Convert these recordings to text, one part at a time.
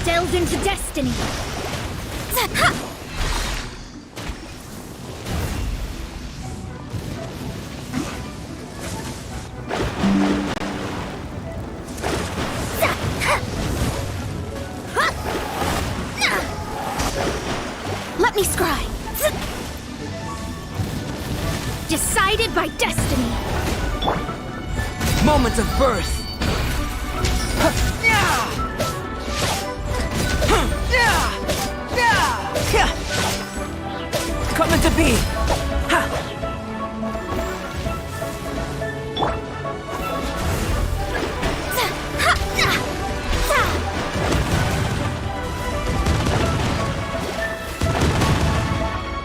Delve into destiny. Ha! Let me scry. Decided by destiny. Moment of birth. Coming to be.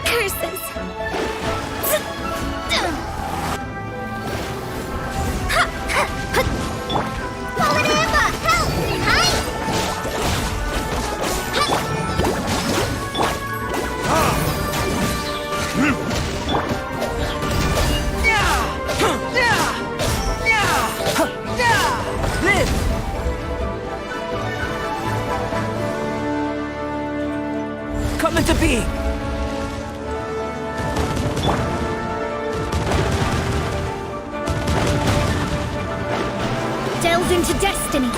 Curses. Coming to be. Delve into destiny.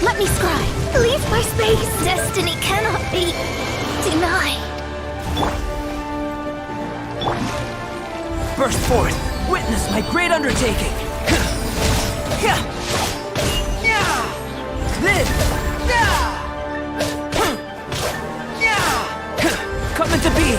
Let me scry. Leave my space. Destiny cannot be denied. Burst forth. Witness my great undertaking. Live. Coming to be.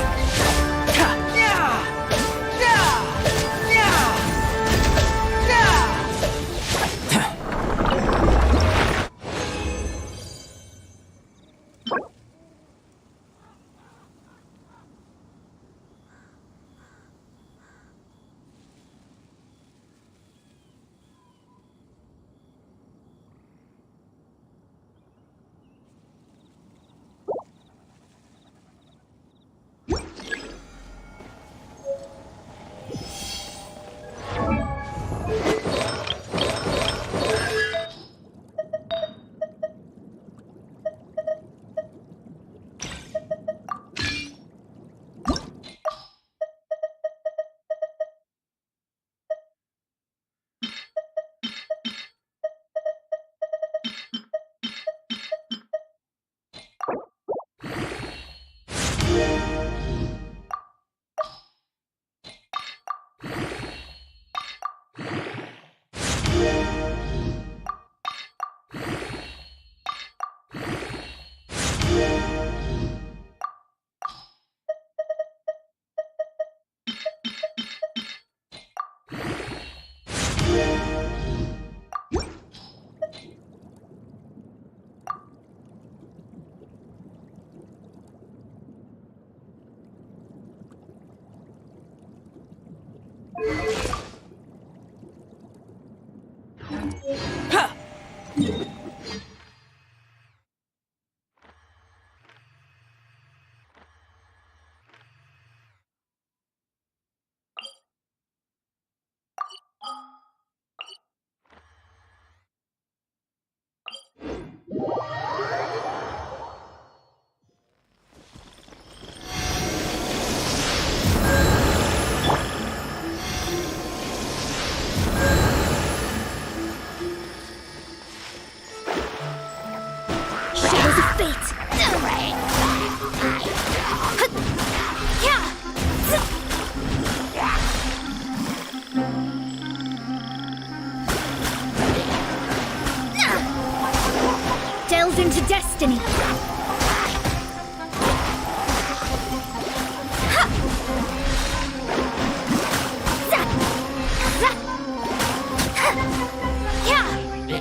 Delve into destiny.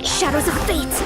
Shadows of fate.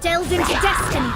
Delve into destiny.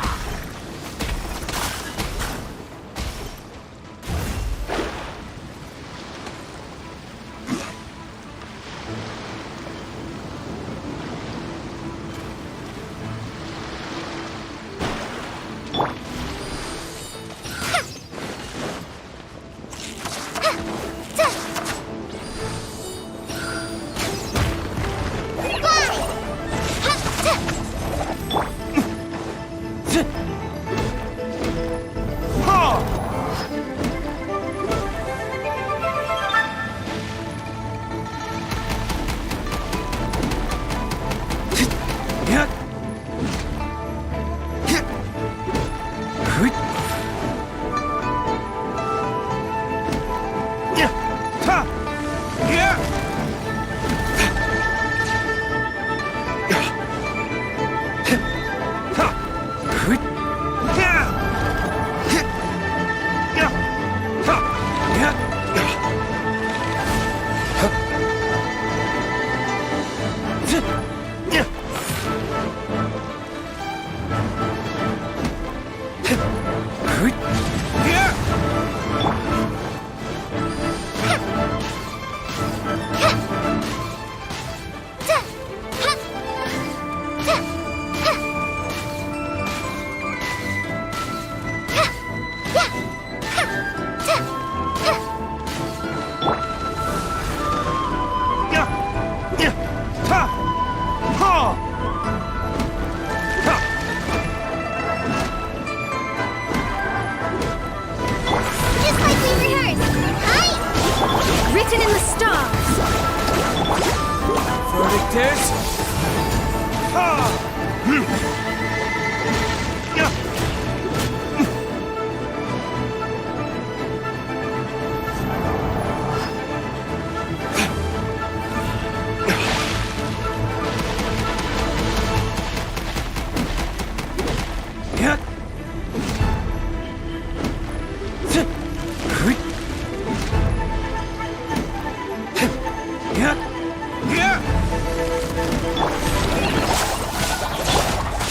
Written in the stars. Verdict is...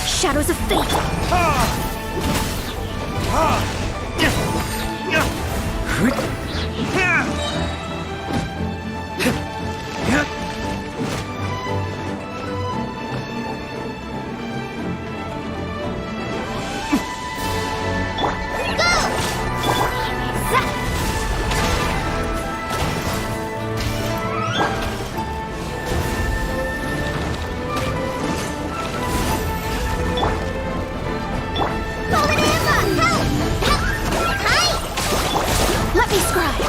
Shadows of fate. Let me scribe.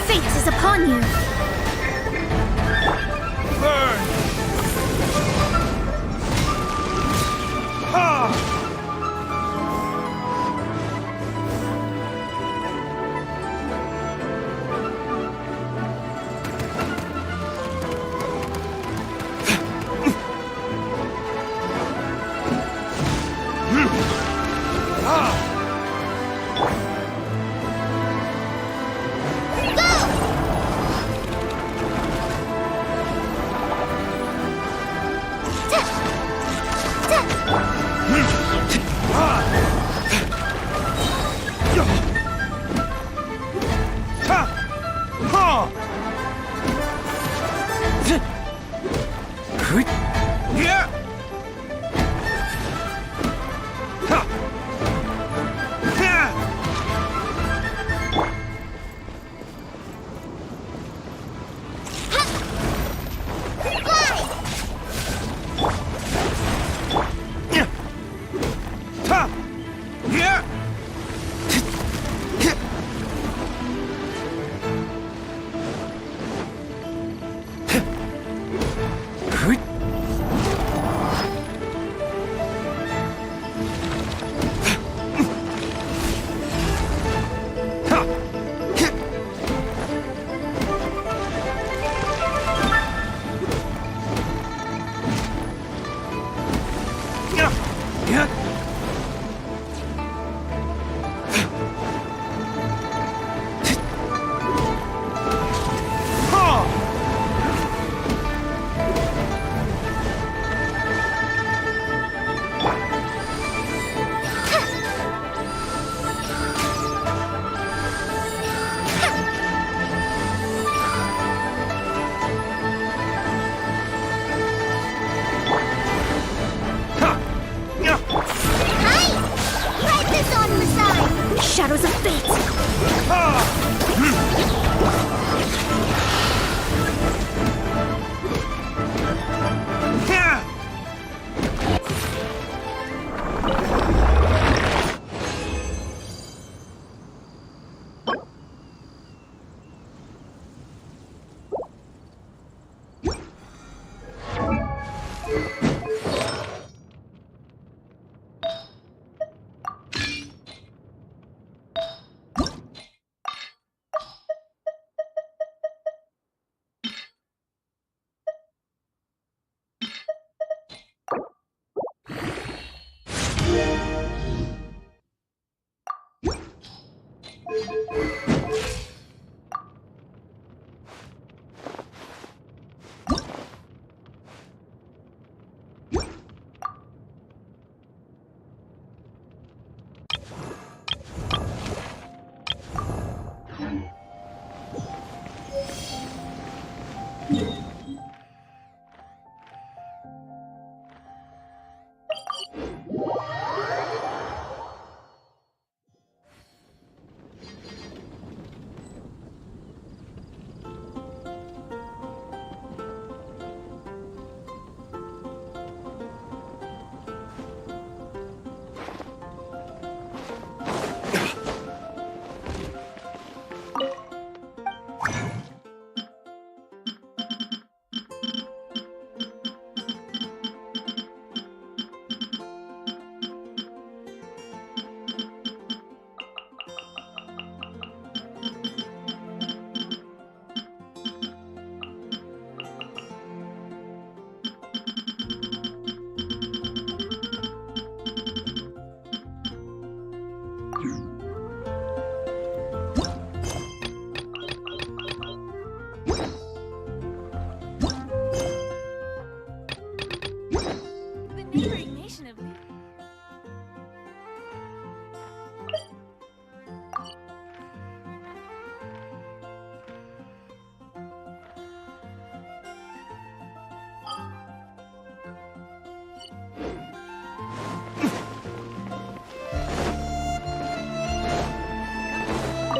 Fate is upon you. Burn! Ha!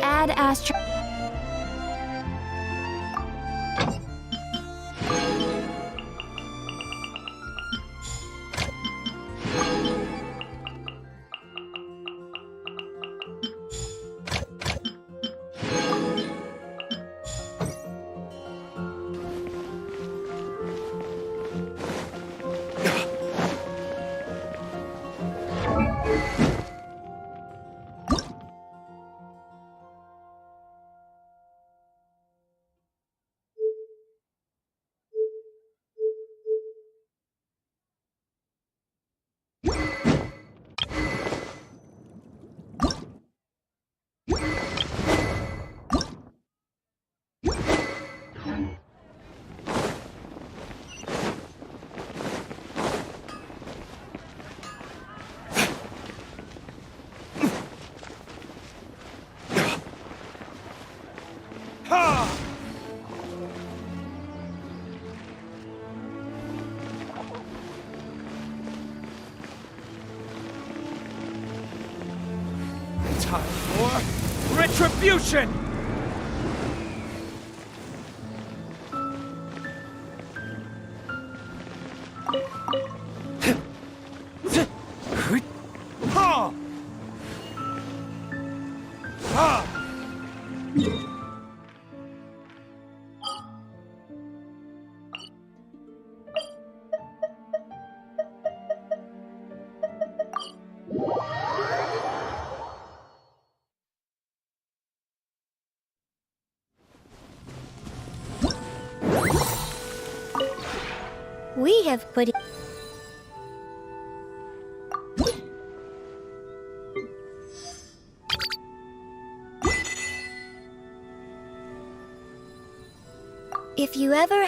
Add astro. Time for retribution! Ha! Ha! We have put it. If you ever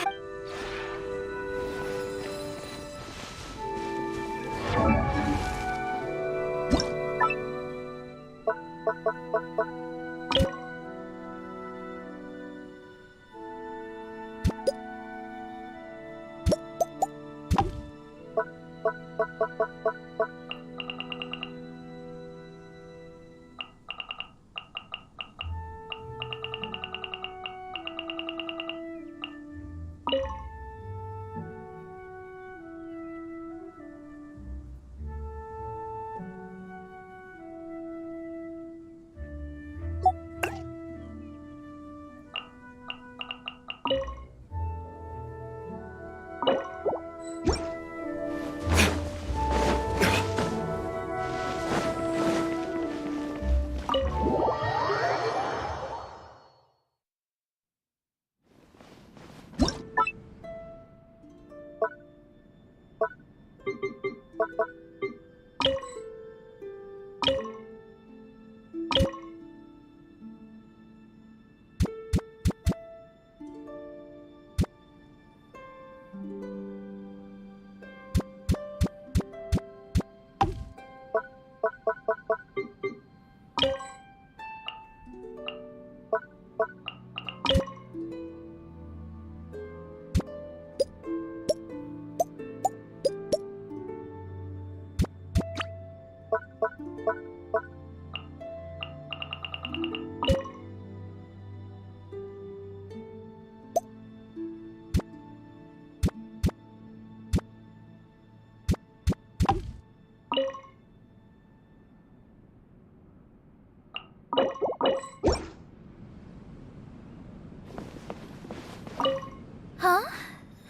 Huh?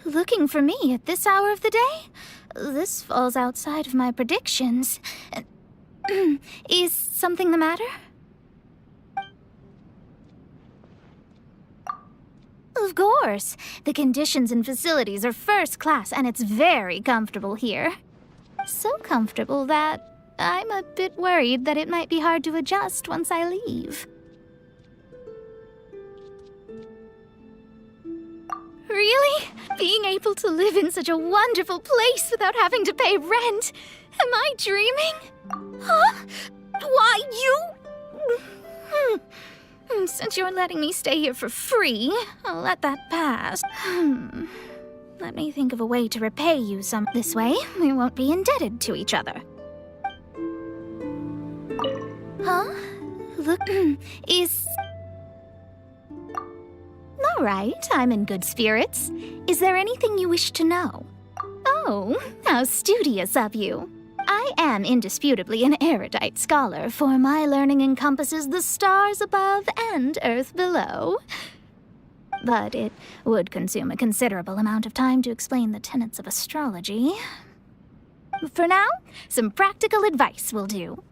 Looking for me at this hour of the day? This falls outside of my predictions. Is something the matter? Of course. The conditions and facilities are first class, and it's very comfortable here. So comfortable that I'm a bit worried that it might be hard to adjust once I leave. Really? Being able to live in such a wonderful place without having to pay rent? Am I dreaming? Huh? Why, you... Since you're letting me stay here for free, I'll let that pass. Let me think of a way to repay you some. This way, we won't be indebted to each other. Huh? Look, is... All right, I'm in good spirits. Is there anything you wish to know? Oh, how studious of you. I am indisputably an erudite scholar, for my learning encompasses the stars above and Earth below. But it would consume a considerable amount of time to explain the tenets of astrology. For now, some practical advice will do.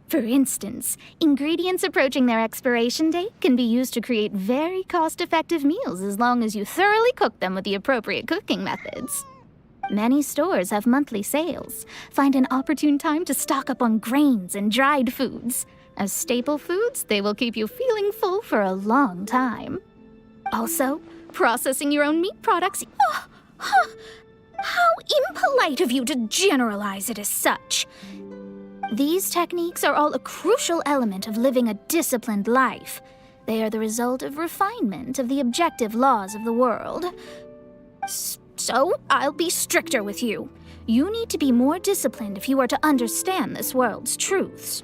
For instance, ingredients approaching their expiration date can be used to create very cost-effective meals as long as you thoroughly cook them with the appropriate cooking methods. Many stores have monthly sales. Find an opportune time to stock up on grains and dried foods. As staple foods, they will keep you feeling full for a long time. Also, processing your own meat products... How impolite of you to generalize it as such. These techniques are all a crucial element of living a disciplined life. They are the result of refinement of the objective laws of the world. So, I'll be stricter with you. You need to be more disciplined if you are to understand this world's truths.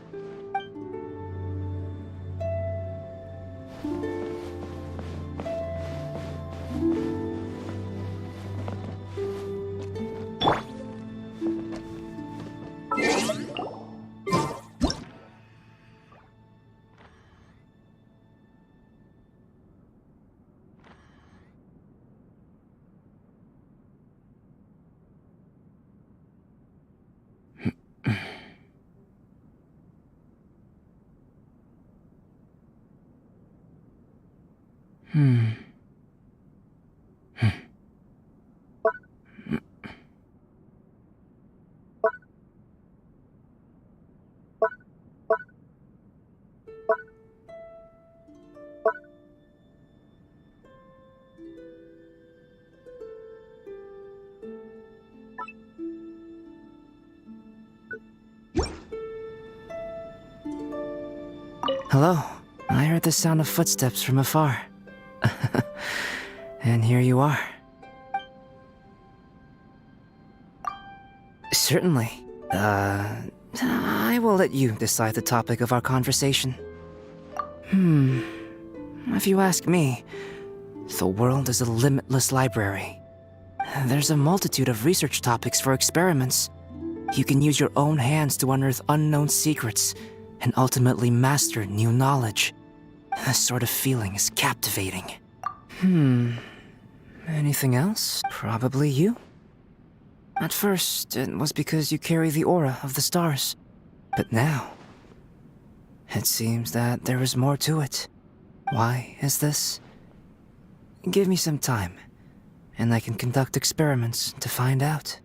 Hello. I heard the sound of footsteps from afar. And here you are. Certainly. I will let you decide the topic of our conversation. If you ask me, the world is a limitless library. There's a multitude of research topics for experiments. You can use your own hands to unearth unknown secrets and ultimately master new knowledge. This sort of feeling is captivating. Anything else? Probably you? At first, it was because you carry the aura of the stars. But now, it seems that there is more to it. Why is this? Give me some time, and I can conduct experiments to find out.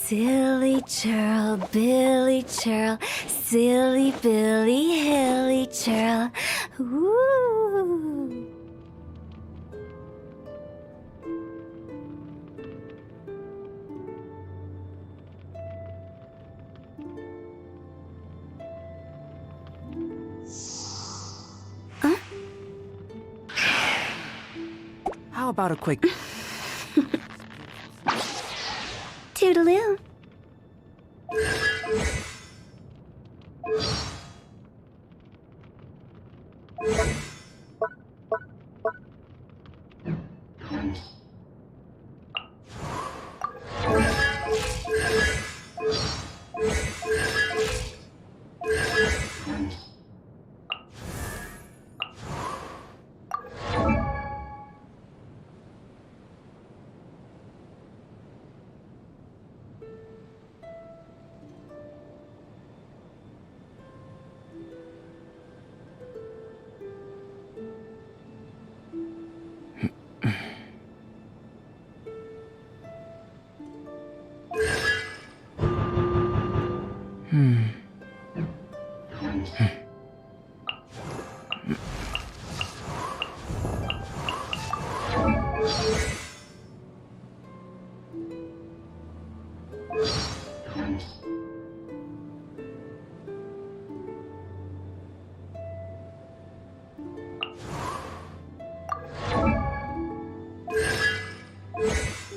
Silly churl, Billy churl, silly Billy, hilly churl. Ooh. how about a quick... Toodaloo.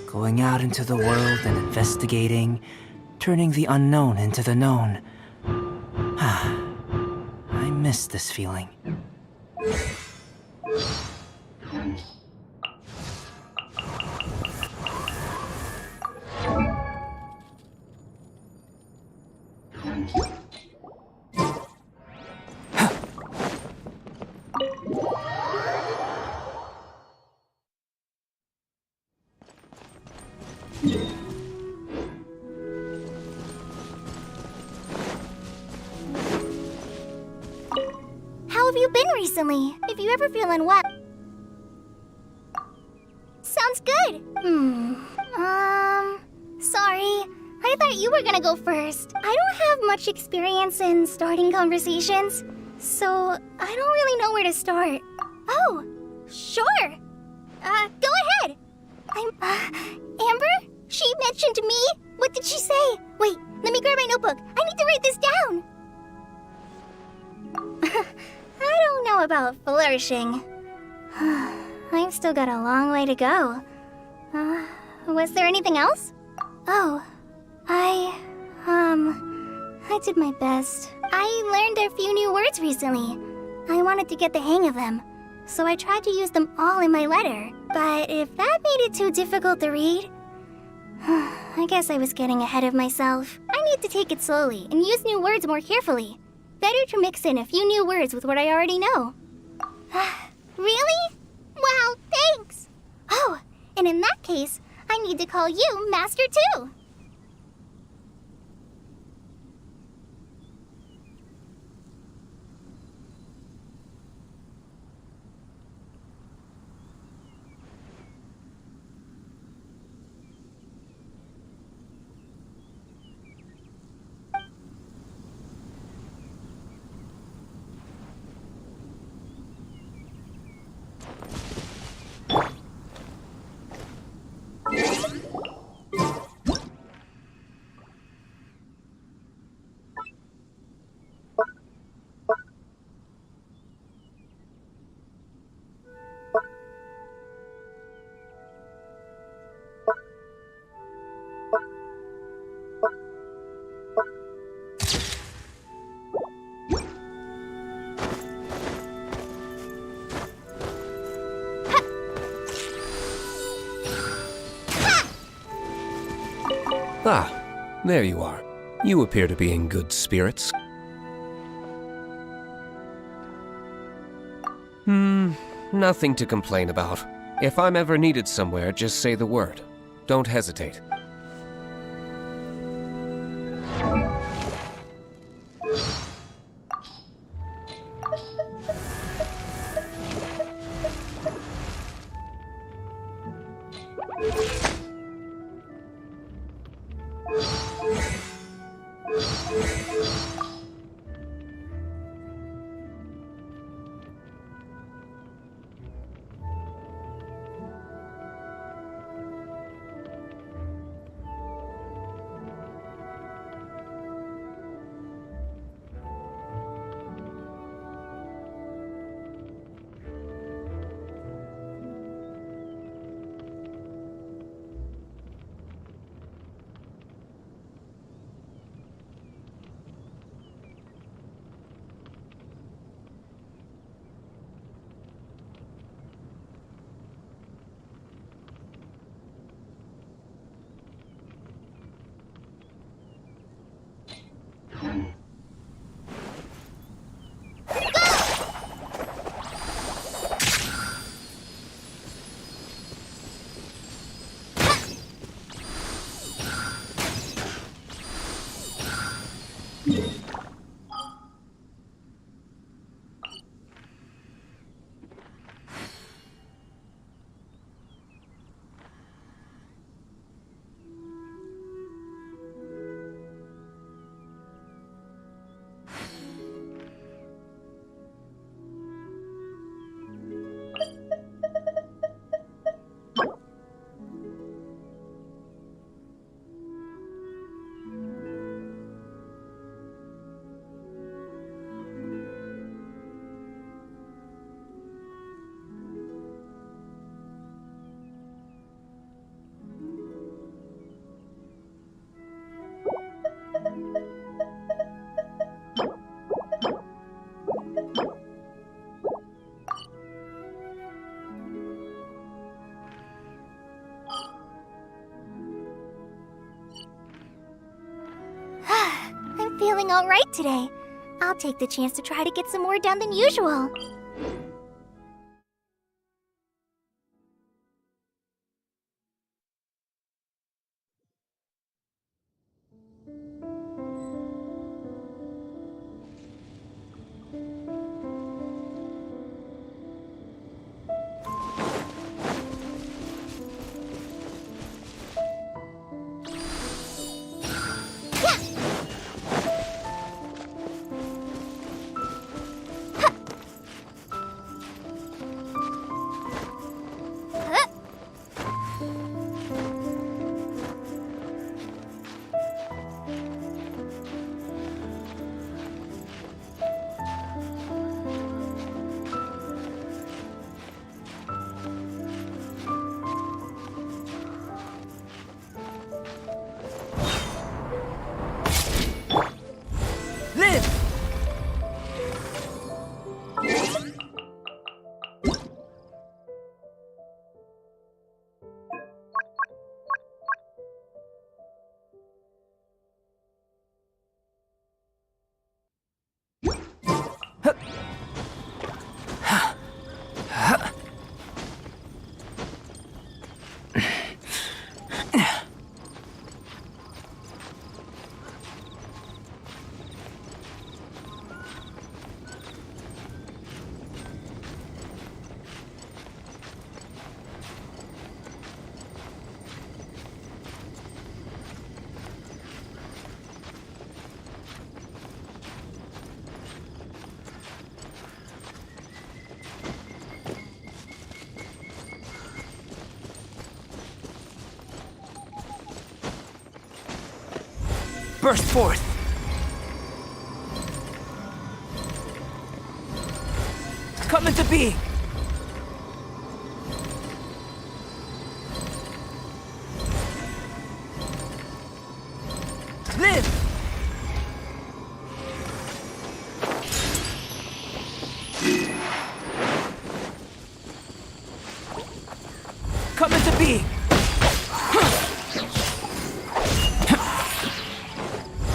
Going out into the world and investigating, turning the unknown into the known. I miss this feeling. How have you been recently? If you ever feel unwell... Sounds good. Sorry. I thought you were gonna go first. I don't have much experience in starting conversations, so I don't really know where to start. Oh, sure. Go ahead. Amber? She mentioned me? What did she say? Wait, let me grab my notebook. I need to write this down. I don't know about flourishing. I've still got a long way to go. Was there anything else? Oh, I did my best. I learned a few new words recently. I wanted to get the hang of them, so I tried to use them all in my letter. But if that made it too difficult to read, I guess I was getting ahead of myself. I need to take it slowly and use new words more carefully. Better to mix in a few new words with what I already know. Really? Wow, thanks! Oh, and in that case, I need to call you Master too. Ah, there you are. You appear to be in good spirits. Nothing to complain about. If I'm ever needed somewhere, just say the word. Don't hesitate. I'm feeling alright today. I'll take the chance to try to get some more done than usual. Burst forth! Come into being! Live! Come into being!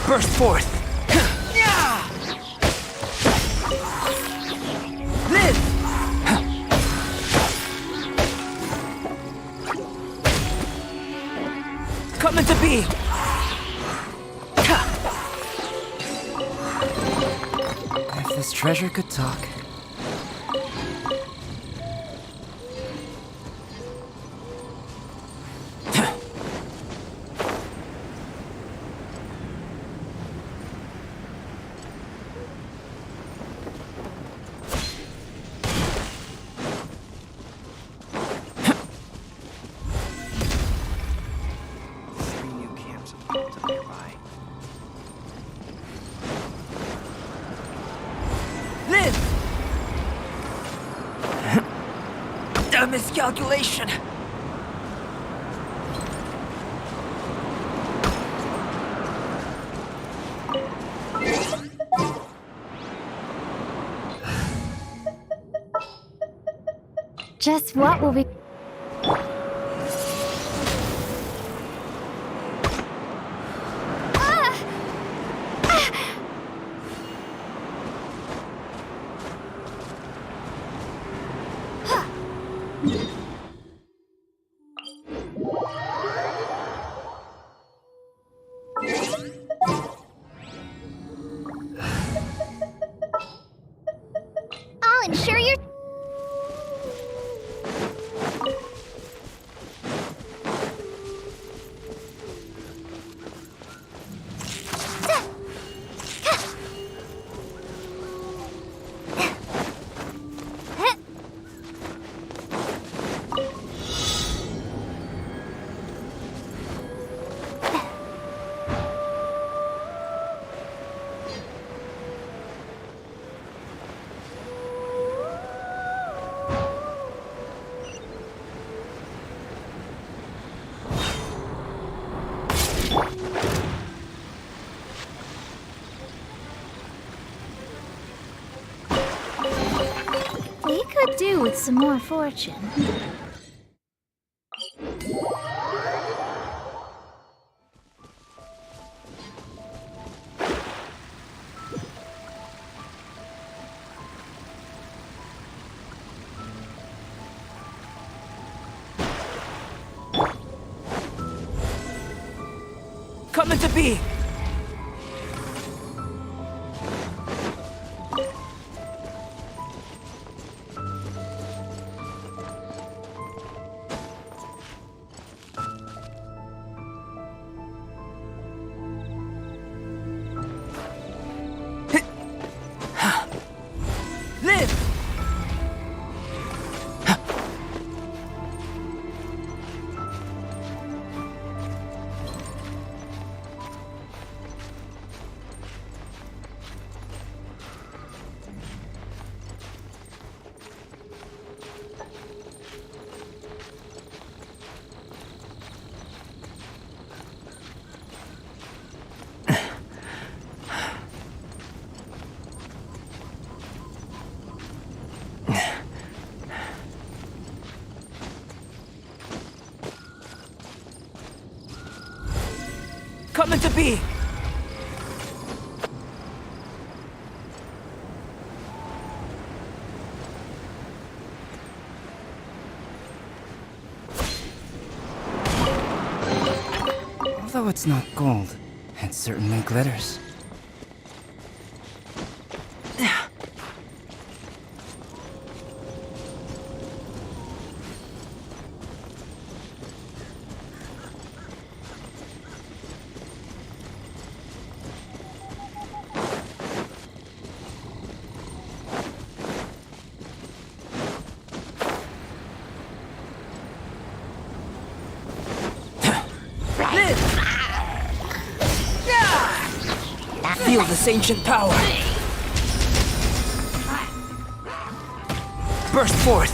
Burst forth! Live! Come into being! If this treasure could talk. A miscalculation. Just what will we... could do with some more fortune. Coming to be! Live! Coming to be! Although it's not gold, it certainly glitters. Feel this ancient power. Burst forth.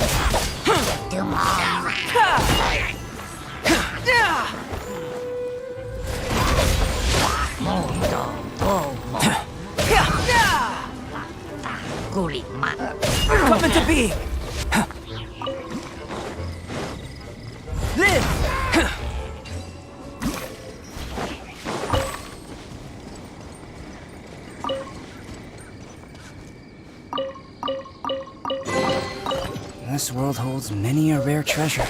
Coming to be. Live. This world holds many a rare treasure.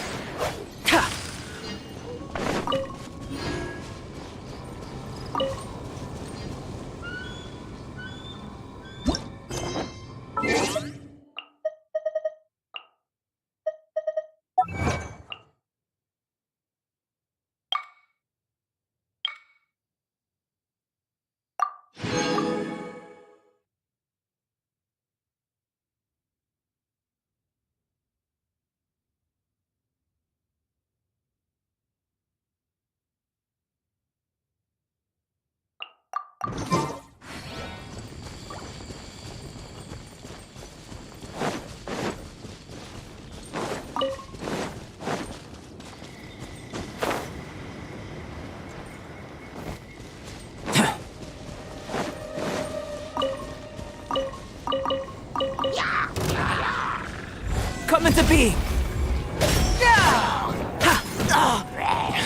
Coming to be!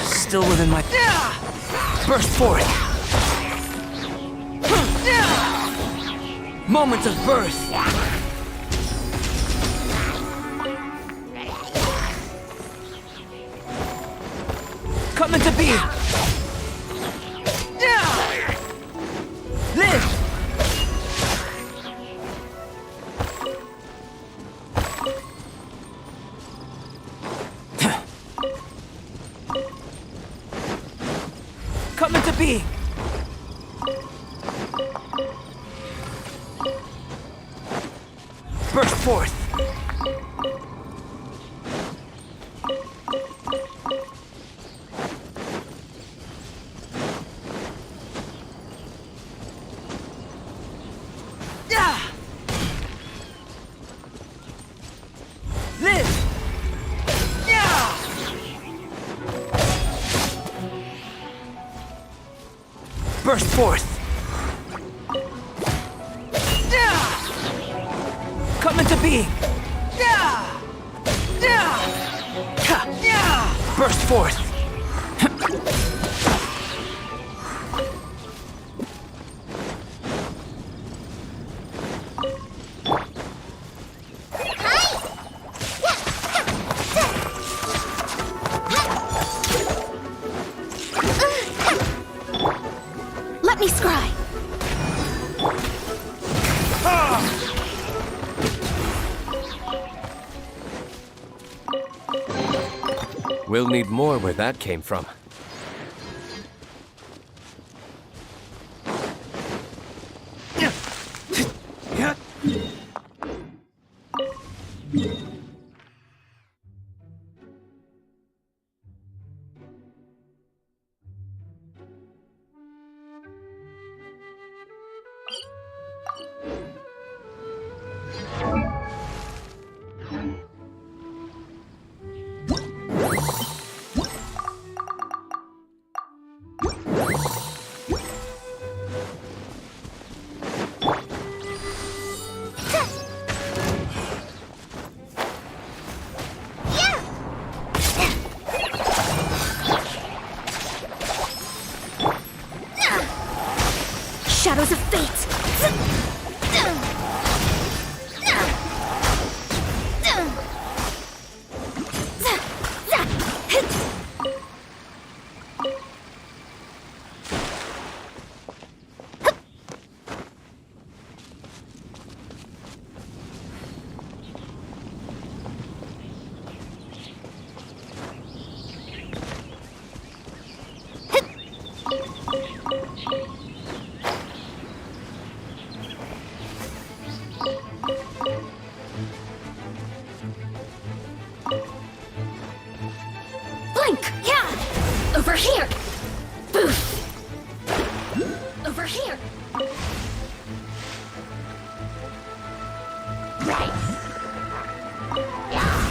Still within my... Burst forth! Moment of birth! Coming to be! Live! Coming to be! Burst forth! Live! Burst forth! Coming to be! Burst forth! Let me scry. We'll need more where that came from. Shadows of fate. Blink! Yeah! Over here! Boof! Over here! Right! Yeah!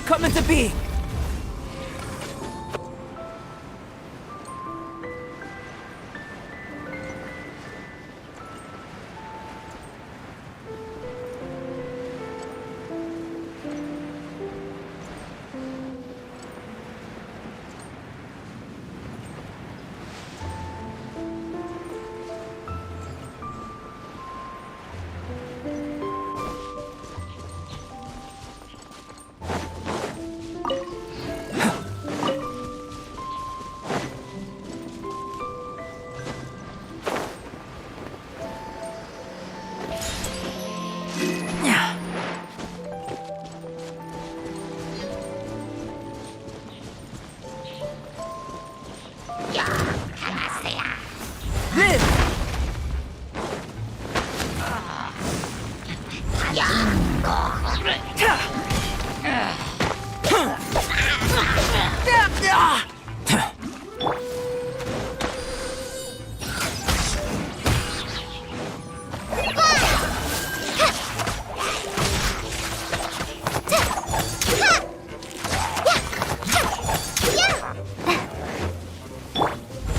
Come into being!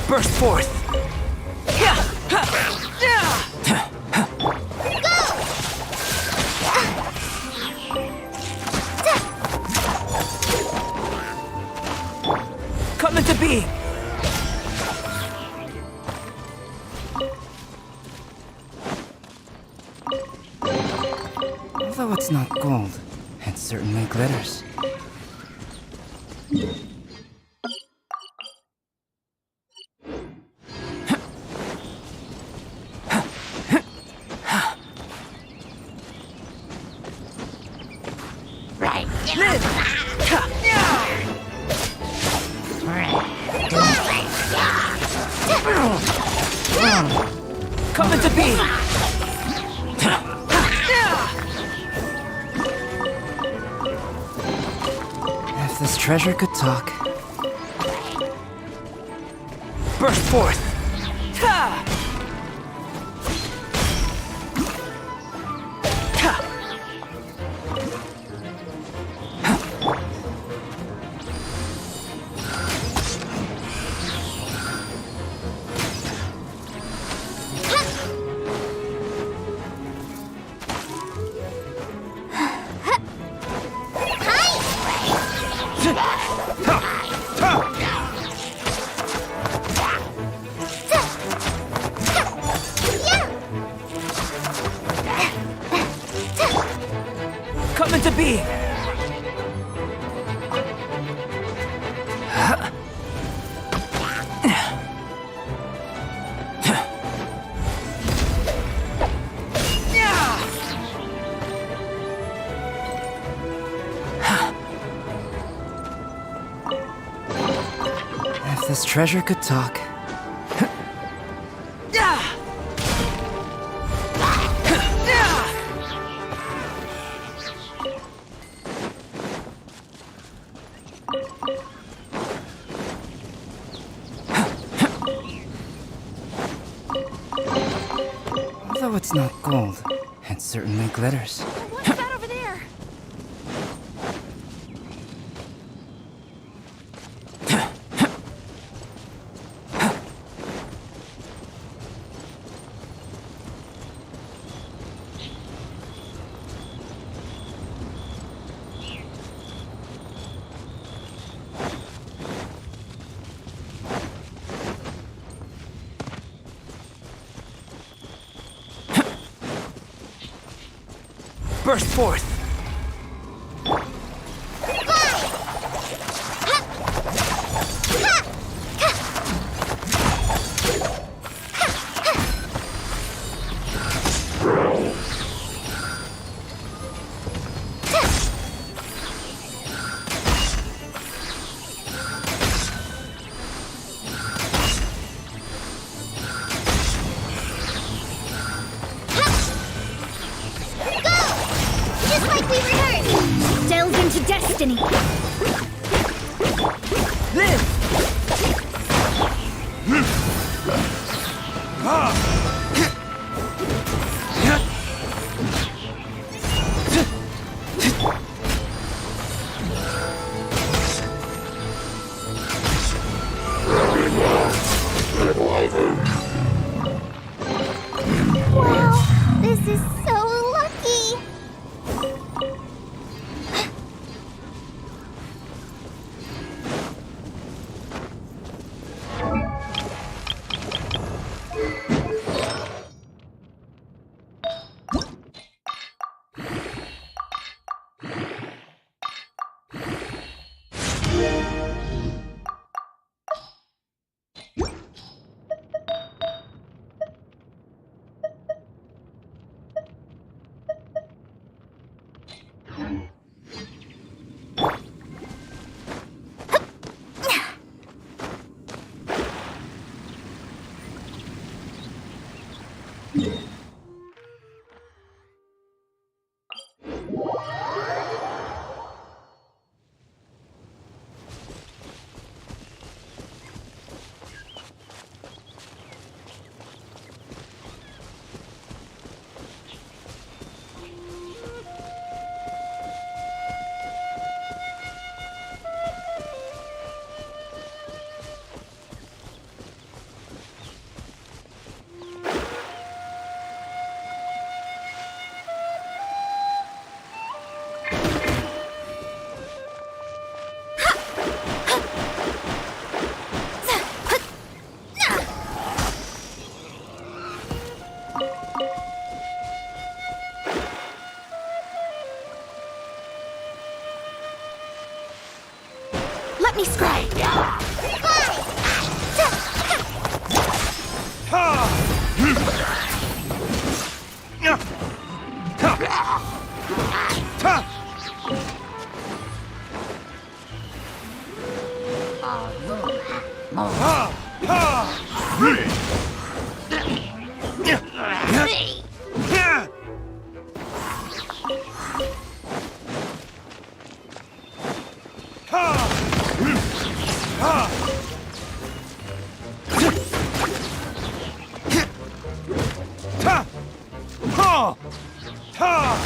Burst forth! Come into being! Although it's not gold, it certainly glitters. Right. Coming to be! If this treasure could talk. Burst forth! Ha! Coming to be! If this treasure could talk. Although it's not gold, it certainly glitters. What's that over there? Burst forth! Just like we rehearsed! Delve into destiny! Live! Wow, this is so lucky! Let me scry! Ha! Ha! Ha! Ta! Ha! Ta!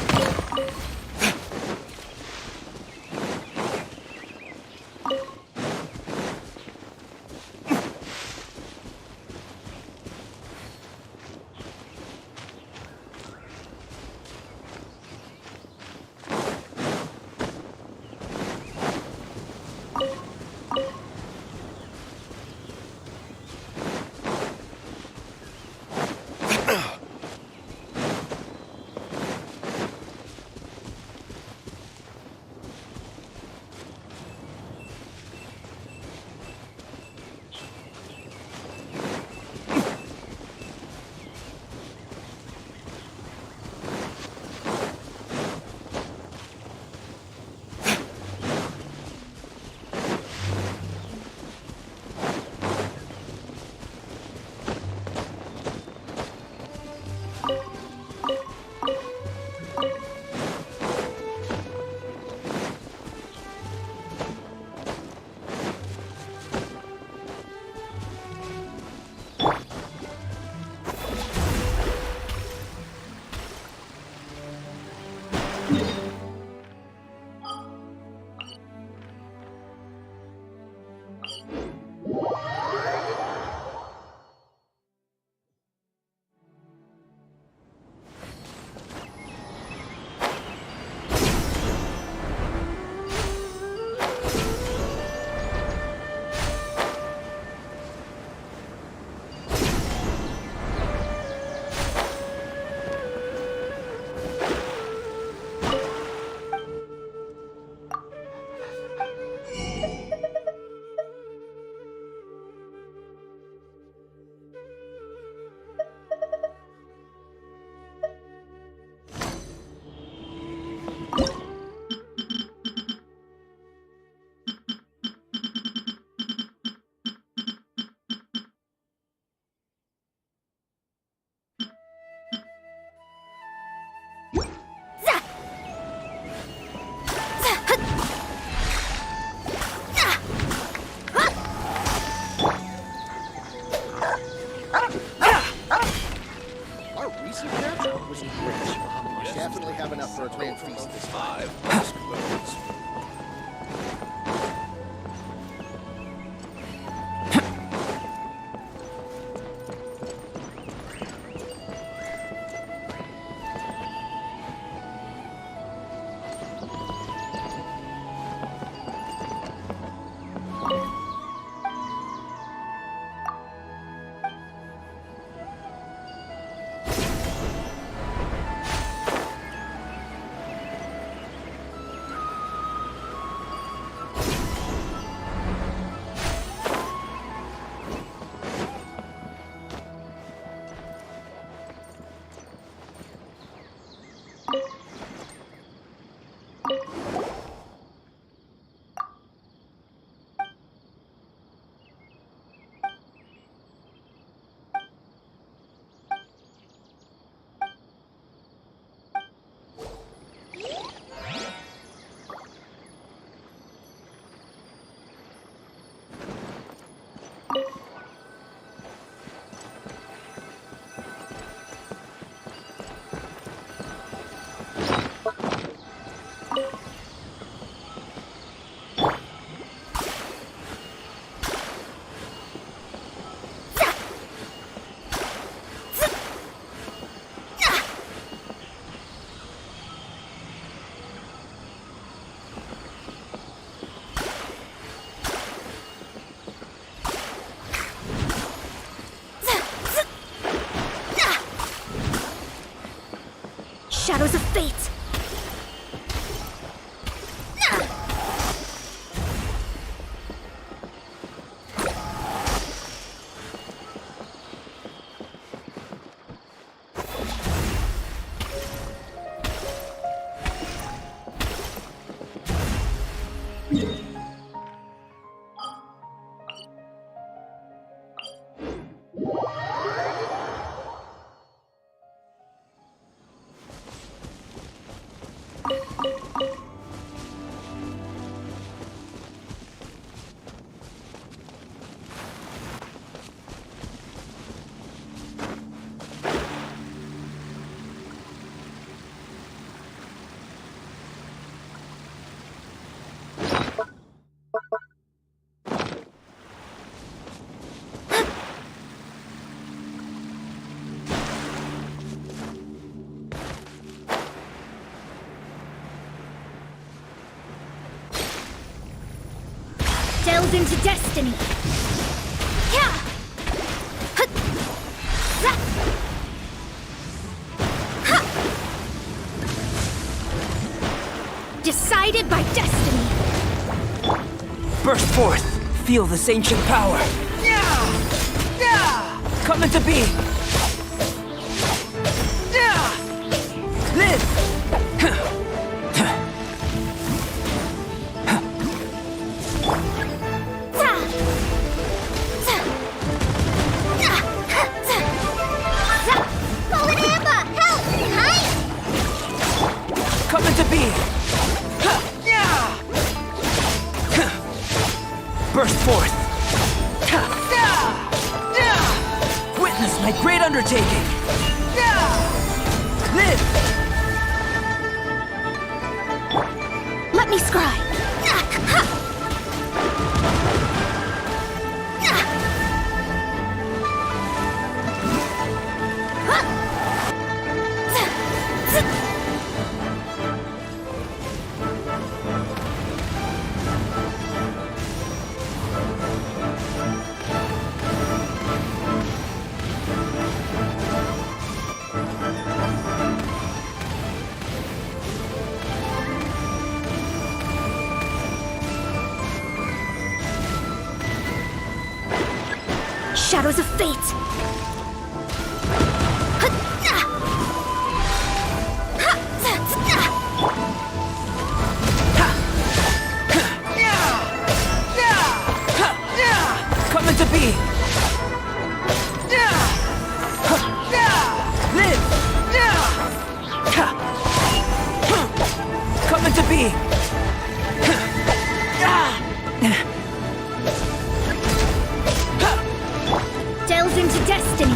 Our recent catch was rich. Definitely have enough for a grand feast this time. Shadows of Fate! into destiny. Yeah. Huh. Zap. Ha. Decided by destiny. Burst forth! Feel this ancient power! Come into being! Live! Golden Amber, help! Hi! Come into being! Burst forth! Witness my great undertaking! Live! Let me scry. Shadows of fate. Come into being! Live! Come into being! Delves into destiny.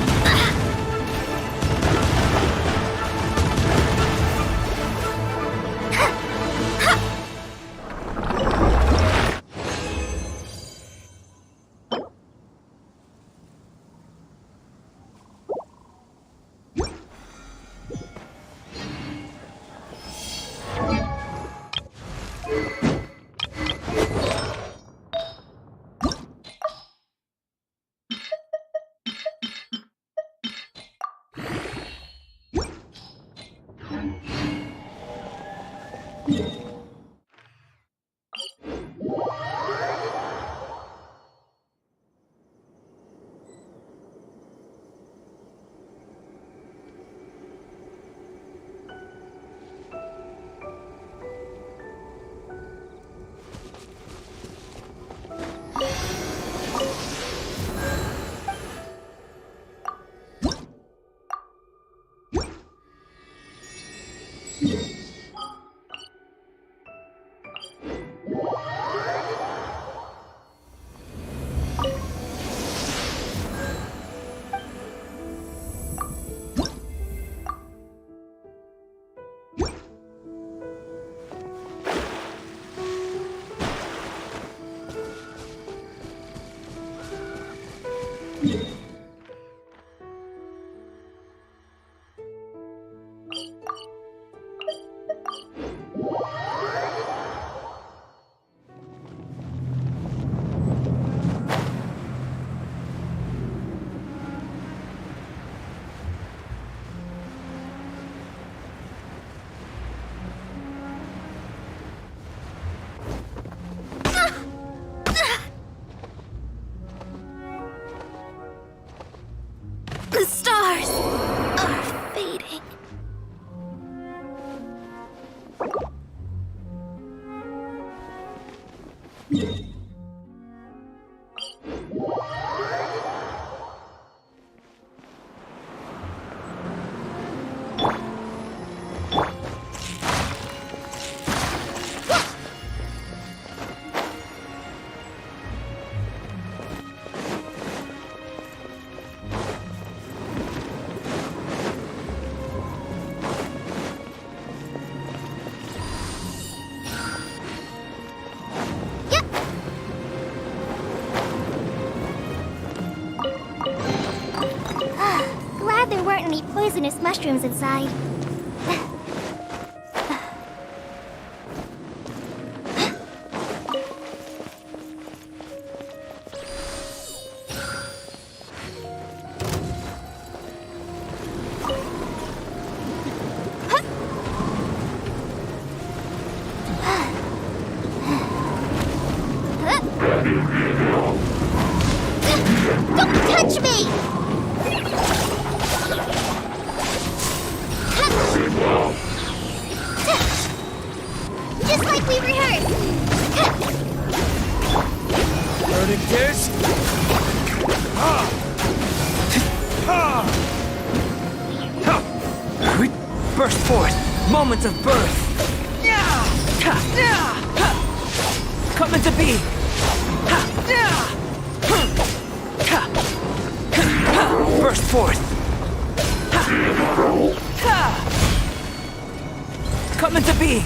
The stars are fading. Glad there weren't any poisonous mushrooms inside. Burst forth! Moment of birth! Come into being! Burst forth! Come into being!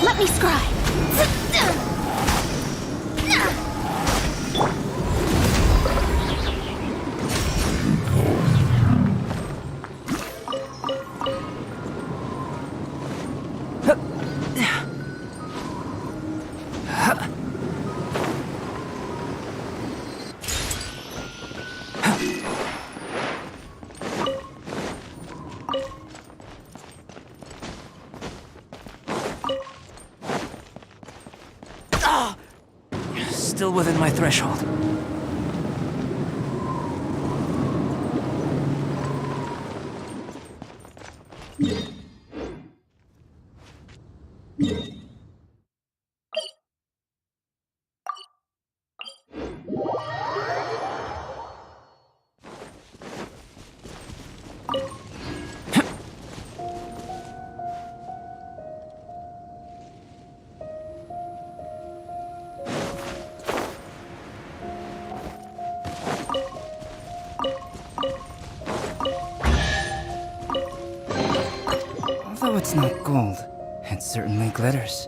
Let me scry. Still within my threshold. Although it's not gold, it certainly glitters.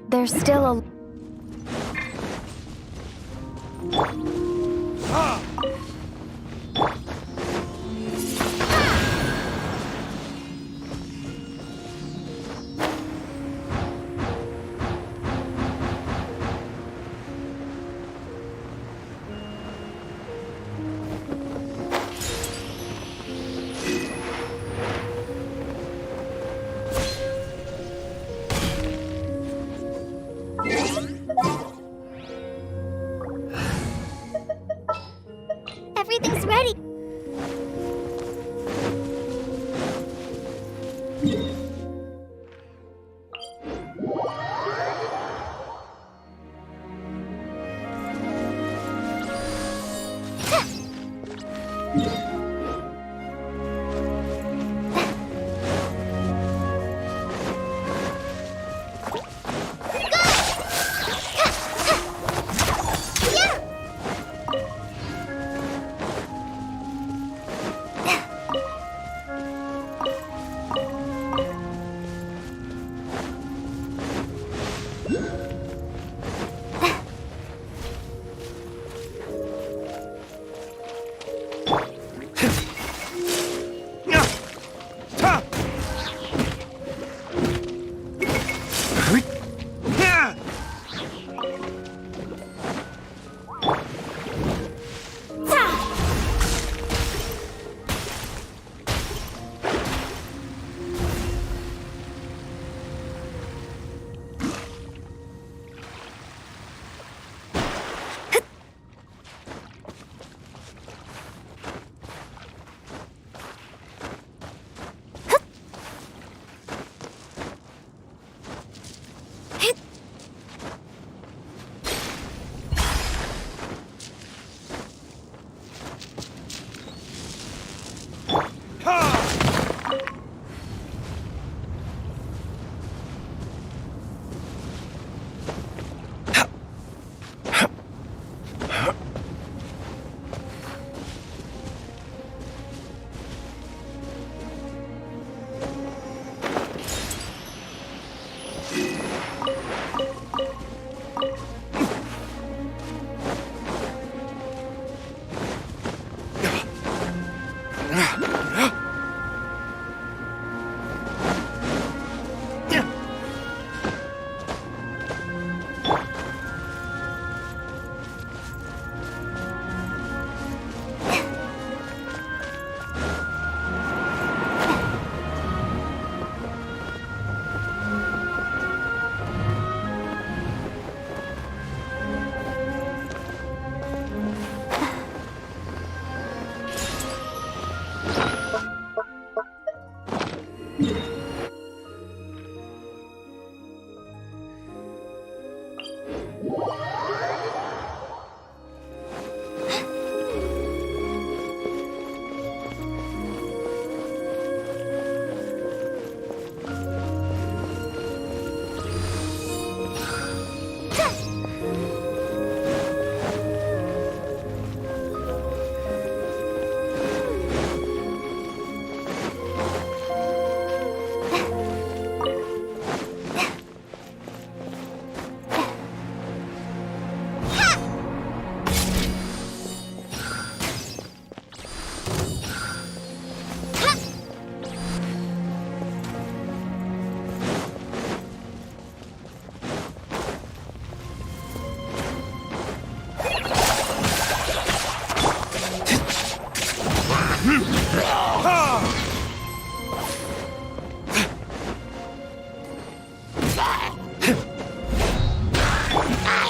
There's still a...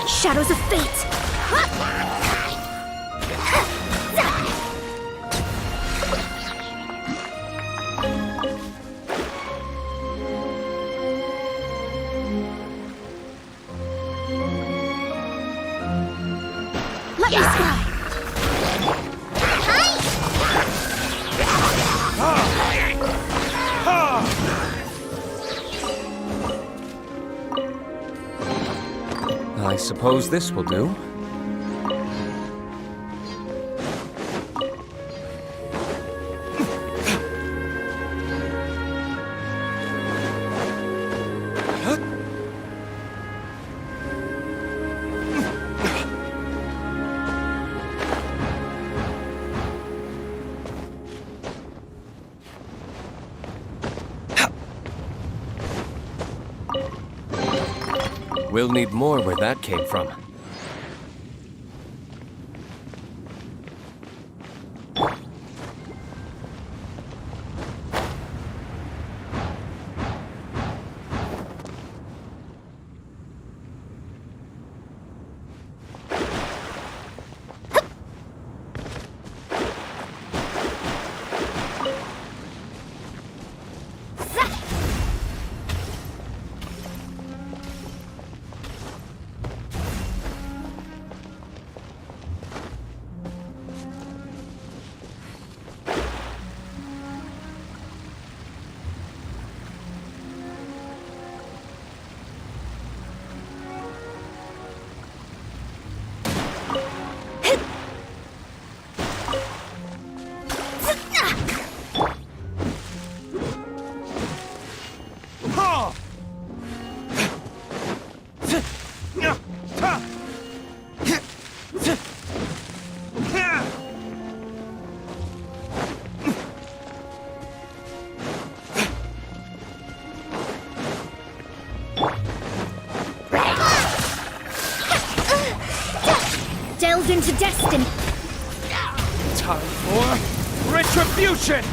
Shadows of Fate! Let me slide! I suppose this will do. We'll need more where that came from. Delve into destiny! Time for retribution!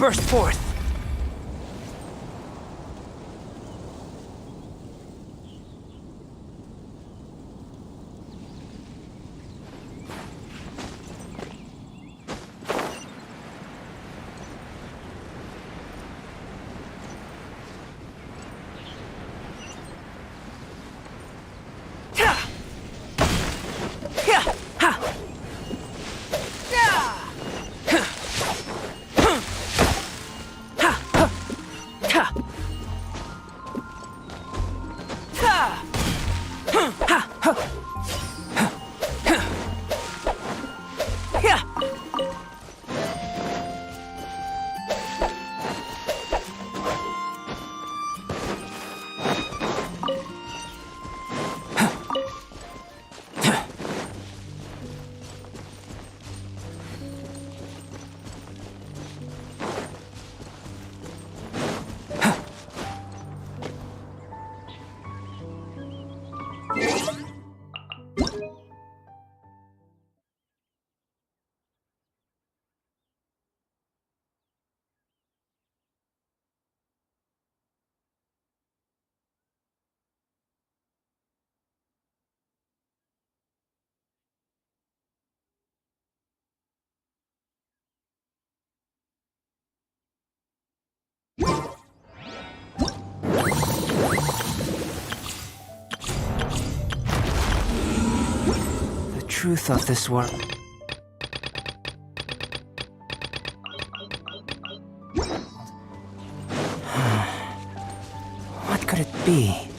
burst forth. The truth of this world. What could it be?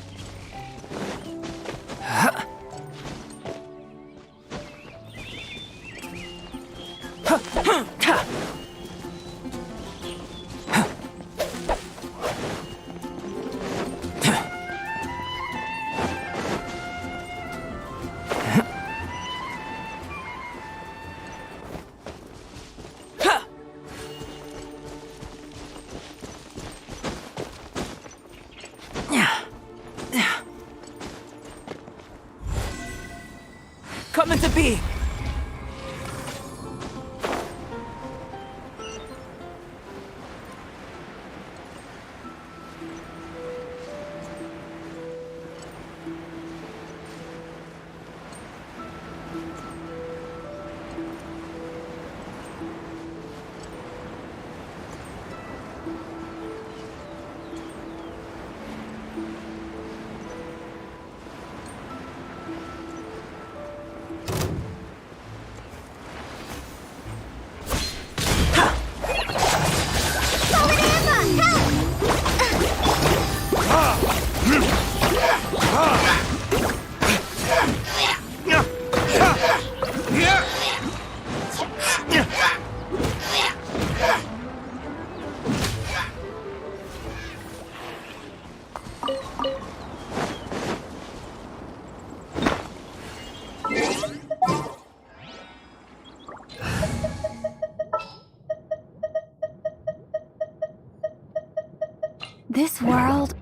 Come into being! This world...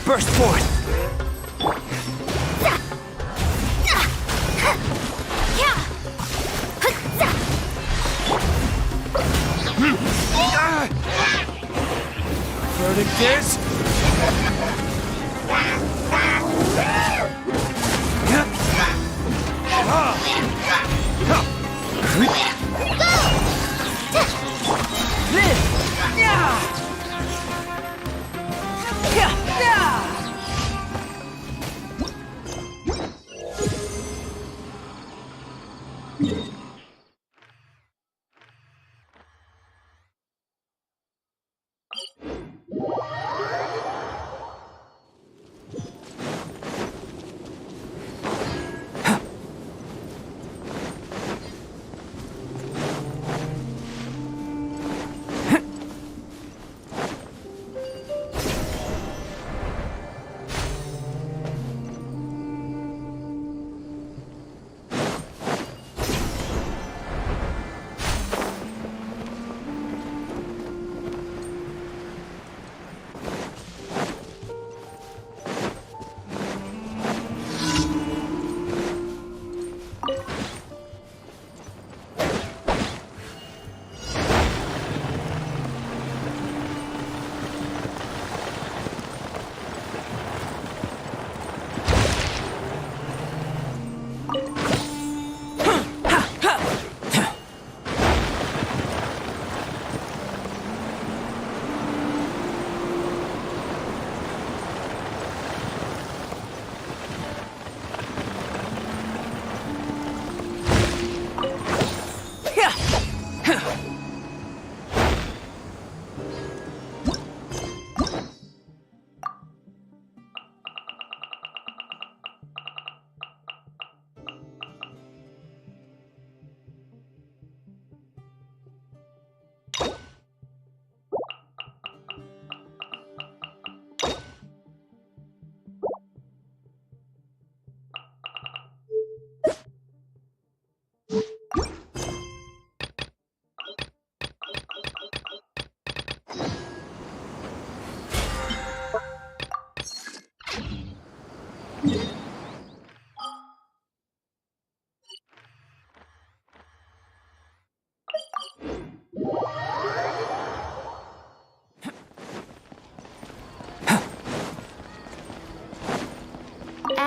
Burst forth! Verdict is...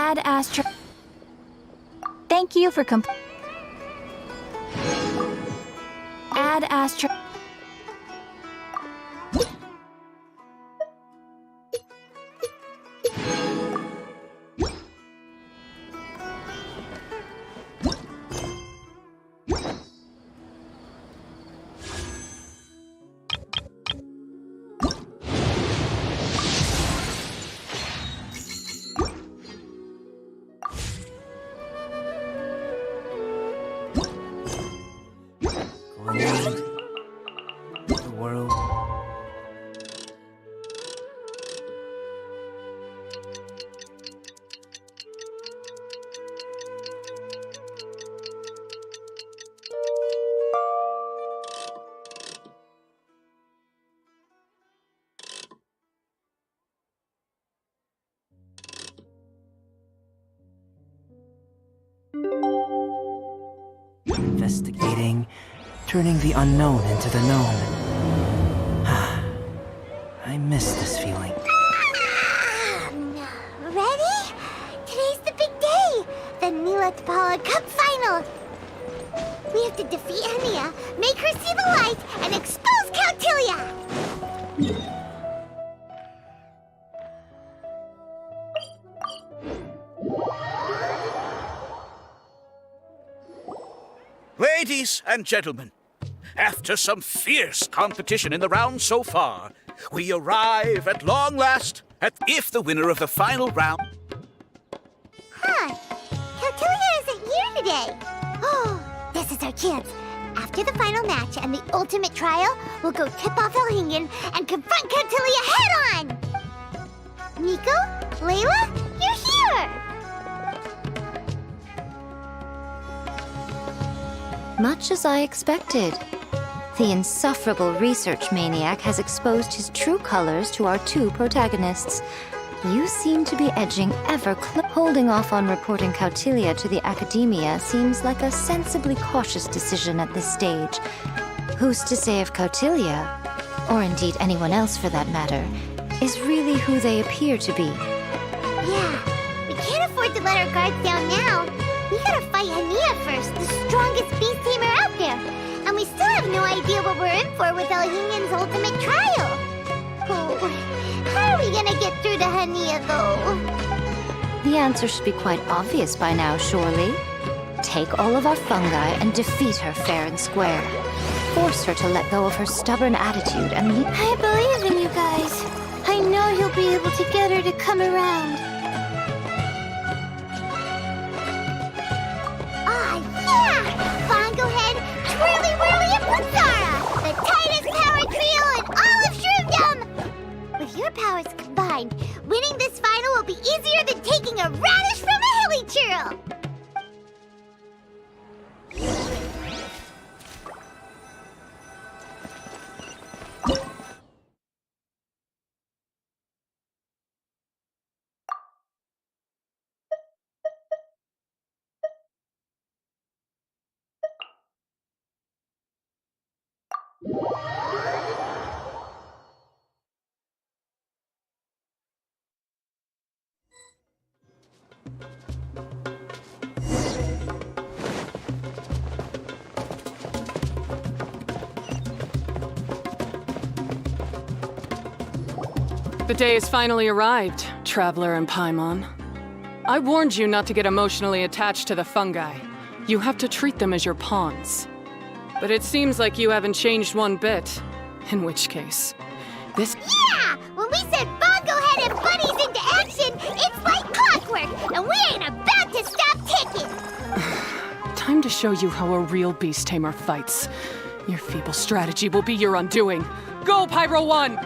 Add Astro. Thank you for Add Astro. investigating, turning the unknown into the known. I miss this feeling. Ready? Today's the big day! The Nilatpala Cup Final! We have to defeat Hania, make her see the light, and expose Cautilia! Ladies and gentlemen, after some fierce competition in the round so far, we arrive at long last at if the winner of the final round. Huh. Cautilia isn't here today. Oh, this is our chance. After the final match and the ultimate trial, we'll go tip off Elhingen and confront Cautilia head-on! Nico? Layla? You're here! Much as I expected. The insufferable research maniac has exposed his true colors to our two protagonists. You seem to be edging ever closer. Holding off on reporting Cautilia to the Academia seems like a sensibly cautious decision at this stage. Who's to say if Cautilia, or indeed anyone else for that matter, is really who they appear to be? Yeah, we can't afford to let our guards down now. We gotta fight Hania first, the strongest beast tamer out there. And we still have no idea what we're in for with Elhingen's ultimate trial. Oh, how are we gonna get through to Hania, though? The answer should be quite obvious by now, surely. Take all of our fungi and defeat her fair and square. Force her to let go of her stubborn attitude and leave. I believe in you guys. I know you'll be able to get her to come around. Ah, yeah! Bongo Head, Twirly Whirly, and Blitzara! The tightest power trio in all of Shroomdom! With your powers combined, winning this final will be easier than taking a radish from a hilly churl! The day has finally arrived, Traveler and Paimon. I warned you not to get emotionally attached to the fungi. You have to treat them as your pawns. But it seems like you haven't changed one bit. In which case, this— Yeah! When we send Bongo Head and Bunnies into action, it's like clockwork, and we ain't about to stop ticking! Time to show you how a real beast tamer fights. Your feeble strategy will be your undoing. Go, Pyro 1!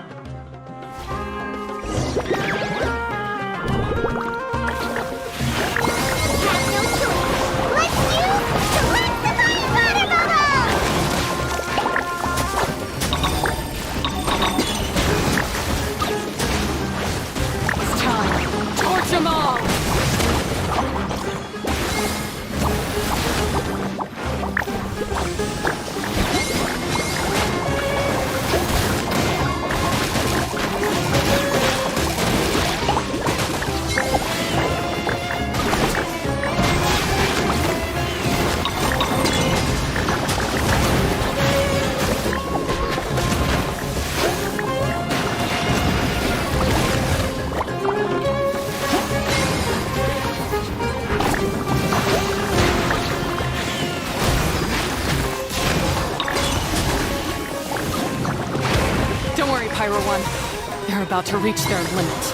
Pyro 1. They're about to reach their limit.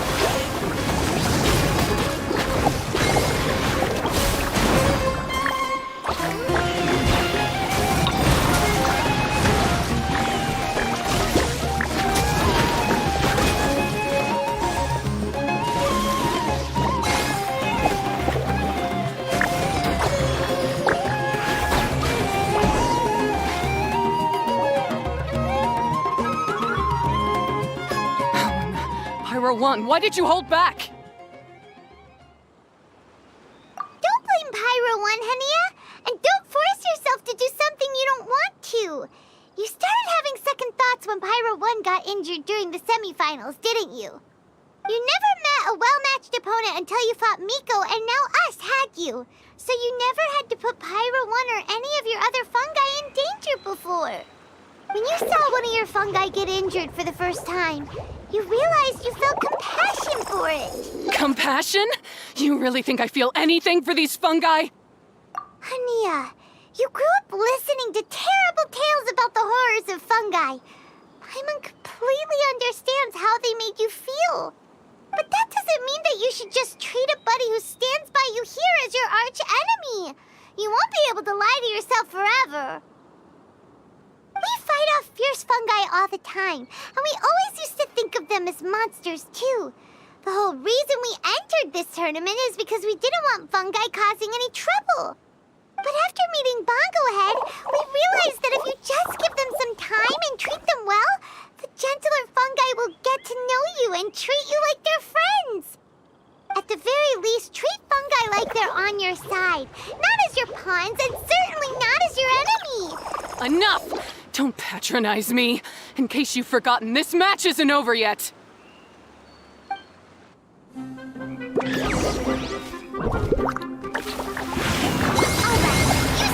Pyro 1, why did you hold back? Don't blame Pyro 1, Hania! And don't force yourself to injured during the semifinals, didn't you? You never met a well-matched opponent until you fought Miko, and now us had you. So you never had to put Pyro 1 or any of your other fungi in danger before. When you saw one of your fungi get injured for the first time, you realized you felt compassion for it. Compassion? You really think I feel anything for these fungi? Hania, you grew up listening to terrible tales about the horrors of fungi. Paimon completely understands how they made you feel. But that doesn't mean that you should just treat a buddy who stands by you here as your arch enemy. You won't be able to lie to yourself forever. We fight off fierce fungi all the time, and we always used to think of them as monsters too. The whole reason we entered this tournament is because we didn't want fungi causing any trouble. But after meeting Bongo Head, we realized that if you just give them some time and treat them well, the gentler fungi will get to know you and treat you like they're friends. At the very least, treat fungi like they're on your side, not as your pawns and certainly not as your enemy. Enough! Don't patronize me. In case you've forgotten, this match isn't over yet. You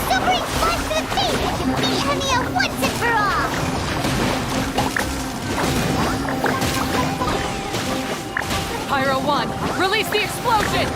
still bring fun to the face if you beat Hania once and for all! Pyro 1, release the explosion!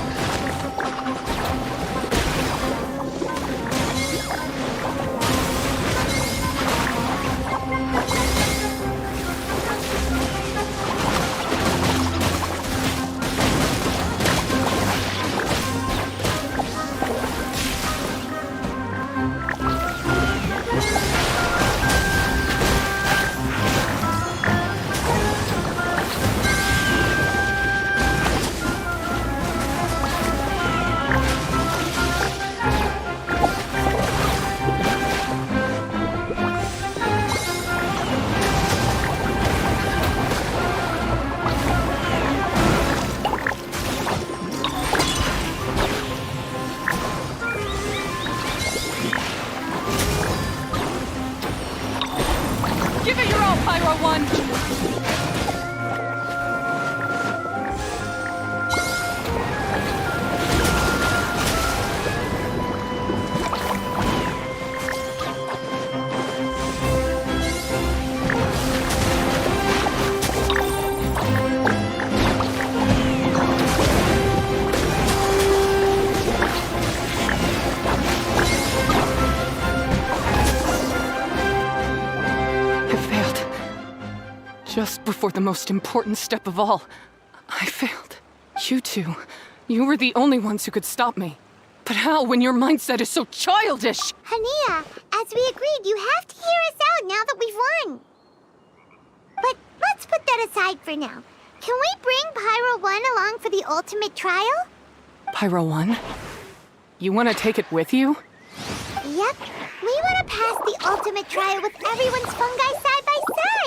Give it your all, Pyro 1! Just before the most important step of all, I failed. You two, you were the only ones who could stop me. But how when your mindset is so childish? Hania, as we agreed, you have to hear us out now that we've won. But let's put that aside for now. Can we bring Pyro 1 along for the ultimate trial? Pyro 1? You want to take it with you? Yep. We want to pass the ultimate trial with everyone's fungi side by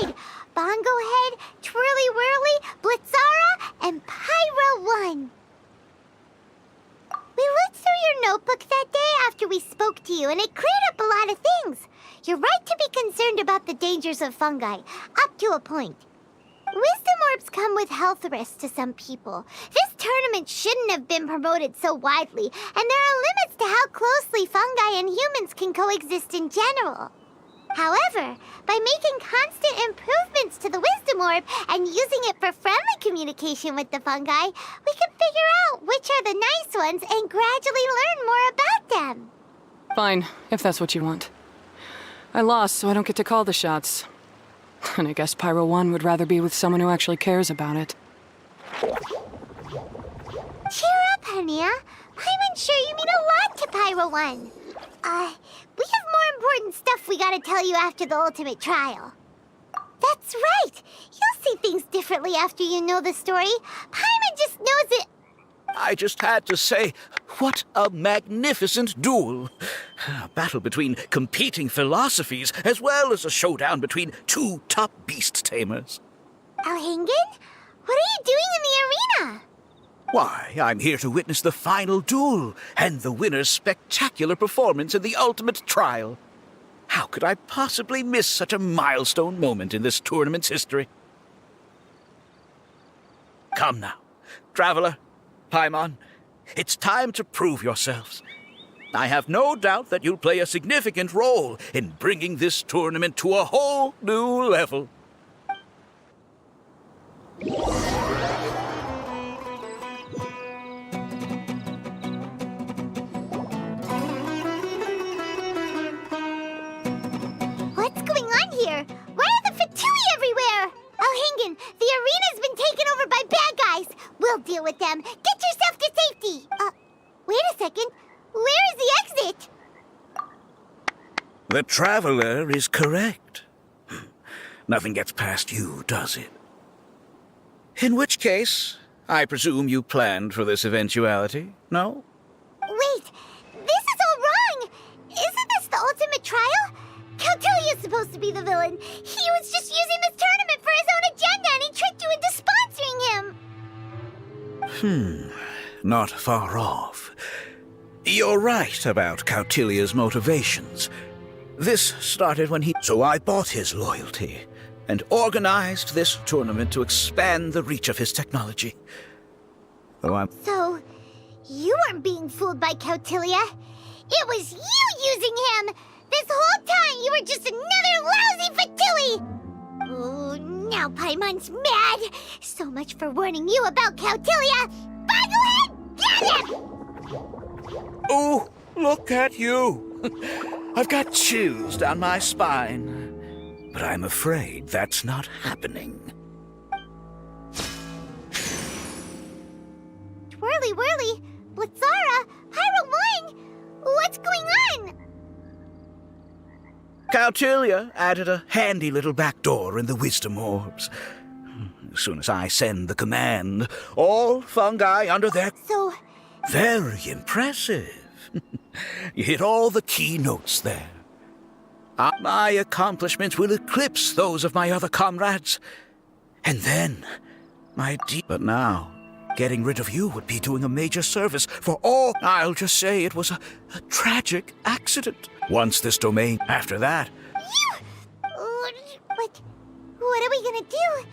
side. Bongo Head, Twirly Whirly, Blitzara, and Pyro 1. We looked through your notebook that day after we spoke to you, and it cleared up a lot of things. You're right to be concerned about the dangers of fungi, up to a point. Wisdom orbs come with health risks to some people. This tournament shouldn't have been promoted so widely, and there are limits to how closely fungi and humans can coexist in general. However, by making constant improvements to the Wisdom Orb and using it for friendly communication with the fungi, we can figure out which are the nice ones and gradually learn more about them. Fine, if that's what you want. I lost, so I don't get to call the shots. And I guess Pyro 1 would rather be with someone who actually cares about it. Cheer up, Hania. I'm sure you mean a lot to Pyro 1. We have more important stuff we gotta tell you after the ultimate trial. That's right! You'll see things differently after you know the story. Paimon just knows it. I just had to say, what a magnificent duel. A battle between competing philosophies, as well as a showdown between two top beast tamers. Alhingen? What are you doing in the arena? Why, I'm here to witness the final duel, and the winner's spectacular performance in the ultimate trial. How could I possibly miss such a milestone moment in this tournament's history? Come now, Traveler, Paimon, it's time to prove yourselves. I have no doubt that you'll play a significant role in bringing this tournament to a whole new level. What's going on here? Why are the Fatui everywhere? Elhingen, the arena's been taken over by bad guys. We'll deal with them. Get yourself to safety. Wait a second. Where is the exit? The Traveler is correct. Nothing gets past you, does it? In which case, I presume you planned for this eventuality, no? Wait, this is all wrong. Isn't this the ultimate trial? Cautilia's supposed to be the villain. He was just using this tournament for his own agenda and he tricked you into sponsoring him. Not far off. You're right about Cautilia's motivations. This started when So I bought his loyalty and organized this tournament to expand the reach of his technology. So, you weren't being fooled by Cautilia. It was you using him! This whole time you were just another lousy Fatui! Oh, now Paimon's mad! So much for warning you about Cautilia! Boglehead, get him! Oh, look at you! I've got chills down my spine. But I'm afraid that's not happening. Twirly whirly, Blitzara, Pyro 1! What's going on? Cautilia added a handy little back door in the wisdom orbs. As soon as I send the command, all fungi under their... So... Very impressive. You hit all the key notes there. My accomplishments will eclipse those of my other comrades. And then, But now, getting rid of you would be doing a major service for all. I'll just say it was a tragic accident. Once this domain, after that... But what are we gonna do?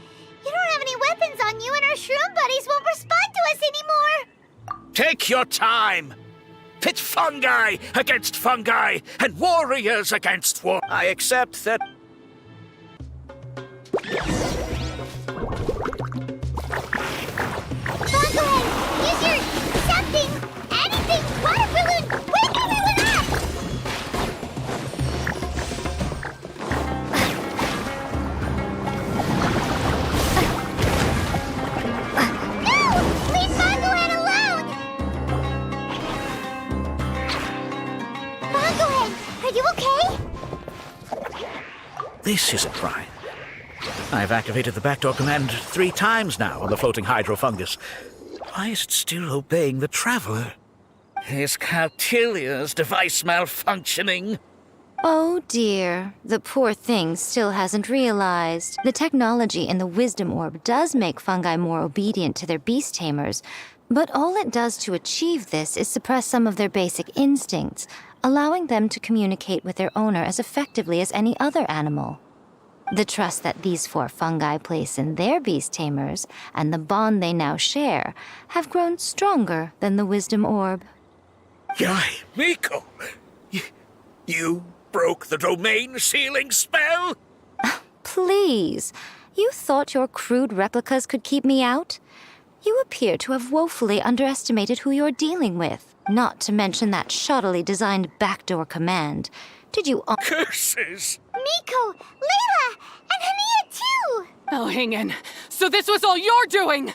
You don't have any weapons on you and our shroom buddies won't respond to us anymore! Take your time! Pit fungi against fungi and warriors against war. I accept that... Boglehead, use your... something! Anything! Water balloon! Wake everyone up! No! Leave Boglehead alone! Boglehead, are you okay? This isn't right. I've activated the backdoor command 3 times now on the floating hydrofungus. Why is it still obeying the Traveler? Is Cautilia's device malfunctioning? Oh dear, the poor thing still hasn't realized. The technology in the Wisdom Orb does make fungi more obedient to their beast tamers, but all it does to achieve this is suppress some of their basic instincts, allowing them to communicate with their owner as effectively as any other animal. The trust that these 4 fungi place in their beast tamers and the bond they now share have grown stronger than the Wisdom Orb. Yai, Miko! You broke the domain sealing spell? Please, you thought your crude replicas could keep me out? You appear to have woefully underestimated who you're dealing with, not to mention that shoddily designed backdoor command. Did you... Curses! Miko, Layla, and Hania too! Elhingen, so this was all you're doing!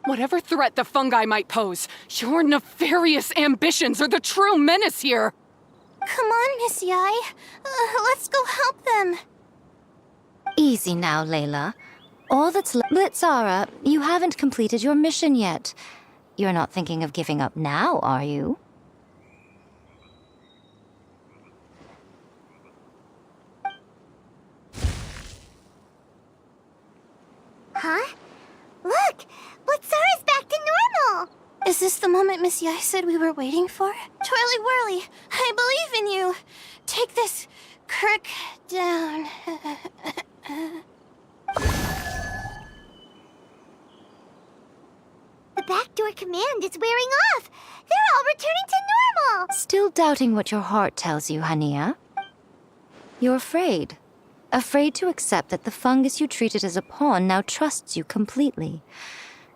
Whatever threat the fungi might pose, your nefarious ambitions are the true menace here! Come on, Miss Yai. Let's go help them. Easy now, Layla. All that's Blitzara, you haven't completed your mission yet. You're not thinking of giving up now, are you? Huh? Look! Blitzara's back to normal! Is this the moment Miss Yai said we were waiting for? Twirly whirly, I believe in you! Take this crook down. The backdoor command is wearing off. They're all returning to normal. Still doubting what your heart tells you, Hania? You're afraid. Afraid to accept that the fungus you treated as a pawn now trusts you completely.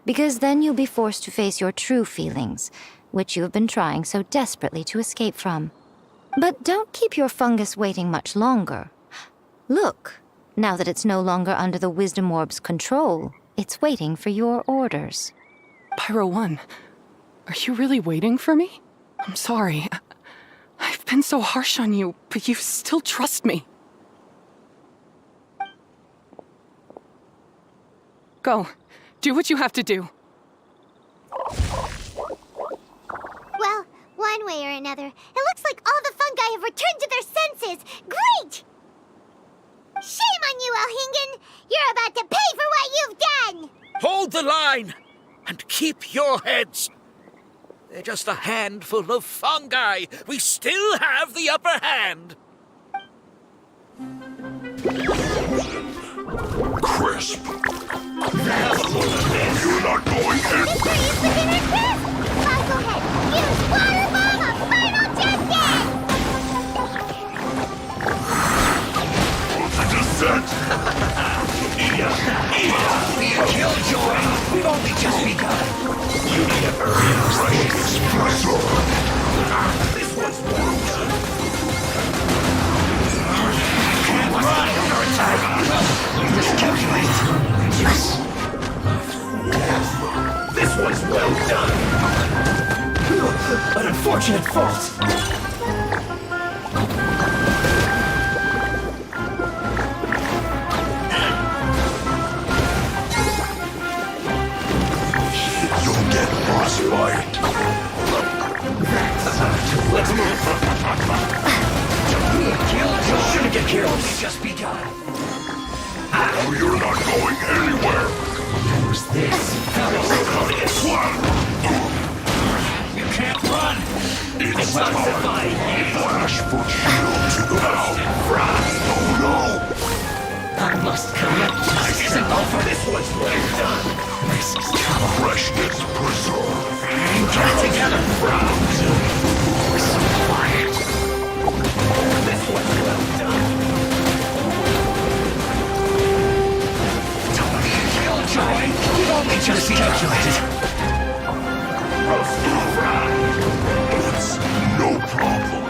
Because then you'll be forced to face your true feelings, which you have been trying so desperately to escape from. But don't keep your fungus waiting much longer. Look, now that it's no longer under the Wisdom Orb's control, it's waiting for your orders. Pyro 1, are you really waiting for me? I'm sorry. I've been so harsh on you, but you still trust me. Go. Do what you have to do. Well, one way or another, it looks like all the fungi have returned to their senses. Great! Shame on you, Elhingen! You're about to pay for what you've done! Hold the line! And keep your heads! They're just a handful of fungi. We still have the upper hand. Crisp. You're not going in. Mr. Use the dinner crisp! Now go ahead, use water bomb of final testing! The descent. Be a killjoy! We've only just begun! You need a hurry up! Fresh espresso. This one's well done! Can't run! Under attack! Just calculate! Yes! This one's well done! An unfortunate fault! Frostbite. Let's move. Shouldn't get killed. We've just begun. Oh, you're not going anywhere. Who's this? You can't run. It's time. Flash for shield to the mouth. Oh no. I must correct this. Isn't over. This one's well done. This is trouble. Freshness preserved. Get it together, Browns. We're so quiet. This one's well done. Don't be a killjoy. You've only just calculated. Roast fry. It's no problem.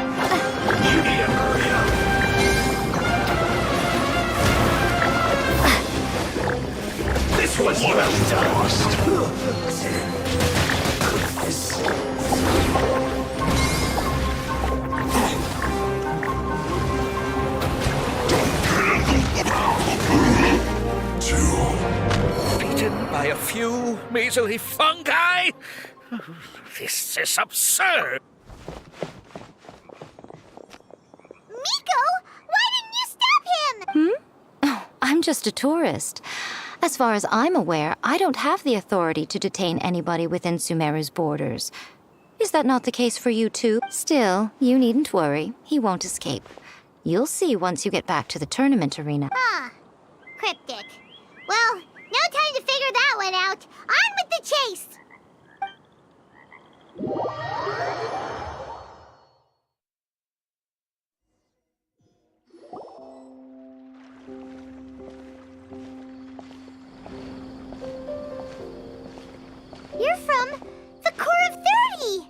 You need to hurry up. This one's well done. Beaten by a few measly fungi? This is absurd. Miko, why didn't you stop him? Oh, I'm just a tourist. As far as I'm aware, I don't have the authority to detain anybody within Sumeru's borders. Is that not the case for you too? Still, you needn't worry. He won't escape. You'll see once you get back to the tournament arena. Ah, cryptic. Well, no time to figure that one out. On with the chase! You're from the Corps of 30!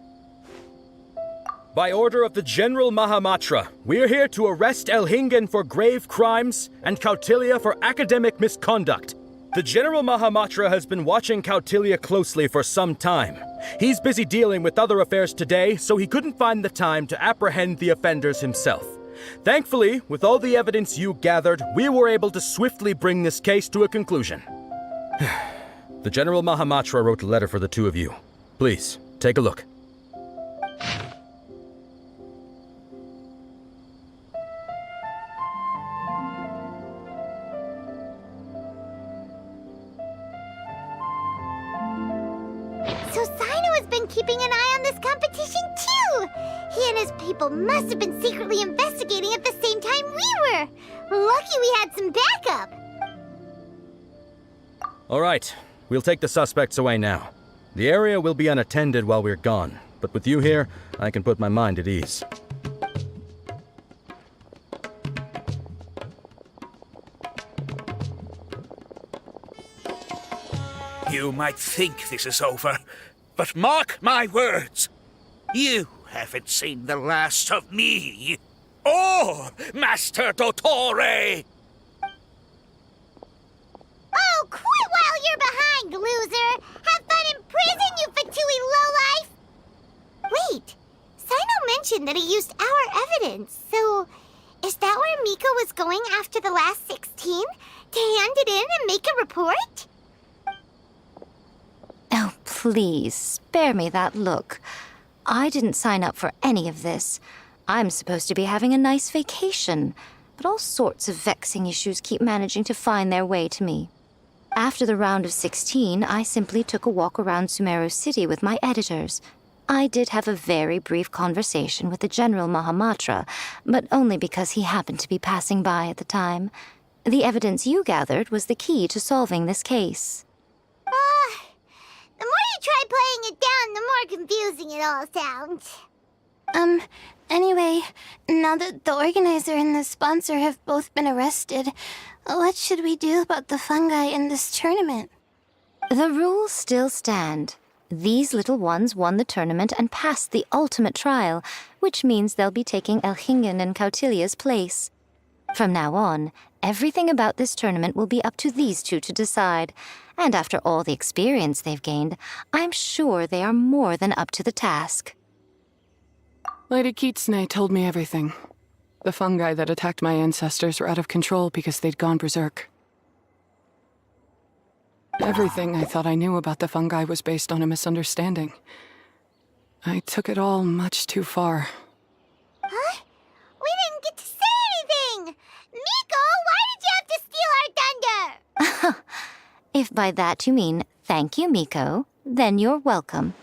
By order of the General Mahamatra, we're here to arrest Elhingen for grave crimes and Kautilya for academic misconduct. The General Mahamatra has been watching Kautilya closely for some time. He's busy dealing with other affairs today, so he couldn't find the time to apprehend the offenders himself. Thankfully, with all the evidence you gathered, we were able to swiftly bring this case to a conclusion. The General Mahamatra wrote a letter for the two of you. Please, take a look. So Sino has been keeping an eye on this competition too! He and his people must have been secretly investigating at the same time we were! Lucky we had some backup! All right, we'll take the suspects away now. The area will be unattended while we're gone, but with you here, I can put my mind at ease. You might think this is over, but mark my words. You haven't seen the last of me. Or Master Dottore! Oh, quit while you're behind, loser! Have fun in prison, you Fatui lowlife! Wait, Sino mentioned that he used our evidence, so is that where Miko was going after the last 16? To hand it in and make a report? Oh, please, spare me that look. I didn't sign up for any of this. I'm supposed to be having a nice vacation, but all sorts of vexing issues keep managing to find their way to me. After the round of 16, I simply took a walk around Sumeru City with my editors. I did have a very brief conversation with the General Mahamatra, but only because he happened to be passing by at the time. The evidence you gathered was the key to solving this case. The more you try playing it down, the more confusing it all sounds. Anyway, now that the organizer and the sponsor have both been arrested, what should we do about the fungi in this tournament? The rules still stand. These little ones won the tournament and passed the ultimate trial, which means they'll be taking Elhingen and Cautilia's place. From now on, everything about this tournament will be up to these two to decide. And after all the experience they've gained, I'm sure they are more than up to the task. Lady Kitsune told me everything. The fungi that attacked my ancestors were out of control because they'd gone berserk. Everything I thought I knew about the fungi was based on a misunderstanding. I took it all much too far. Huh? We didn't get to say anything! Miko, why did you have to steal our thunder? If by that you mean thank you, Miko, then you're welcome.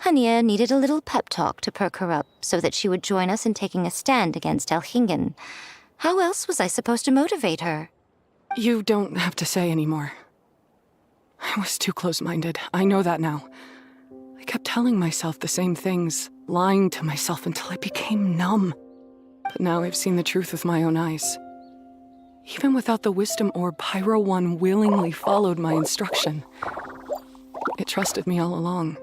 Hania needed a little pep talk to perk her up so that she would join us in taking a stand against Elhingen. How else was I supposed to motivate her? You don't have to say anymore. I was too close-minded. I know that now. I kept telling myself the same things, lying to myself until I became numb. But now I've seen the truth with my own eyes. Even without the wisdom orb, Pyro 1 willingly followed my instruction. It trusted me all along.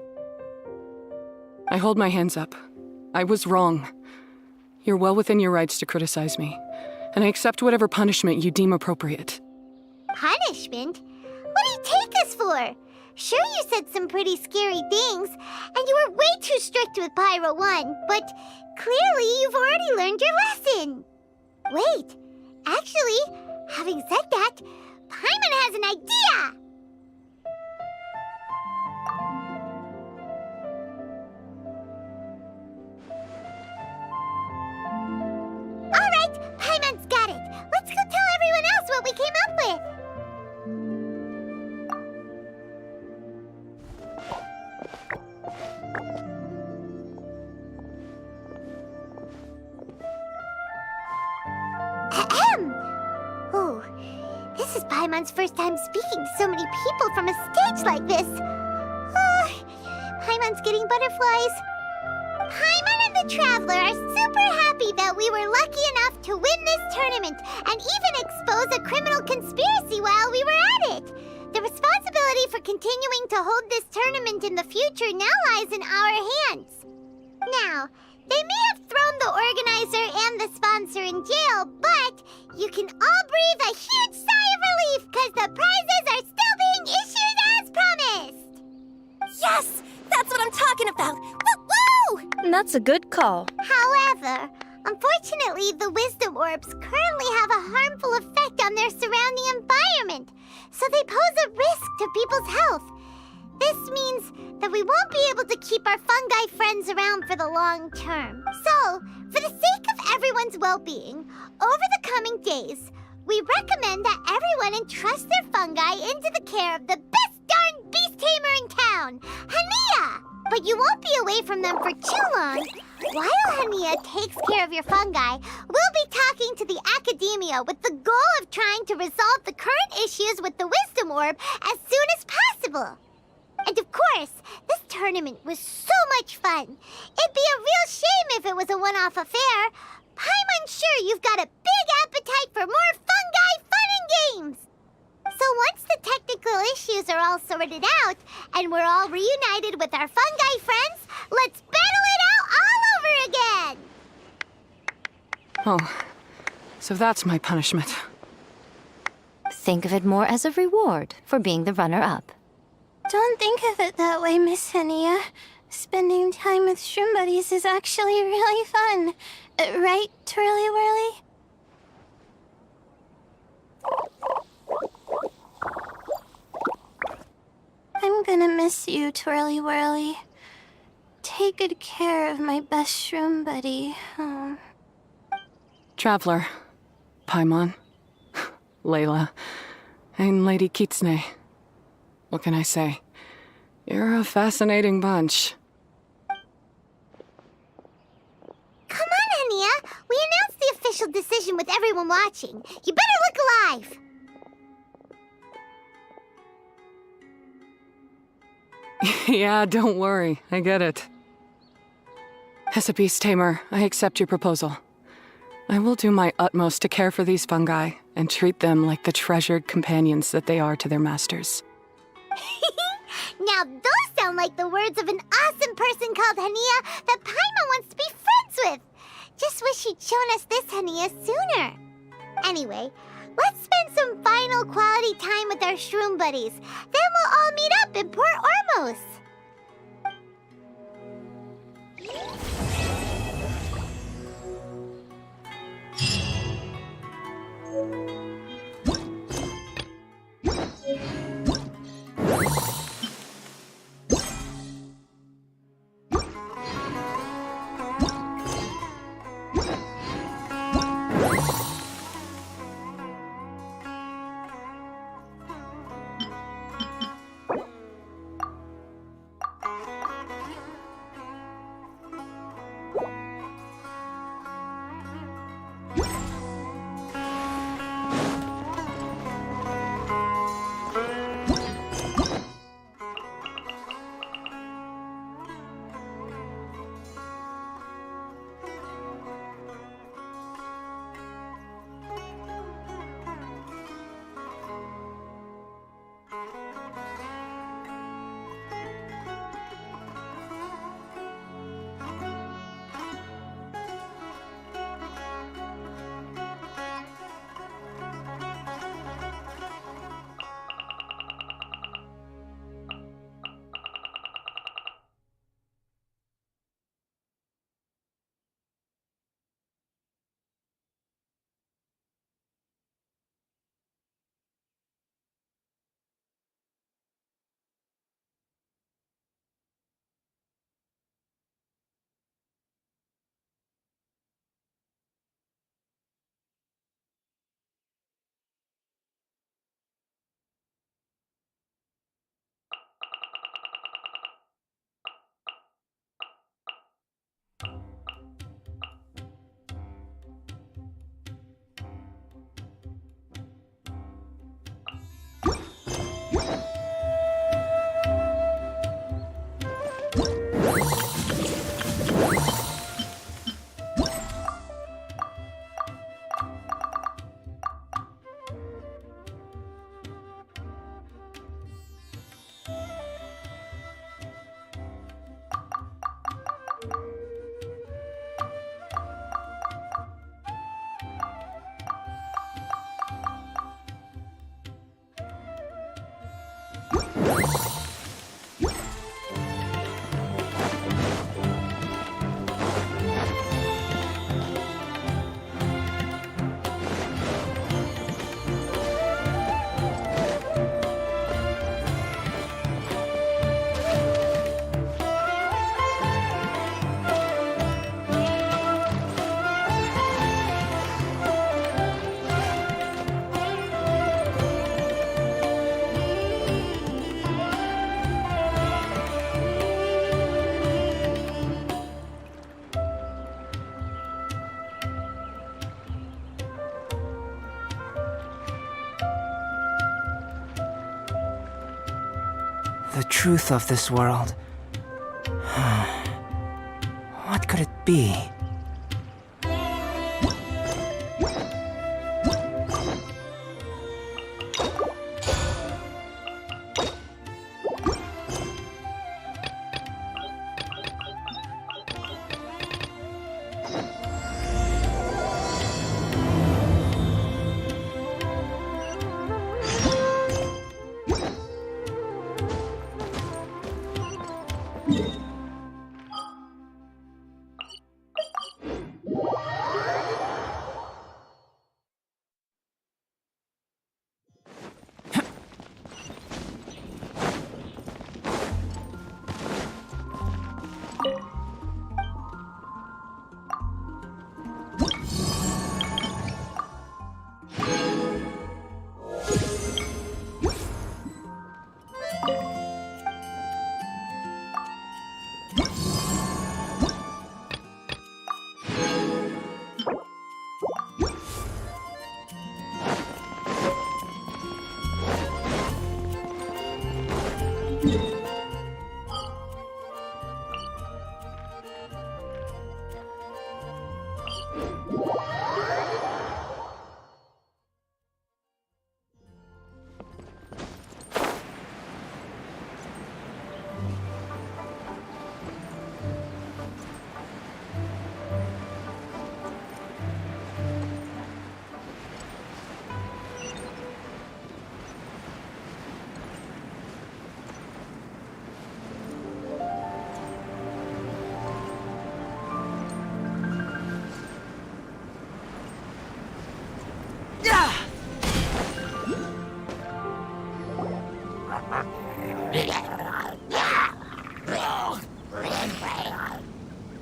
I hold my hands up. I was wrong. You're well within your rights to criticize me, and I accept whatever punishment you deem appropriate. Punishment? What do you take us for? Sure, you said some pretty scary things, and you were way too strict with Pyro 1, but clearly you've already learned your lesson. Wait, actually, having said that, Paimon has an idea! Alright, Paimon's got it. Let's go tell everyone else what we came up with. Ahem! Oh, this is Paimon's first time speaking to so many people from a stage like this. Paimon's getting butterflies. Paimon and the Traveler are super happy that we were lucky enough to win this tournament and even expose a criminal conspiracy while we were at it. The responsibility for continuing to hold this tournament in the future now lies in our hands. Now, they may have thrown the organizer and the sponsor in jail, but you can all breathe a huge sigh of relief because the prizes are still being issued as promised! Yes! That's what I'm talking about! Woo! That's a good call. However, unfortunately, the wisdom orbs currently have a harmful effect on their surrounding environment, so they pose a risk to people's health. This means that we won't be able to keep our fungi friends around for the long term. So, for the sake of everyone's well-being, over the coming days, we recommend that everyone entrust their fungi into the care of the best darn beast tamer in town, Hania! But you won't be away from them for too long. While Hania takes care of your fungi, we'll be talking to the academia with the goal of trying to resolve the current issues with the wisdom orb as soon as possible. And of course, this tournament was so much fun. It'd be a real shame if it was a one-off affair. I'm sure you've got a big appetite for more fungi fun and games. So once the technical issues are all sorted out, and we're all reunited with our fungi friends, let's battle it out all over again! Oh, so that's my punishment. Think of it more as a reward for being the runner-up. Don't think of it that way, Miss Henia. Spending time with shroom buddies is actually really fun. Right, Twirly Whirly? I'm gonna miss you, Twirly Whirly. Take good care of my best shroom buddy. Oh. Traveler, Paimon, Layla, and Lady Kitsune. What can I say? You're a fascinating bunch. Come on, Henia. We announced the official decision with everyone watching. You better look alive. Yeah, don't worry. I get it. As a beast tamer, I accept your proposal. I will do my utmost to care for these fungi and treat them like the treasured companions that they are to their masters. Now those sound like the words of an awesome person called Henia that Paimon wants to be friends with. Just wish she'd shown us this Henia sooner. Anyway, let's spend some final quality time with our shroom buddies. Then we'll all meet up in Port Ormos. the truth of this world. What could it be?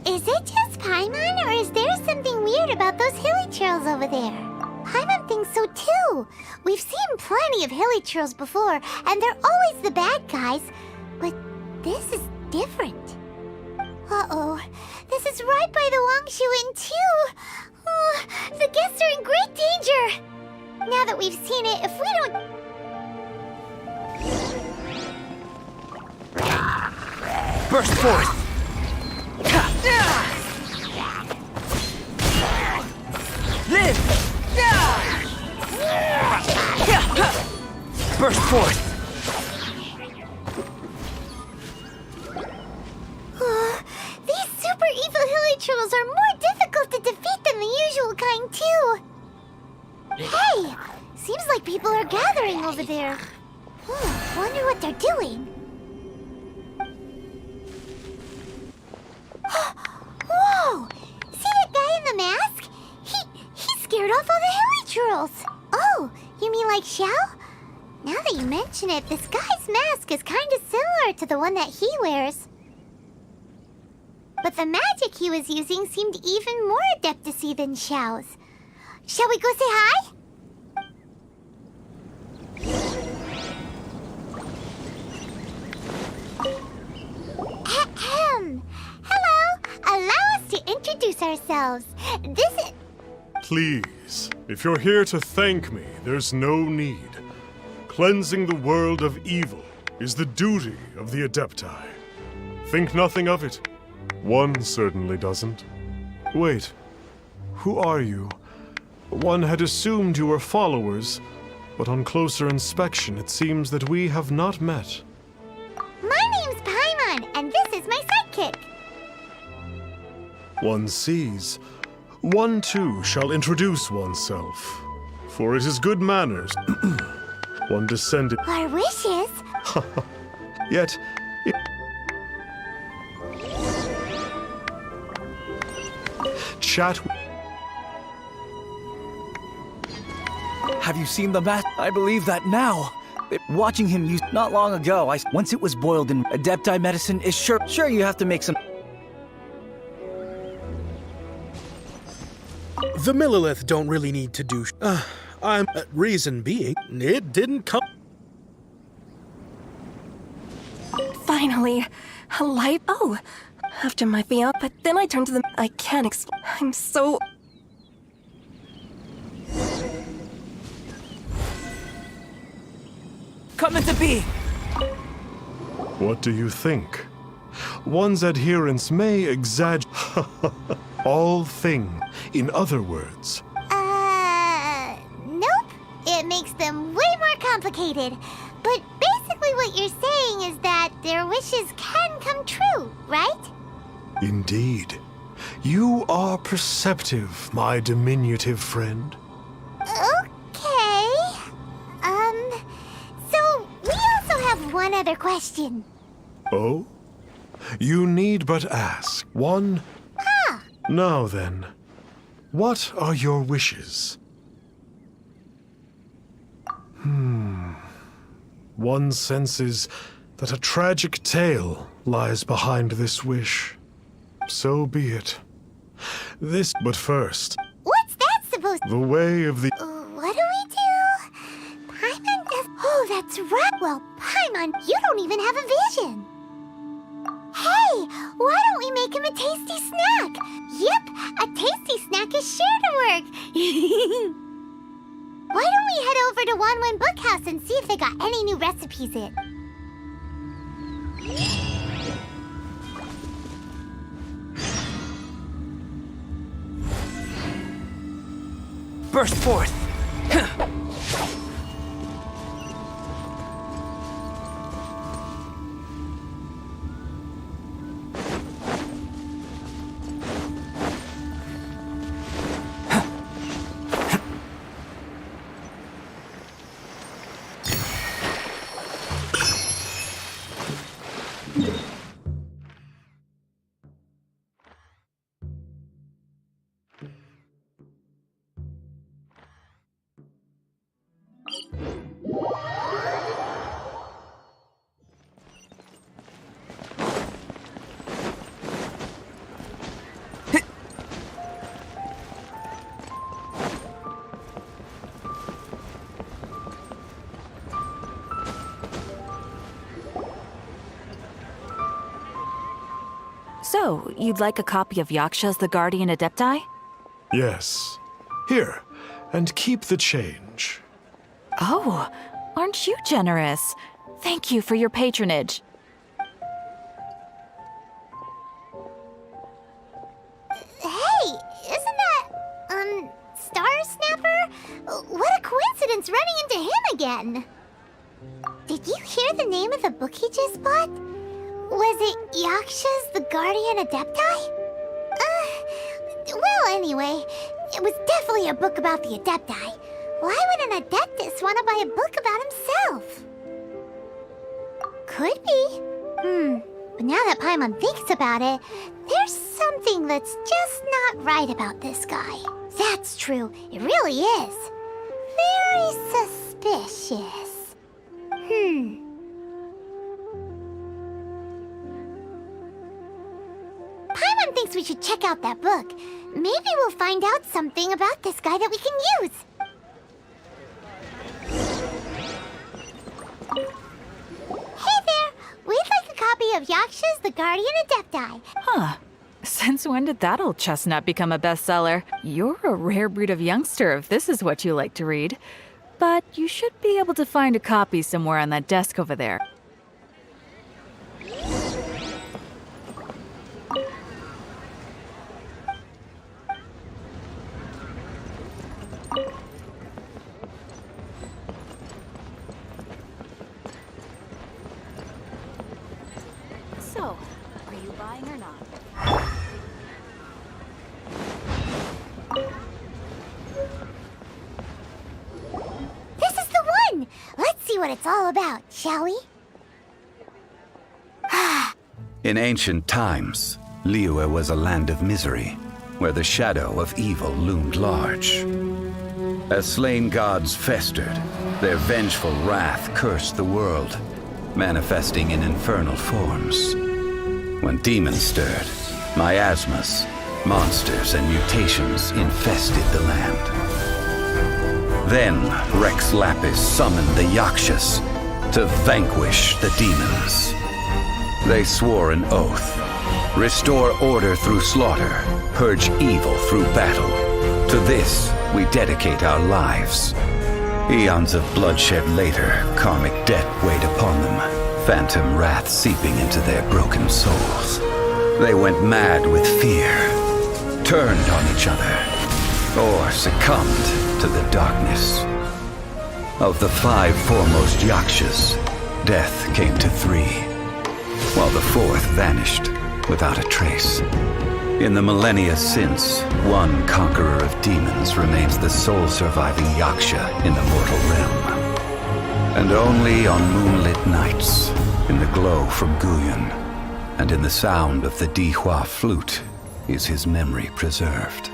Is it just Paimon, or is there something weird about those hilly trails over there? Paimon thinks so too. We've seen plenty of hilly trails before, and they're always the bad guys. But this is different. Uh-oh. This is right by the Wangshu Inn too. Oh, the guests are in great danger. Now that we've seen it, if we don't... Burst forth! Live! Burst forth! These super evil hilly trolls are more difficult to defeat than the usual kind too. Hey! Seems like people are gathering over there. Wonder what they're doing. Whoa! See that guy in the mask? He scared off all the hilly trolls. Oh, you mean like Xiao? Now that you mention it, this guy's mask is kind of similar to the one that he wears. But the magic he was using seemed even more adeptacy than Xiao's. Shall we go say hi? Ahem. Hello. Allow us to introduce ourselves. This is... Please, if you're here to thank me, there's no need. Cleansing the world of evil is the duty of the Adepti. Think nothing of it. One certainly doesn't. Wait, who are you? One had assumed you were followers, but on closer inspection it seems that we have not met. My name's Paimon, and this is my sidekick. One sees. One too shall introduce oneself, for it is good manners. One descended. Our wishes? Yet, chat. Have you seen the mat? I believe that now. Watching him use not long ago, once it was boiled in Adepti medicine is sure you have to make some. The Millilith don't really need to do. Reason being, it didn't come. Finally, a light. Oh, after my fiance, but then I turned to them. I can't explain. I'm so. Come into being! What do you think? One's adherents may exaggerate all things. In other words, Nope. It makes them way more complicated. But basically what you're saying is that their wishes can come true, right? indeed. You are perceptive, my diminutive friend. Okay. So we also have one other question. Oh? You need but ask. One. Ah! Now then, what are your wishes? One senses that a tragic tale lies behind this wish. So be it. But first, What's that supposed to... the way of the... What do we do? Paimon does... Oh, that's right. Well, Paimon, you don't even have a vision. Hey, why don't we make him a tasty snack? Yep, a tasty snack is sure to work. Why don't we head over to Wanwen Bookhouse and see if they got any new recipes in? Burst forth! So, you'd like a copy of Yaksha's The Guardian Adepti? Yes. Here, and keep the change. Oh, aren't you generous? Thank you for your patronage. Hey, isn't that, Star Snapper? What a coincidence running into him again. Did you hear the name of the book he just bought? Was it Yaksha's The Guardian Adepti? Well, anyway, it was definitely a book about the Adepti. Why would an Adeptus want to buy a book about himself? Could be. But now that Paimon thinks about it, there's something that's just not right about this guy. That's true, it really is. Very suspicious. Paimon thinks we should check out that book. Maybe we'll find out something about this guy that we can use. Hey there! We'd like a copy of Yaksha's The Guardian Adepti. Huh. Since when did that old chestnut become a bestseller? You're a rare breed of youngster if this is what you like to read. But you should be able to find a copy somewhere on that desk over there. So, are you buying or not? This is the one! Let's see what it's all about, shall we? In ancient times, Liyue was a land of misery, where the shadow of evil loomed large. As slain gods festered, their vengeful wrath cursed the world, manifesting in infernal forms. When demons stirred, miasmas, monsters, and mutations infested the land. Then Rex Lapis summoned the Yakshas to vanquish the demons. They swore an oath: restore order through slaughter, purge evil through battle. To this we dedicate our lives. Eons of bloodshed later, karmic debt weighed upon them. phantom wrath seeping into their broken souls. They went mad with fear, turned on each other, or succumbed to the darkness. Of the 5 foremost Yakshas, death came to 3, while the 4th vanished without a trace. In the millennia since, one conqueror of demons remains the sole surviving Yaksha in the mortal realm. And only on moonlit nights, in the glow from Guyon, and in the sound of the Dihua flute, is his memory preserved.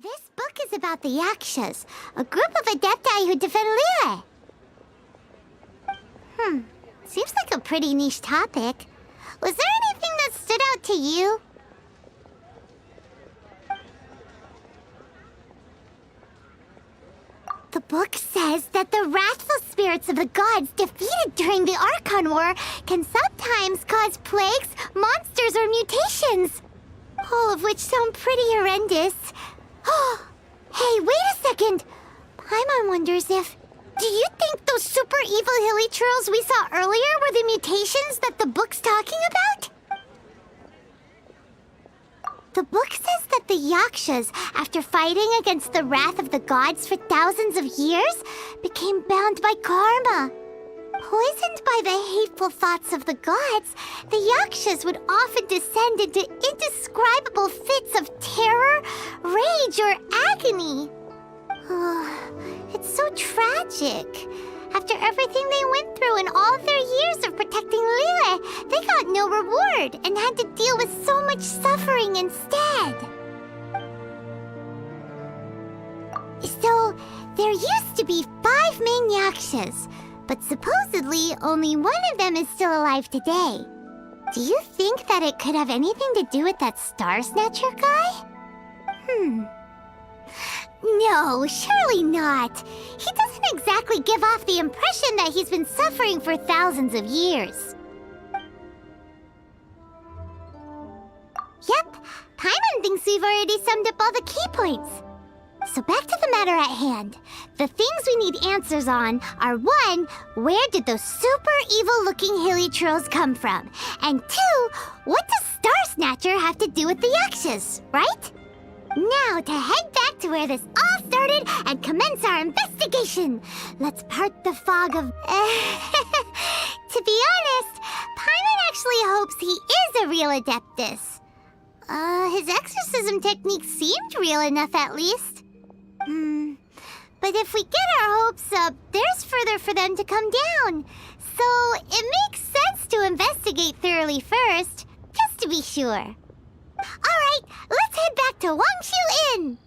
This book is about the Yakshas, a group of adepti who defend Liyue. Seems like a pretty niche topic. Was there anything that stood out to you? The book says that the wrathful spirits of the gods defeated during the Archon War can sometimes cause plagues, monsters, or mutations. All of which sound pretty horrendous. Hey, wait a second! Paimon wonders if... Do you think those super evil hilly churls we saw earlier were the mutations that the book's talking about? The book says that the Yakshas, after fighting against the wrath of the gods for thousands of years, became bound by karma. Poisoned by the hateful thoughts of the gods, the Yakshas would often descend into indescribable fits of terror, rage, or agony. It's so tragic. After everything they went through and all their years of protecting Liyue, they got no reward and had to deal with so much suffering instead. So, there used to be 5 main Yakshas, but supposedly only one of them is still alive today. Do you think that it could have anything to do with that Star Snatcher guy? No, surely not. He doesn't exactly give off the impression that he's been suffering for thousands of years. Yep, Paimon thinks we've already summed up all the key points. So back to the matter at hand. The things we need answers on are 1, where did those super evil-looking hilly trolls come from? And 2, what does Star Snatcher have to do with the Yakshas, right? Now to head back to where this all started and commence our investigation. Let's part the fog of... To be honest, Paimon actually hopes he is a real Adeptus. His exorcism technique seemed real enough at least. But if we get our hopes up, there's further for them to come down. So it makes sense to investigate thoroughly first, just to be sure. Alright, let's head back to Wangshu Inn!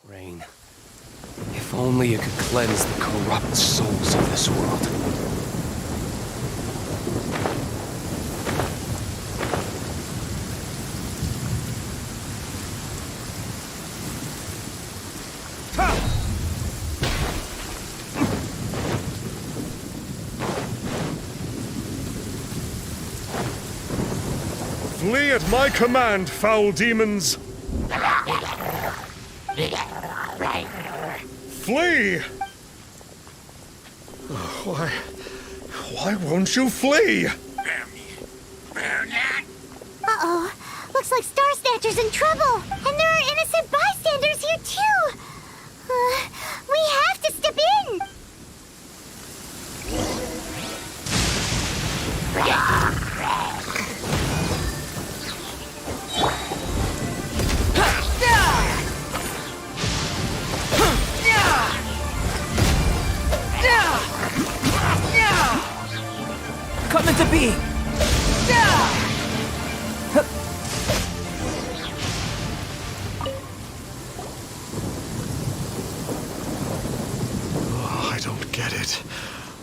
Rain. If only you could cleanse the corrupt souls of this world. Flee at my command, foul demons! Flee! Why won't you flee? Uh-oh. Looks like Star Snatcher's in trouble. And there are innocent bystanders here, too. We have to step in. Come into being! I don't get it.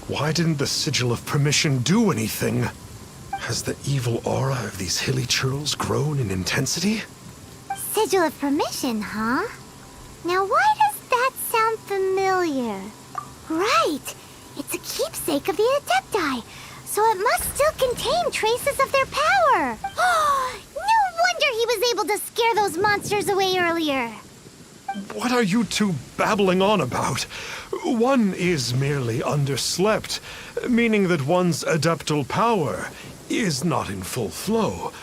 Why didn't the Sigil of Permission do anything? Has the evil aura of these hilly churls grown in intensity? Sigil of permission, huh? Now why does that sound familiar? Right! It's a keepsake of the Adepti, so it must still contain traces of their power! No wonder he was able to scare those monsters away earlier! What are you two babbling on about? One is merely underslept, meaning that one's adeptal power is not in full flow.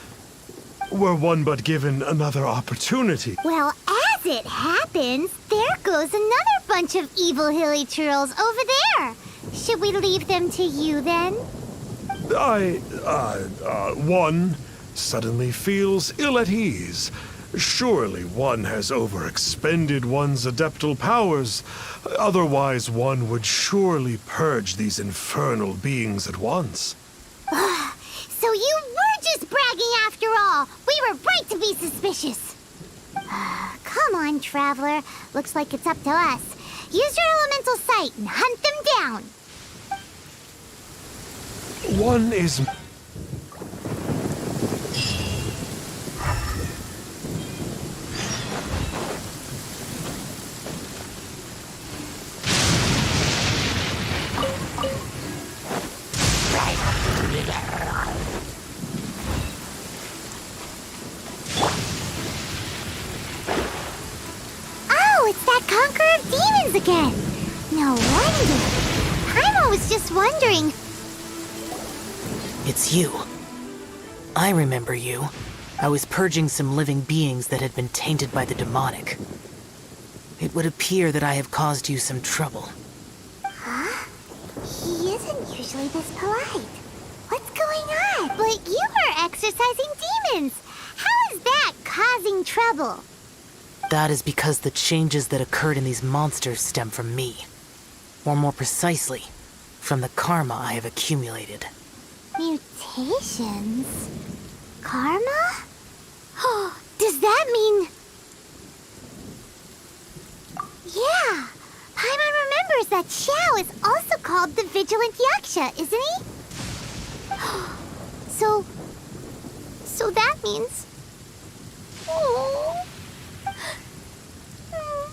Were one but given another opportunity. Well, as it happens, there goes another bunch of evil hilly churls over there. Should we leave them to you then? One suddenly feels ill at ease. Surely one has overexpended one's adeptal powers. Otherwise, one would surely purge these infernal beings at once. So you were just bragging after all. We were right to be suspicious. Come on, Traveler. Looks like it's up to us. Use your elemental sight and hunt them down. One is... Oh, it's that Conqueror of Demons again. No wonder. Paimon was just wondering. It's you. I remember you. I was purging some living beings that had been tainted by the demonic. It would appear that I have caused you some trouble. Huh? He isn't usually this polite. What's going on? But you are exorcising demons. How is that causing trouble? That is because the changes that occurred in these monsters stem from me. Or more precisely, from the karma I have accumulated. Mutations? Karma? Oh, does that mean... Yeah! Paimon remembers that Xiao is also called the Vigilant Yaksha, isn't he? So that means... Oh...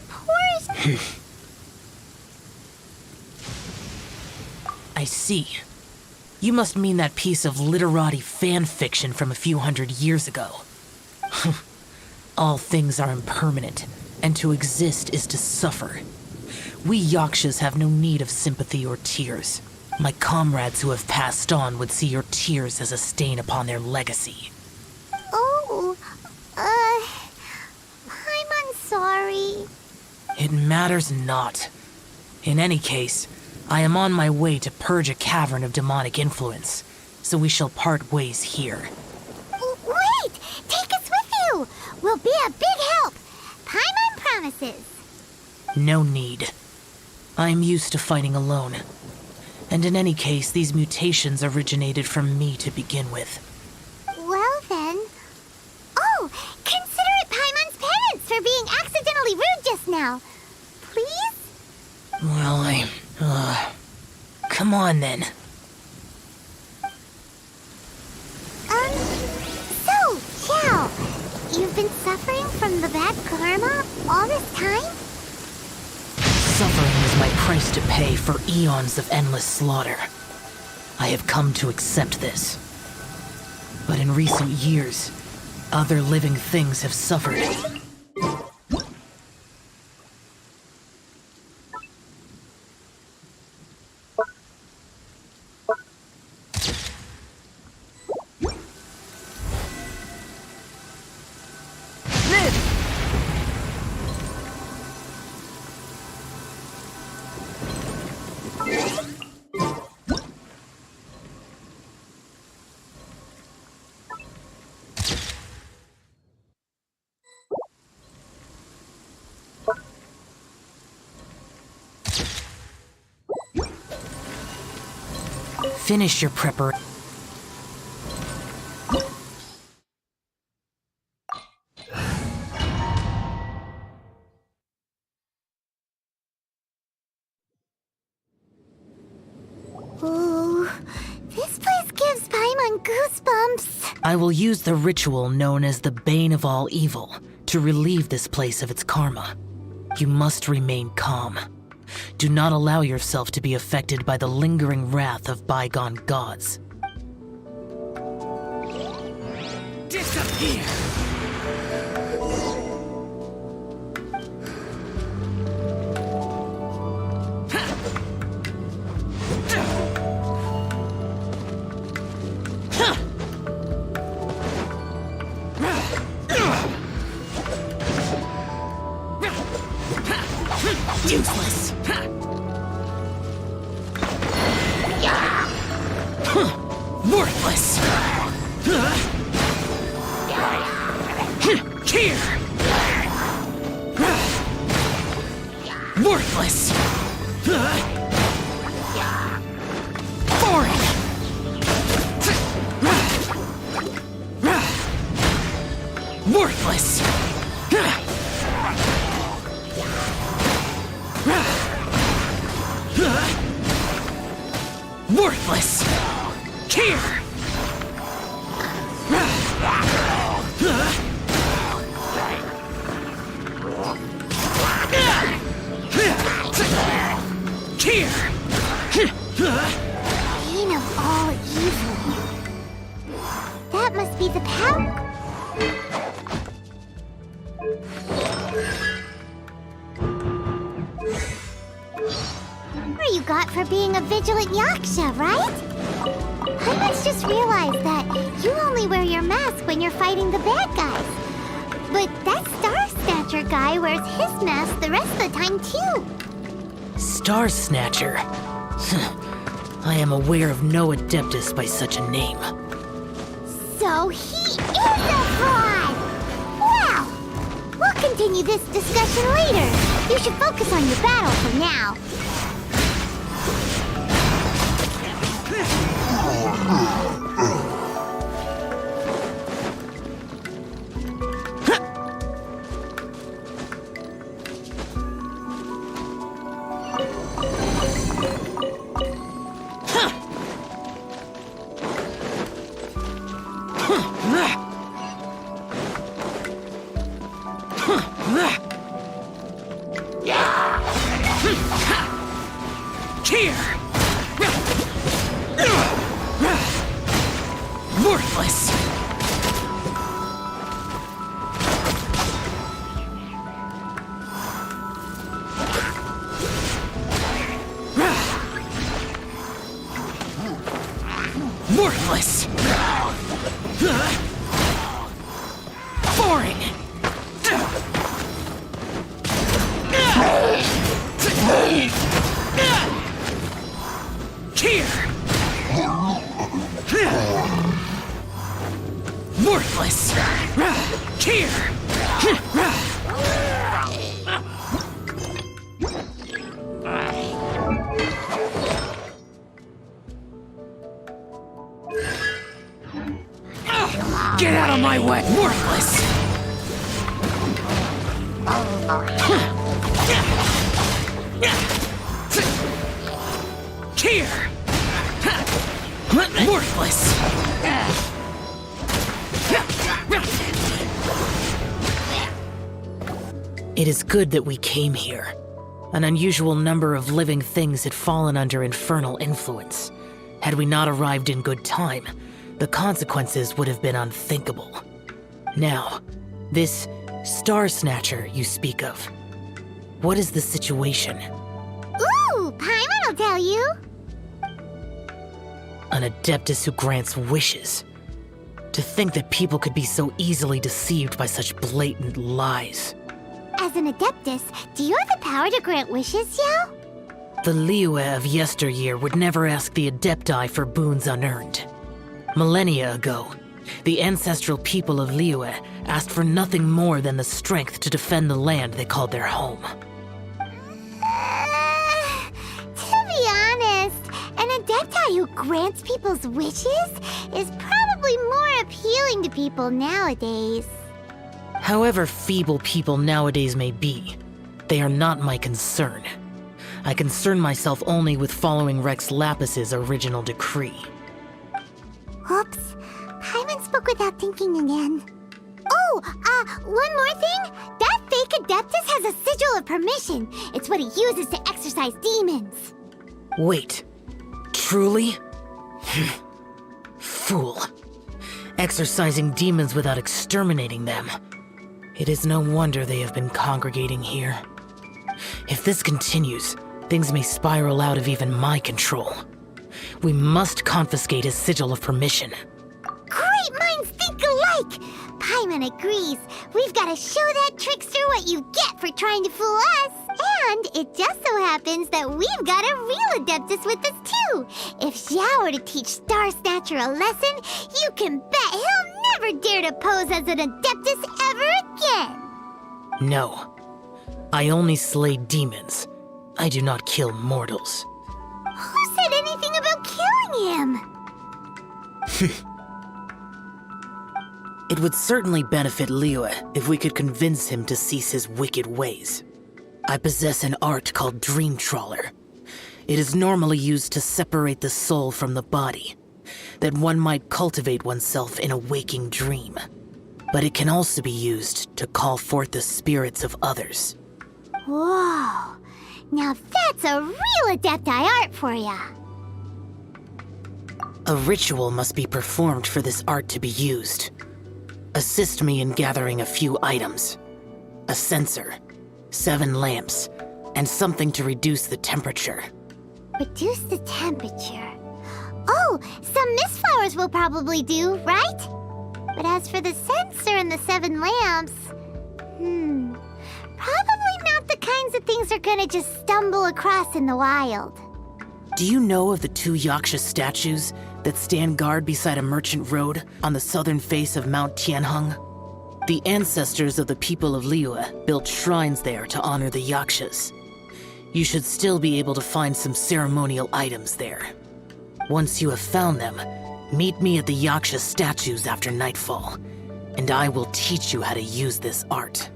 Poor... I see. You must mean that piece of literati fan fiction from a few hundred years ago. All things are impermanent, and to exist is to suffer. We Yakshas have no need of sympathy or tears. My comrades who have passed on would see your tears as a stain upon their legacy. Oh... I'm sorry. It matters not. In any case, I am on my way to purge a cavern of demonic influence, so we shall part ways here. Wait! Take us with you! We'll be a big help! Paimon promises! No need. I am used to fighting alone. And in any case, these mutations originated from me to begin with. Well then... Oh! Consider it Paimon's penance for being accidentally rude just now. Please? Well, come on then. So, Xiao, you've been suffering from the bad karma all this time? Suffering is my price to pay for eons of endless slaughter. I have come to accept this. But in recent years, other living things have suffered. Finish your prepper. Ooh, this place gives Paimon getting goosebumps. I will use the ritual known as the Bane of All Evil to relieve this place of its karma. You must remain calm. Do not allow yourself to be affected by the lingering wrath of bygone gods. Disappear! Useless! Worthless! Here! Worthless! Boring! Worthless! Worthless! Here! Here! Bane of all evil. That must be the power. You got for being a vigilant yaksha, right? I must just realize that you only wear your mask when you're fighting the bad guys. But that Star Snatcher guy wears his mask the rest of the time, too. Star Snatcher? I am aware of no Adeptus by such a name. So he is a fraud! Well, we'll continue this discussion later. You should focus on your battle for now. Here! Worthless! Worthless! Boring! Here! Worthless! Here! Get out of my way! Worthless! Here! Worthless! It is good that we came here. An unusual number of living things had fallen under infernal influence. Had we not arrived in good time, the consequences would have been unthinkable. Now, this Star Snatcher you speak of, what is the situation? Ooh, Paimon will tell you. An Adeptus who grants wishes. To think that people could be so easily deceived by such blatant lies. As an Adeptus, do you have the power to grant wishes, Yao? The Liyue of yesteryear would never ask the Adepti for boons unearned. Millennia ago, the ancestral people of Liyue asked for nothing more than the strength to defend the land they called their home. To be honest, an Adepti who grants people's wishes is probably more appealing to people nowadays. However feeble people nowadays may be, they are not my concern. I concern myself only with following Rex Lapis's original decree. Oops. thinking again. Oh, one more thing. That fake Adeptus has a sigil of permission. It's what he uses to exorcise demons. Wait. Truly? Fool. Exorcising demons without exterminating them. It is no wonder they have been congregating here. If this continues, things may spiral out of even my control. We must confiscate his sigil of permission. Great minds think alike! Paimon agrees. We've got to show that trickster what you get for trying to fool us. And it just so happens that we've got a real Adeptus with us too. If Xiao were to teach Star Snatcher a lesson, you can bet he'll never dare to pose as an Adeptus ever again. No. I only slay demons. I do not kill mortals. Who said anything about killing him? It would certainly benefit Liyue if we could convince him to cease his wicked ways. I possess an art called Dream Trawler. It is normally used to separate the soul from the body, that one might cultivate oneself in a waking dream. But it can also be used to call forth the spirits of others. Whoa, now that's a real Adepti art for ya. A ritual must be performed for this art to be used. Assist me in gathering a few items. A censer, 7 lamps, and something to reduce the temperature. Reduce the temperature. Oh, some mist flowers will probably do, right? But as for the censer and the 7 lamps, probably not the kinds of things they're gonna just stumble across in the wild. Do you know of the 2 Yaksha statues that stand guard beside a merchant road on the southern face of Mount Tianheng? The ancestors of the people of Liyue built shrines there to honor the Yakshas. You should still be able to find some ceremonial items there. Once you have found them, meet me at the Yaksha statues after nightfall, and I will teach you how to use this art.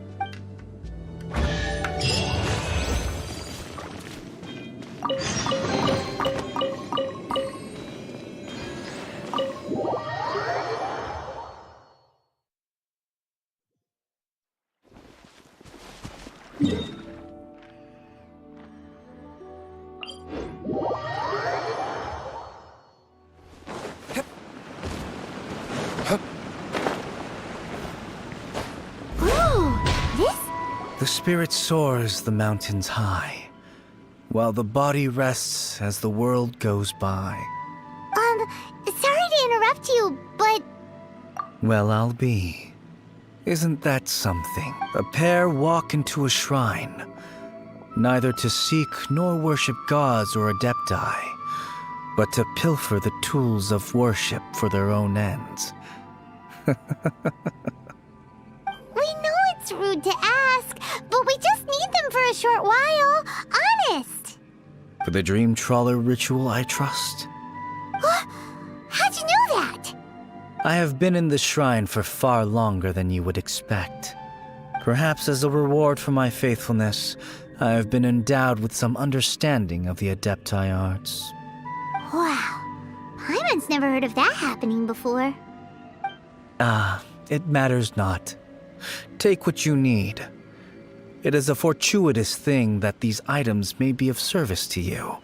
The spirit soars the mountains high, while the body rests as the world goes by. Sorry to interrupt you, but... Well, I'll be. Isn't that something? A pair walk into a shrine, neither to seek nor worship gods or adepti, but to pilfer the tools of worship for their own ends. We know it's rude to ask, but we just need them for a short while. Honest. For the Dream Trawler ritual, I trust. How'd you know that? I have been in the shrine for far longer than you would expect. Perhaps as a reward for my faithfulness, I have been endowed with some understanding of the Adepti arts. Wow. Paimon's never heard of that happening before. It matters not. Take what you need. It is a fortuitous thing that these items may be of service to you.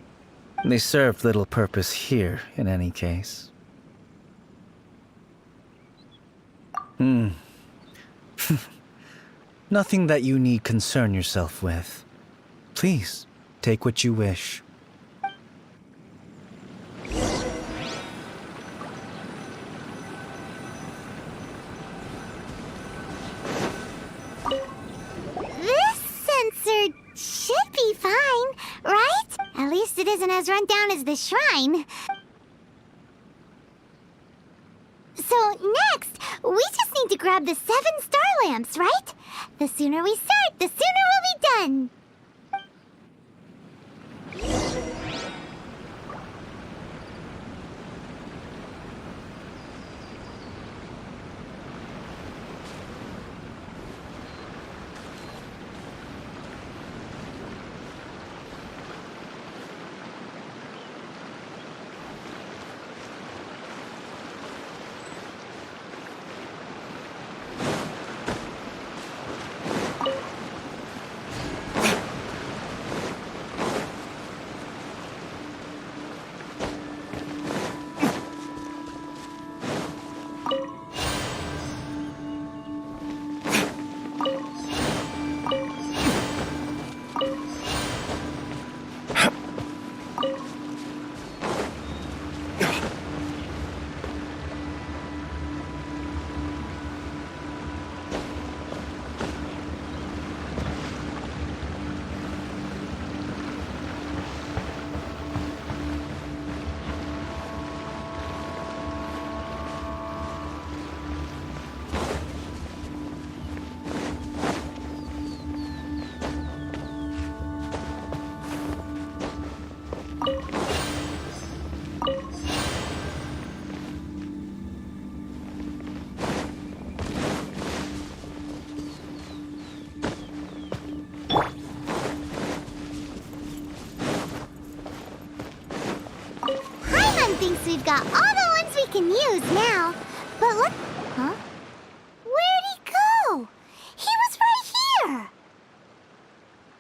They serve little purpose here, in any case. Nothing that you need concern yourself with. Please, take what you wish. Should be fine, right? At least it isn't as run down as the shrine. So next, we just need to grab the 7 star lamps, right? The sooner we start, the sooner we'll be done. we've got all the ones we can use now. But what? Huh? Where'd he go? He was right here!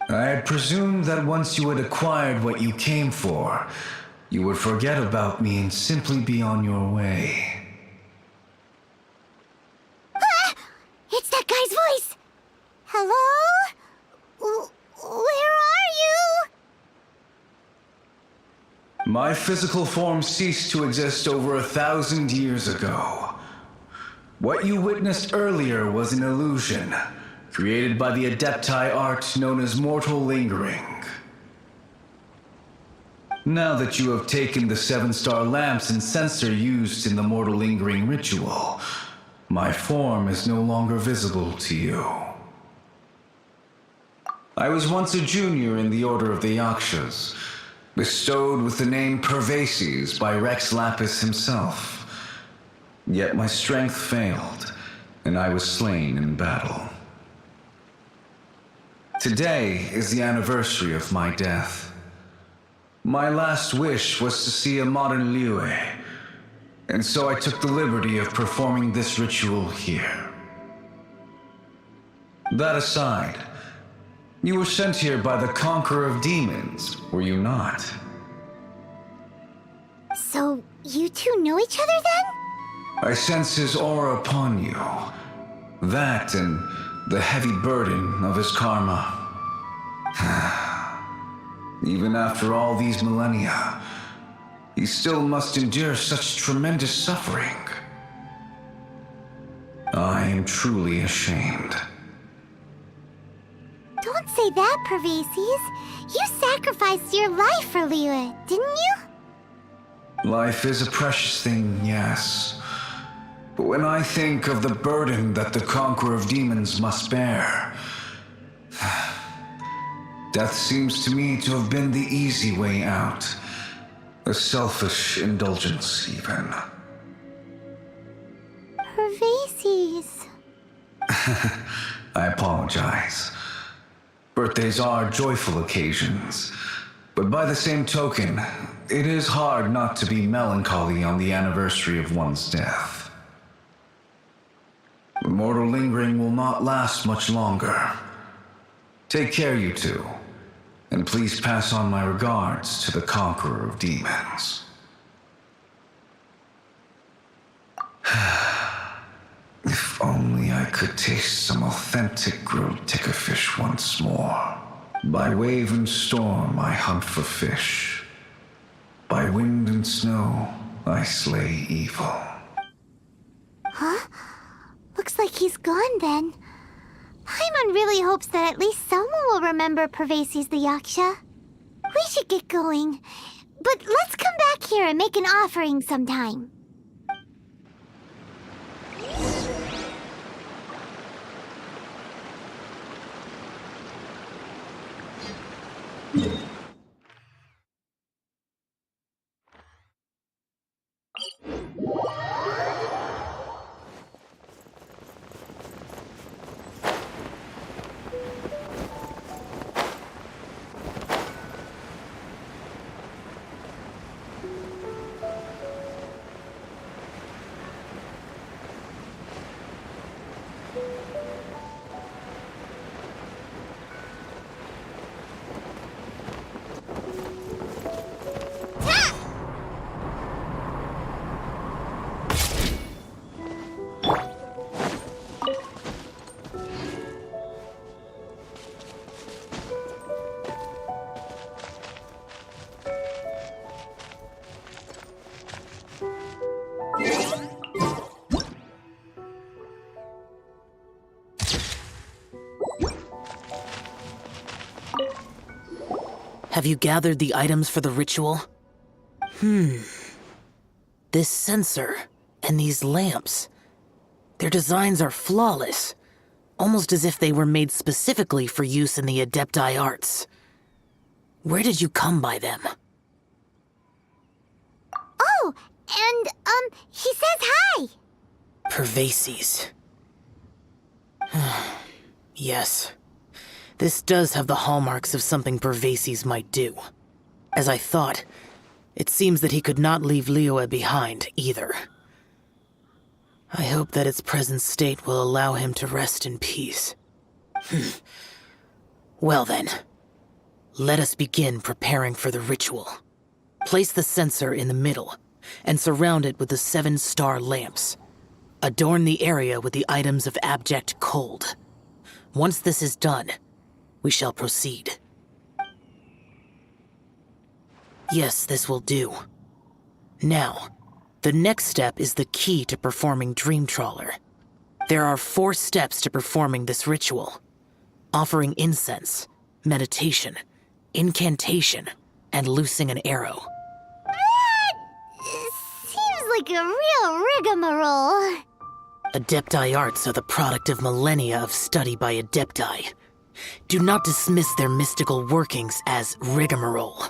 I had presumed that once you had acquired what you came for, you would forget about me and simply be on your way. Ah! It's that guy's voice! Hello? Where are you? My physical form ceased to exist over 1,000 years ago. What you witnessed earlier was an illusion, created by the Adepti art known as mortal lingering. Now that you have taken the 7-star lamps and censer used in the mortal lingering ritual, my form is no longer visible to you. I was once a junior in the Order of the Yakshas, bestowed with the name Pervases by Rex Lapis himself. Yet my strength failed, and I was slain in battle. Today is the anniversary of my death. My last wish was to see a modern Liyue, and so I took the liberty of performing this ritual here. That aside, you were sent here by the Conqueror of Demons, were you not? So, you two know each other then? I sense his aura upon you. That and the heavy burden of his karma. Even after all these millennia, he still must endure such tremendous suffering. I am truly ashamed. Don't say that, Pervases. You sacrificed your life for Liyue, didn't you? Life is a precious thing, yes. But when I think of the burden that the Conqueror of Demons must bear, death seems to me to have been the easy way out. A selfish indulgence, even. Pervases. I apologize. Birthdays are joyful occasions, but by the same token, it is hard not to be melancholy on the anniversary of one's death. The mortal lingering will not last much longer. Take care, you two, and please pass on my regards to the Conqueror of Demons. If only I could taste some authentic grilled ticker fish once more. By wave and storm I hunt for fish. By wind and snow I slay evil. Huh? Looks like he's gone then. Paimon really hopes that at least someone will remember Pervases the Yaksha. We should get going. But let's come back here and make an offering sometime. Have you gathered the items for the ritual? This censer and these lamps. Their designs are flawless, almost as if they were made specifically for use in the Adepti arts. Where did you come by them? Oh, and, he says hi! Pervases. Yes. This does have the hallmarks of something Pervases might do. As I thought, It seems that he could not leave Liyue behind, either. I hope that its present state will allow him to rest in peace. Well then, let us begin preparing for the ritual. Place the censer in the middle, and surround it with the 7-star lamps. Adorn the area with the items of abject cold. Once this is done, we shall proceed. Yes, this will do. Now, the next step is the key to performing Dream Trawler. There are 4 steps to performing this ritual. Offering incense, meditation, incantation, and loosing an arrow. Seems like a real rigmarole. Adepti arts are the product of millennia of study by Adepti. Do not dismiss their mystical workings as rigmarole.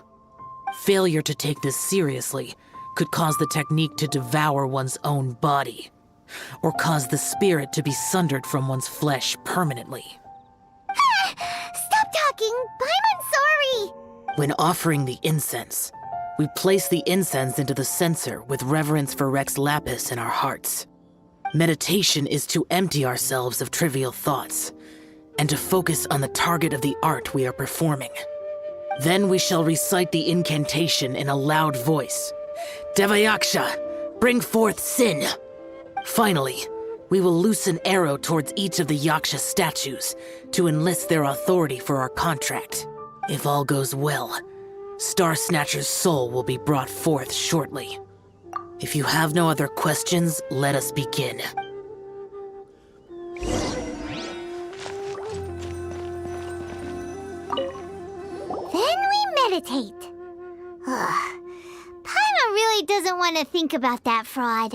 Failure to take this seriously could cause the technique to devour one's own body, or cause the spirit to be sundered from one's flesh permanently. Stop talking! I'm sorry! When offering the incense, we place the incense into the censer with reverence for Rex Lapis in our hearts. Meditation is to empty ourselves of trivial thoughts, and to focus on the target of the art we are performing. Then we shall recite the incantation in a loud voice. Devayaksha, bring forth sin! Finally, we will loose an arrow towards each of the Yaksha statues to enlist their authority for our contract. If all goes well, Star Snatcher's soul will be brought forth shortly. If you have no other questions, let us begin. Then we meditate. Paimon really doesn't want to think about that fraud.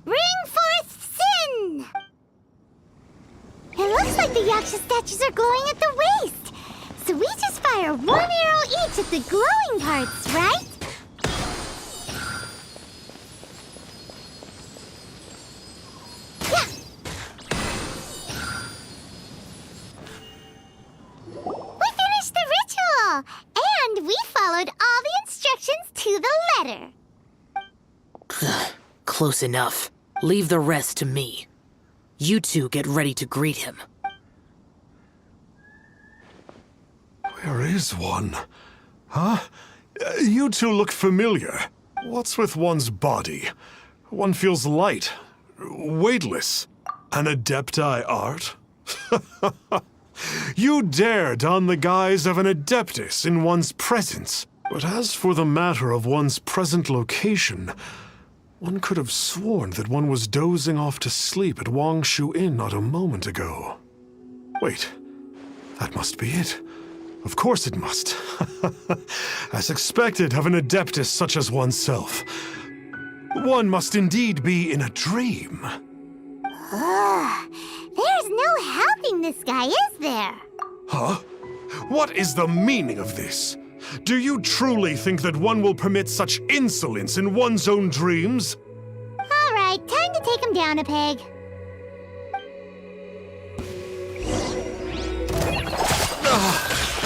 Bring forth sin! It looks like the Yaksha statues are glowing at the waist. So we just fire 1 arrow each at the glowing parts, right? Yeah! We finished the ritual! And we followed all the instructions to the letter. Close enough. Leave the rest to me. You two get ready to greet him. Where is one? Huh? You two look familiar. What's with one's body? One feels light, weightless. An Adepti art? You dare don the guise of an Adeptus in one's presence. But as for the matter of one's present location, one could have sworn that one was dozing off to sleep at Wangshu Inn not a moment ago. Wait, that must be it. Of course it must. As expected of an Adeptus such as oneself. One must indeed be in a dream. There's no helping this guy, is there? Huh? What is the meaning of this? Do you truly think that one will permit such insolence in one's own dreams? All right, time to take him down a peg.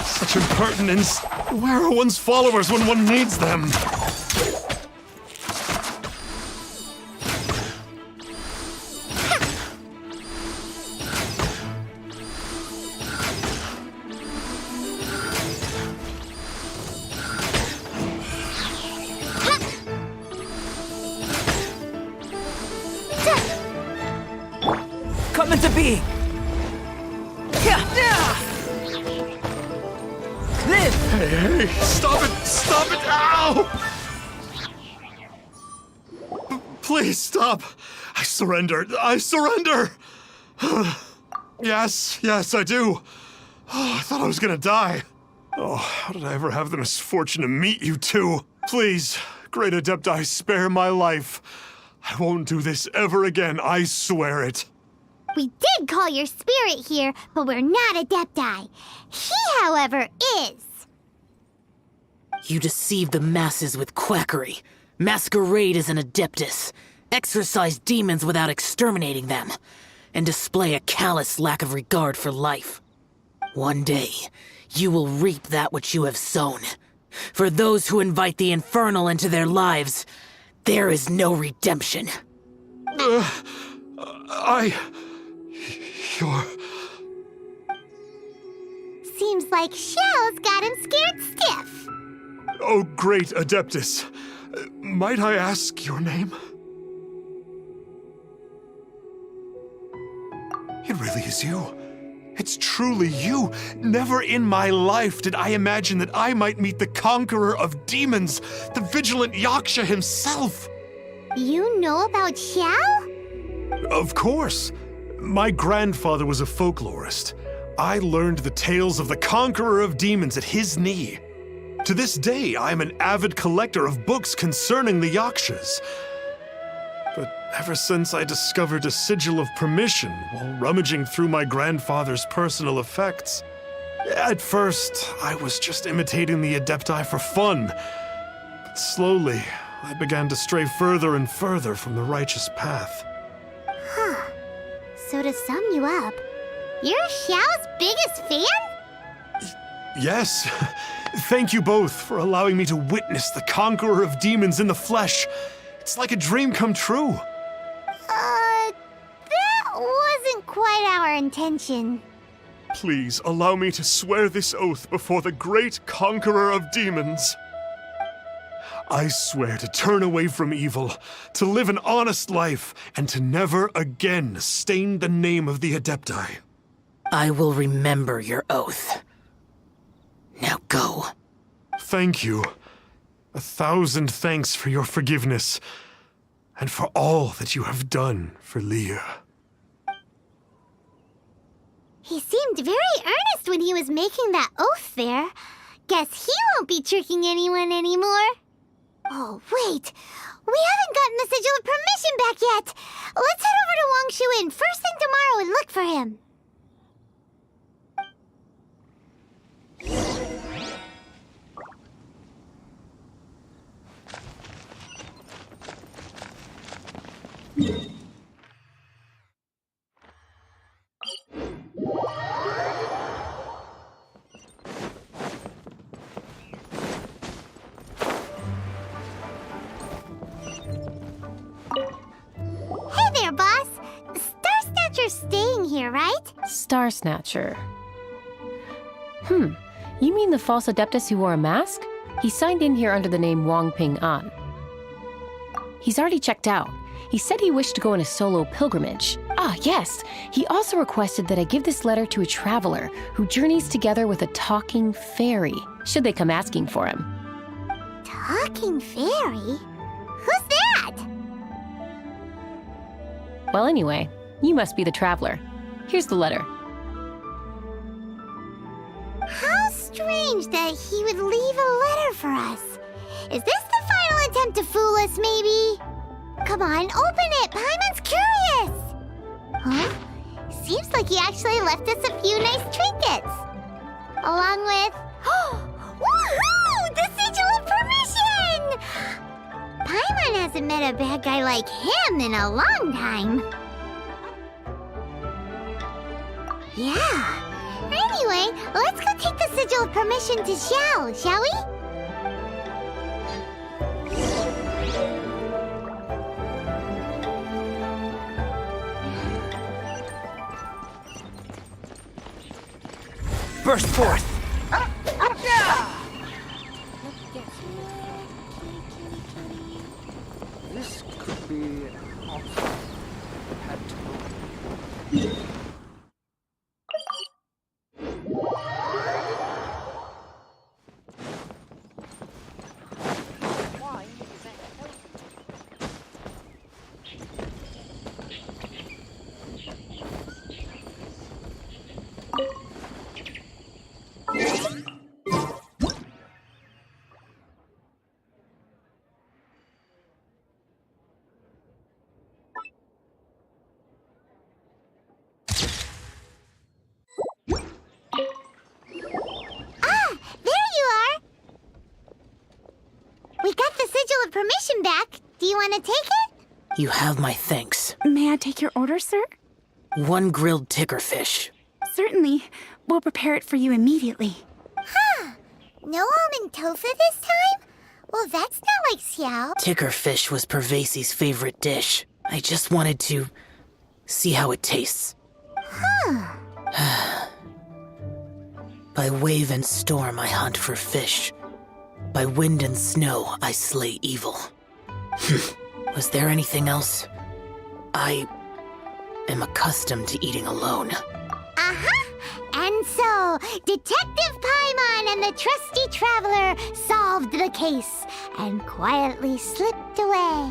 Such impertinence. Where are one's followers when one needs them? Come into being! Live! Hey, stop it! Stop it! Ow! Please stop! I surrender! I surrender! Yes, I do. Oh, I thought I was gonna die. Oh, how did I ever have the misfortune to meet you two? Please, Great Adepti, spare my life. I won't do this ever again, I swear it. We did call your spirit here, but we're not Adepti. He, however, is. You deceive the masses with quackery. Masquerade as an Adeptus. exorcise demons without exterminating them, and display a callous lack of regard for life. One day, you will reap that which you have sown. For those who invite the infernal into their lives, there is no redemption. You're... Seems like Shell's got him scared stiff. Oh, great Adeptus. Might I ask your name? It really is you. It's truly you. Never in my life did I imagine that I might meet the conqueror of demons, the vigilant Yaksha himself. You know about Shell? Of course. My grandfather was a folklorist. I learned the tales of the conqueror of demons at his knee. To this day, I am an avid collector of books concerning the Yakshas. But ever since I discovered a sigil of permission while rummaging through my grandfather's personal effects, at first, I was just imitating the Adepti for fun. But slowly, I began to stray further and further from the righteous path. Huh. So to sum you up, you're Shell's biggest fan? Yes. Thank you both for allowing me to witness the conqueror of demons in the flesh. It's like a dream come true. That wasn't quite our intention. Please allow me to swear this oath before the great conqueror of demons. I swear to turn away from evil, to live an honest life, and to never again stain the name of the Adepti. I will remember your oath. Now go. Thank you. 1,000 thanks for your forgiveness, and for all that you have done for Leah. He seemed very earnest when he was making that oath there. Guess he won't be tricking anyone anymore. Oh, wait. We haven't gotten the sigil of permission back yet. Let's head over to Wang Shuin first thing tomorrow and look for him. Hey there, boss. Star Snatcher's staying here, right? Star Snatcher. You mean the false Adeptus who wore a mask? He signed in here under the name Wang Ping An. He's already checked out. He said he wished to go on a solo pilgrimage. Ah, yes. He also requested that I give this letter to a traveler who journeys together with a talking fairy, should they come asking for him. Talking fairy? Who's that? Well, anyway, you must be the traveler. Here's the letter. How strange that he would leave a letter for us. Is this the final attempt to fool us, maybe? Come on, open it! Paimon's curious! Huh? Seems like he actually left us a few nice trinkets. Along with... Woohoo! The sigil of permission! Paimon hasn't met a bad guy like him in a long time. Yeah. Anyway, let's go take the sigil of permission to Xiao, shall we? Burst forth! This could be an option. Had to We got the sigil of permission back. Do you want to take it? You have my thanks. May I take your order, sir? 1 grilled tickerfish. Certainly. We'll prepare it for you immediately. Huh. No almond tofu this time? Well, that's not like Xiao. Tickerfish was Pervasi's favorite dish. I just wanted to see how it tastes. Huh. By wave and storm I hunt for fish. By wind and snow I slay evil. Was there anything else? I am accustomed to eating alone. Uh-huh. And so, Detective Paimon and the trusty traveler solved the case and quietly slipped away.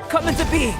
Come into being!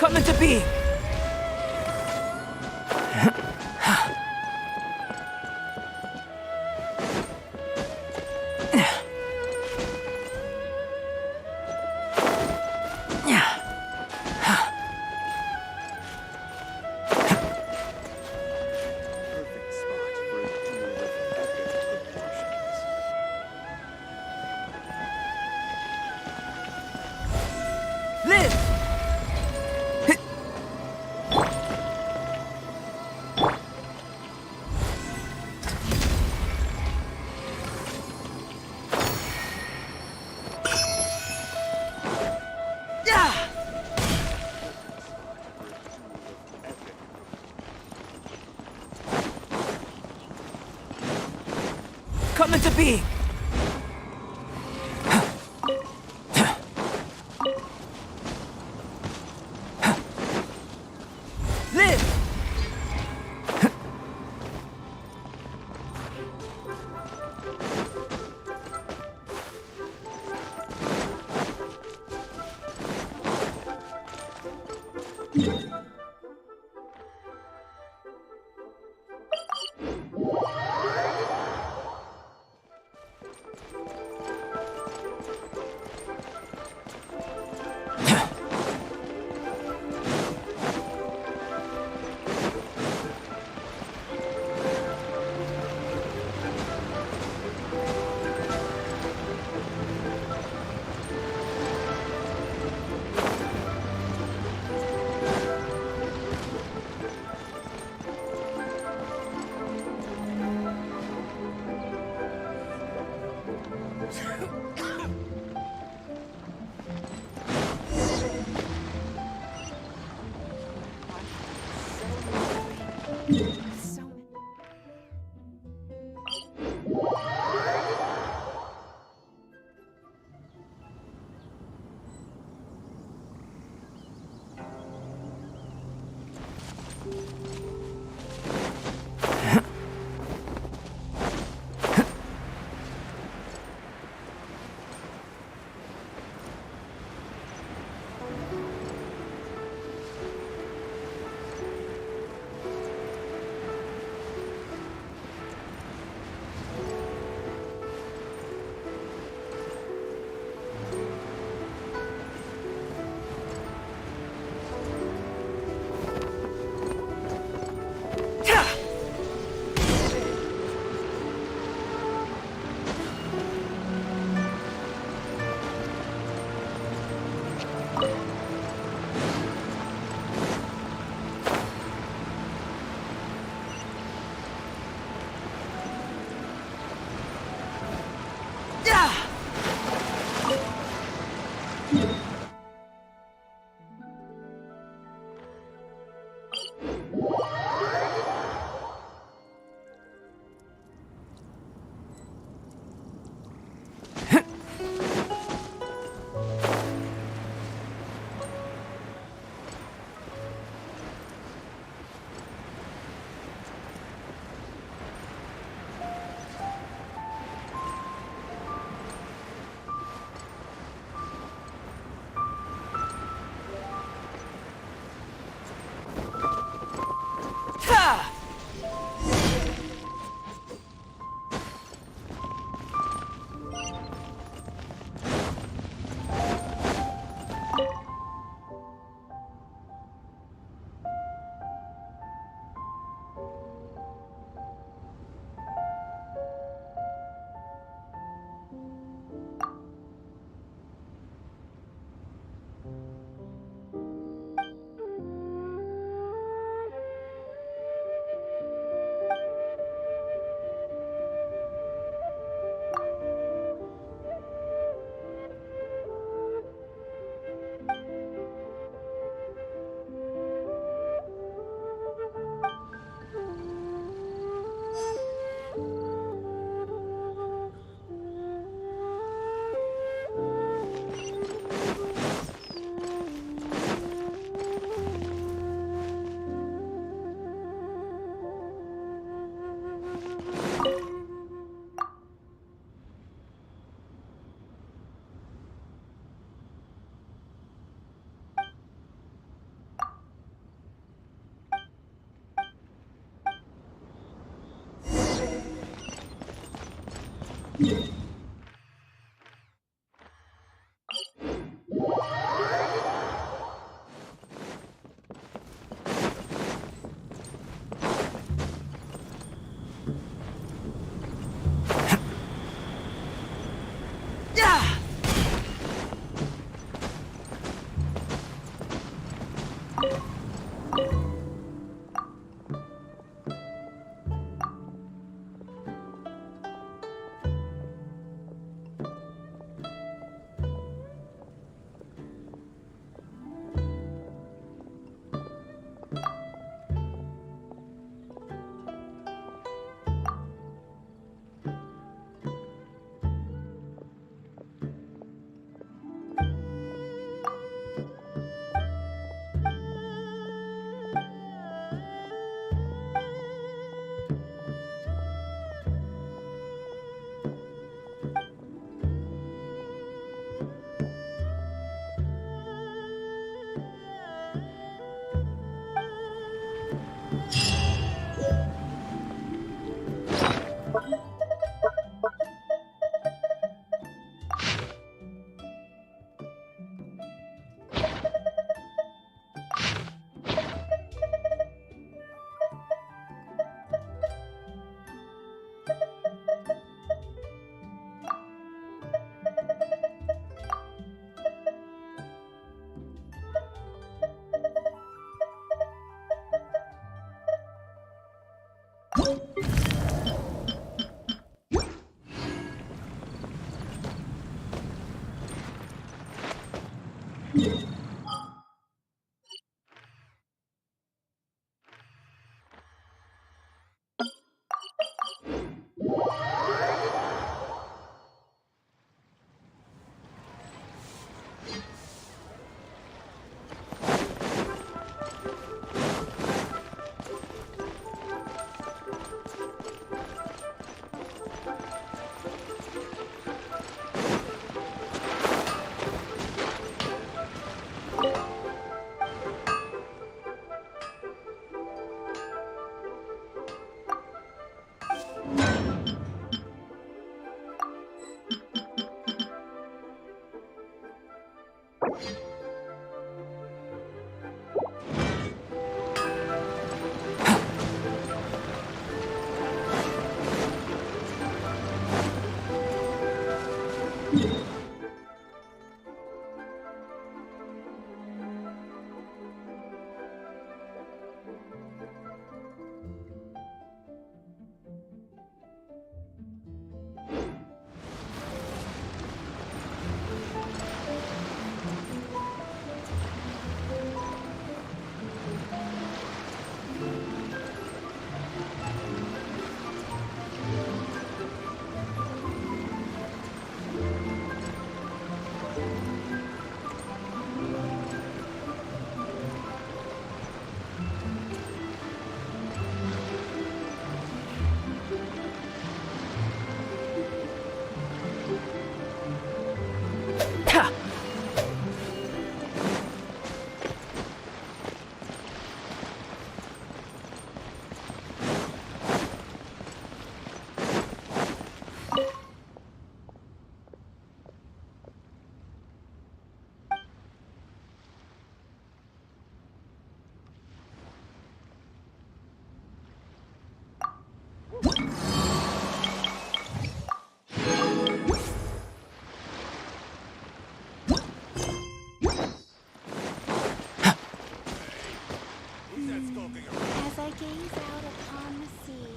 Come into being! Come into being! Live! As I gaze out upon the sea,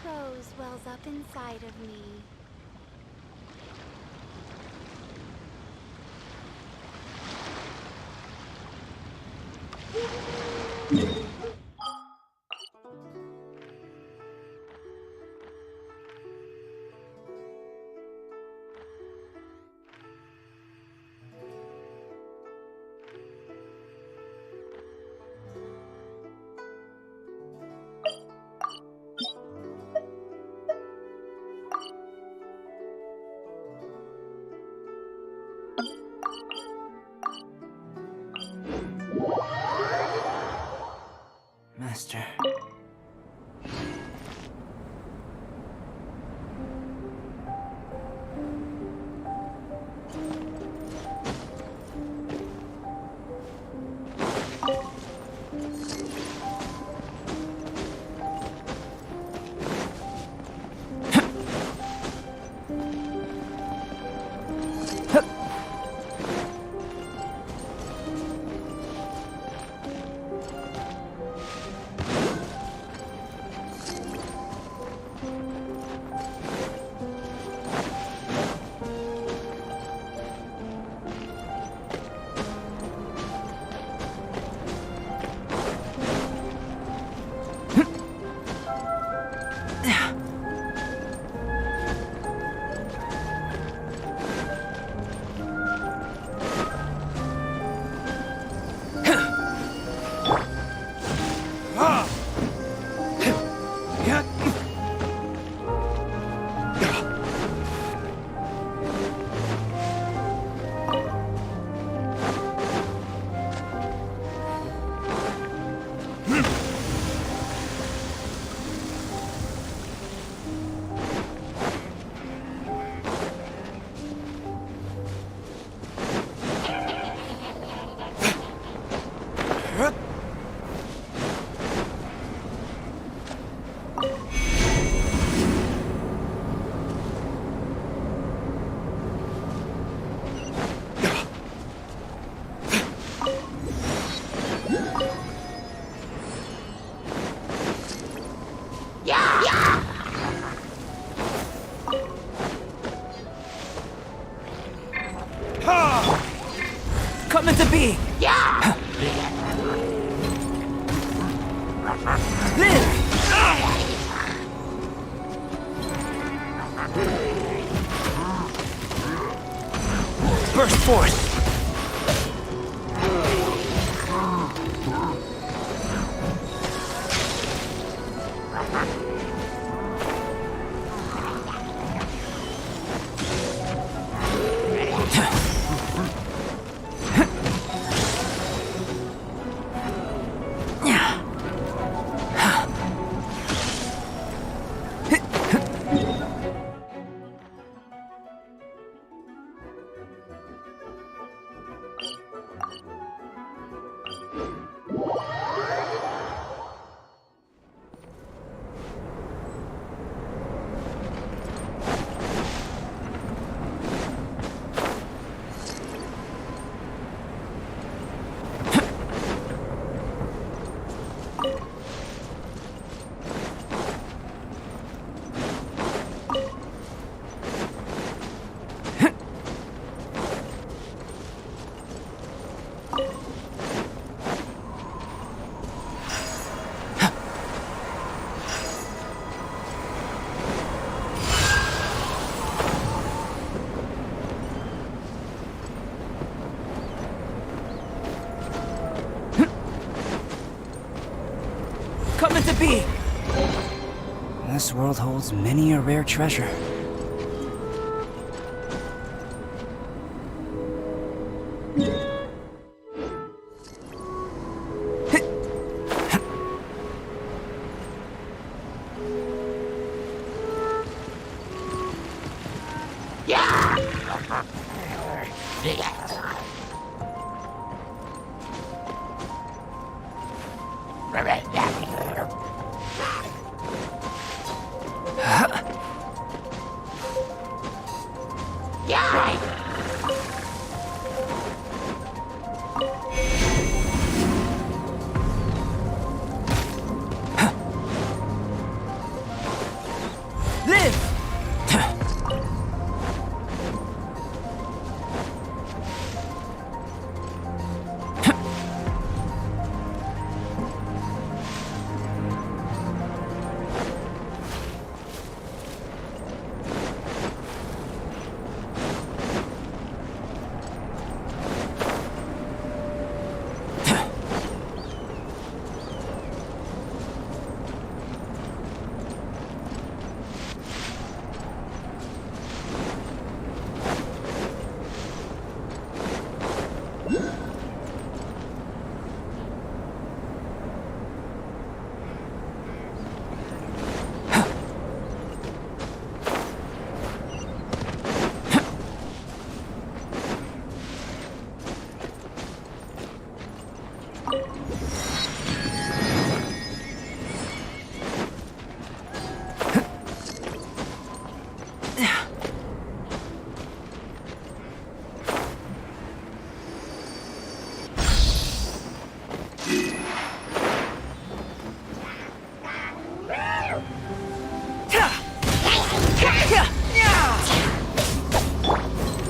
prose wells up inside of me. Master. Come into being! Yeah! Live! Burst forth! Come into being! This world holds many a rare treasure.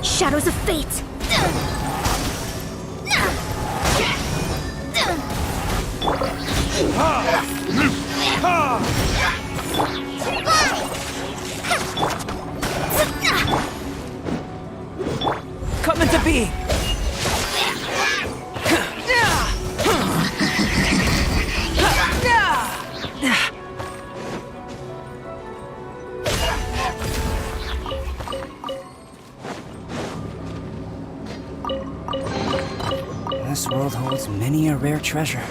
Shadows of fate! Come into being! This world holds many a rare treasure.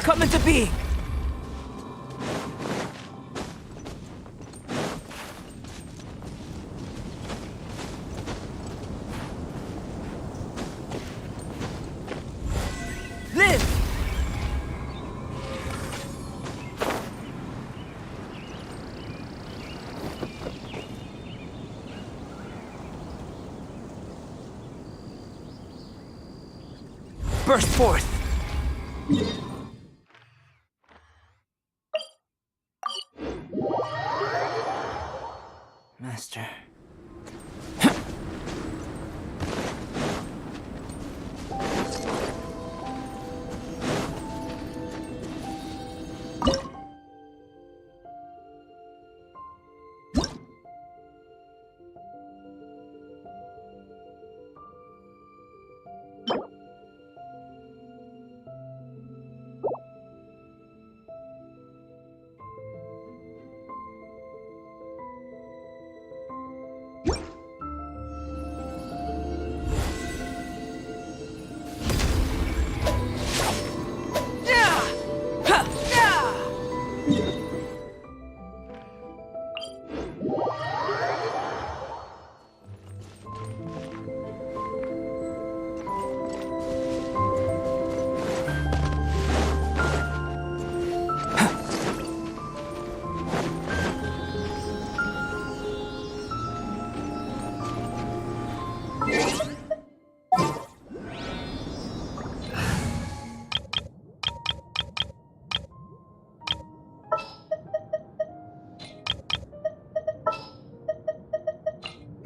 Come into being! Live! Burst forth! Master.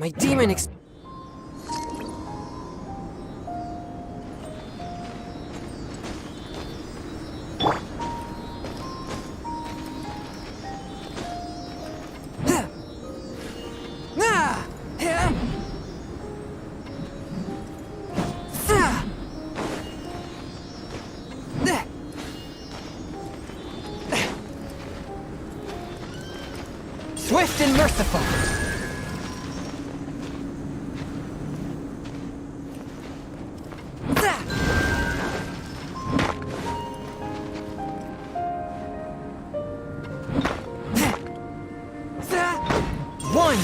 My demon Swift and merciful!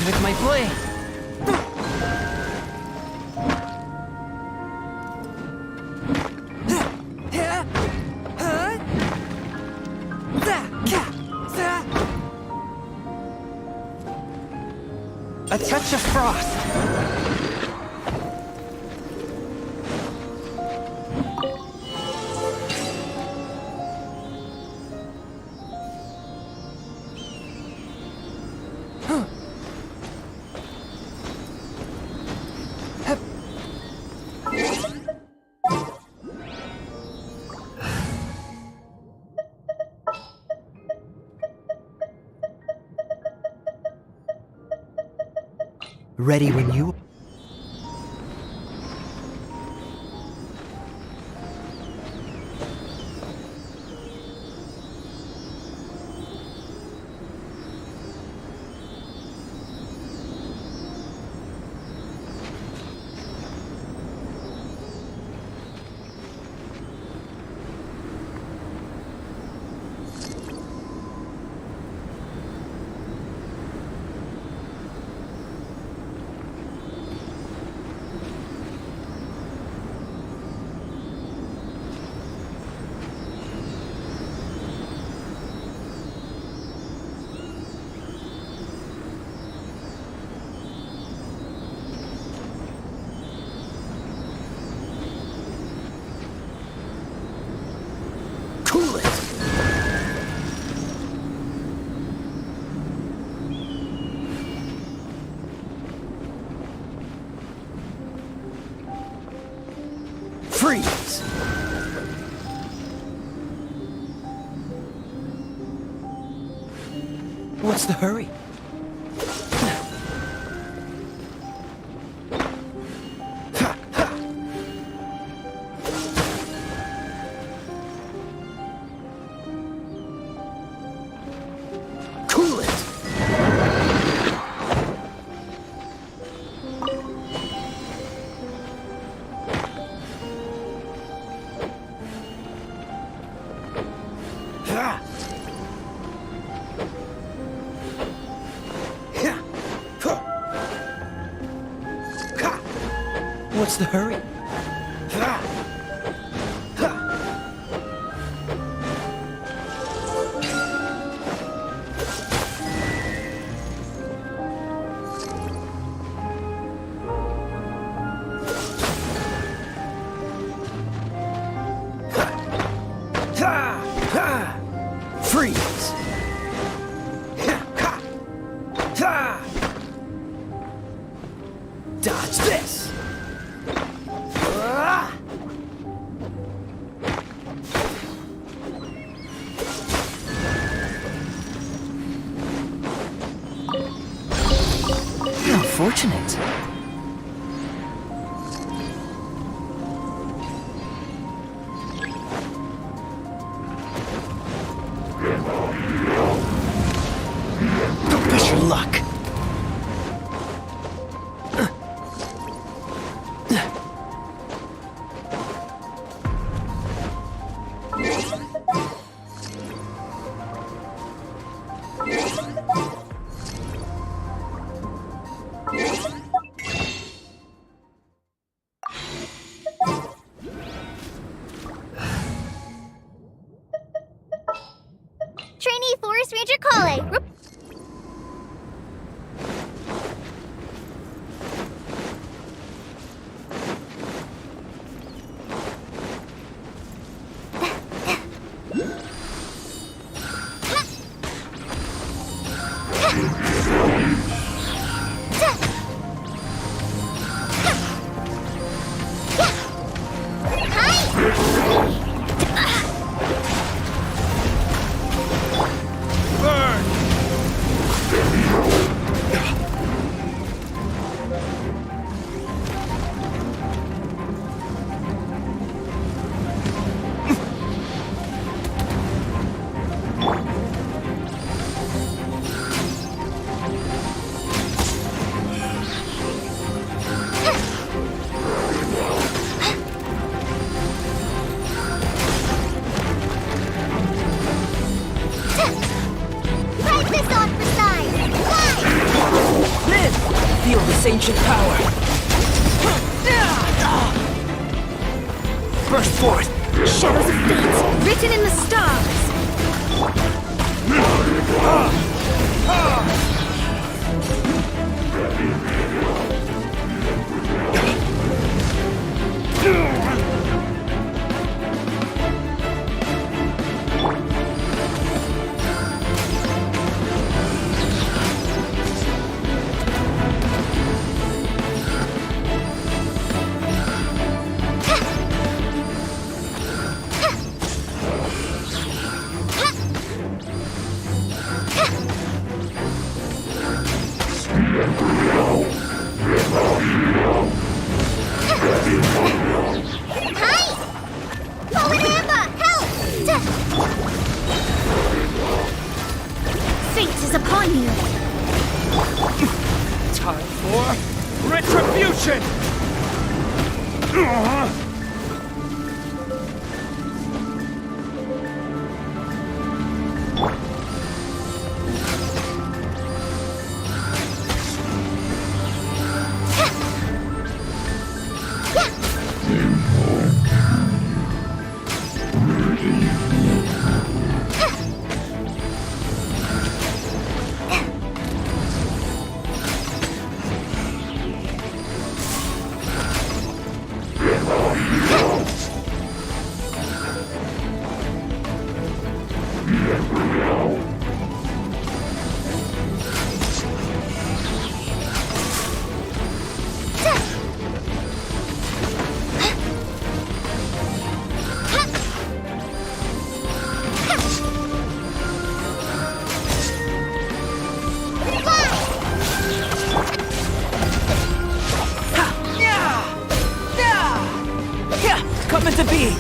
with my blade. A touch of frost. Ready when you... Freeze! What's the hurry? Cool it! What's the hurry? Freeze! Dodge this! How fortunate. Don't push your luck. Trainee Forest Ranger Kale. Burn! Burst forth! Shadows of fate, written in the stars. Fate is upon you. Time for retribution! Coming to be!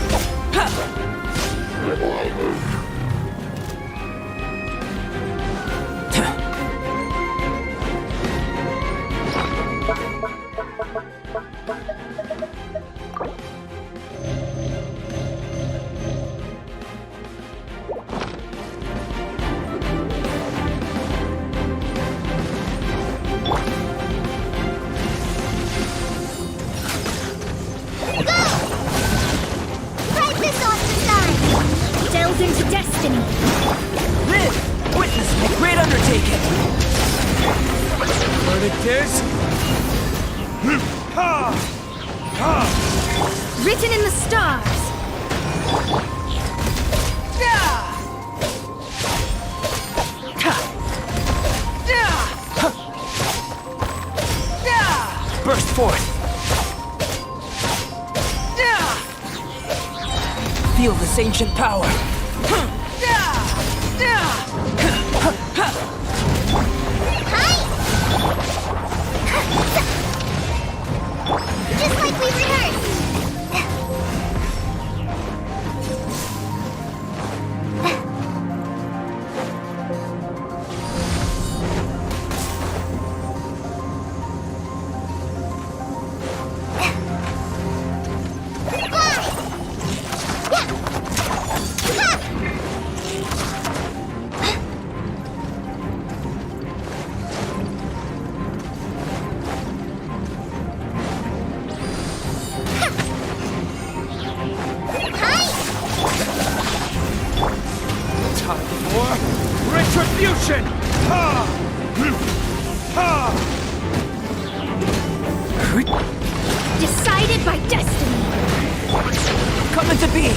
Delve into destiny. Live! Witness my great undertaking! Verdict is... Written in the stars. Burst forth! Feel this ancient power! Just like we rehearsed. Retribution! Decided by destiny. Coming to be!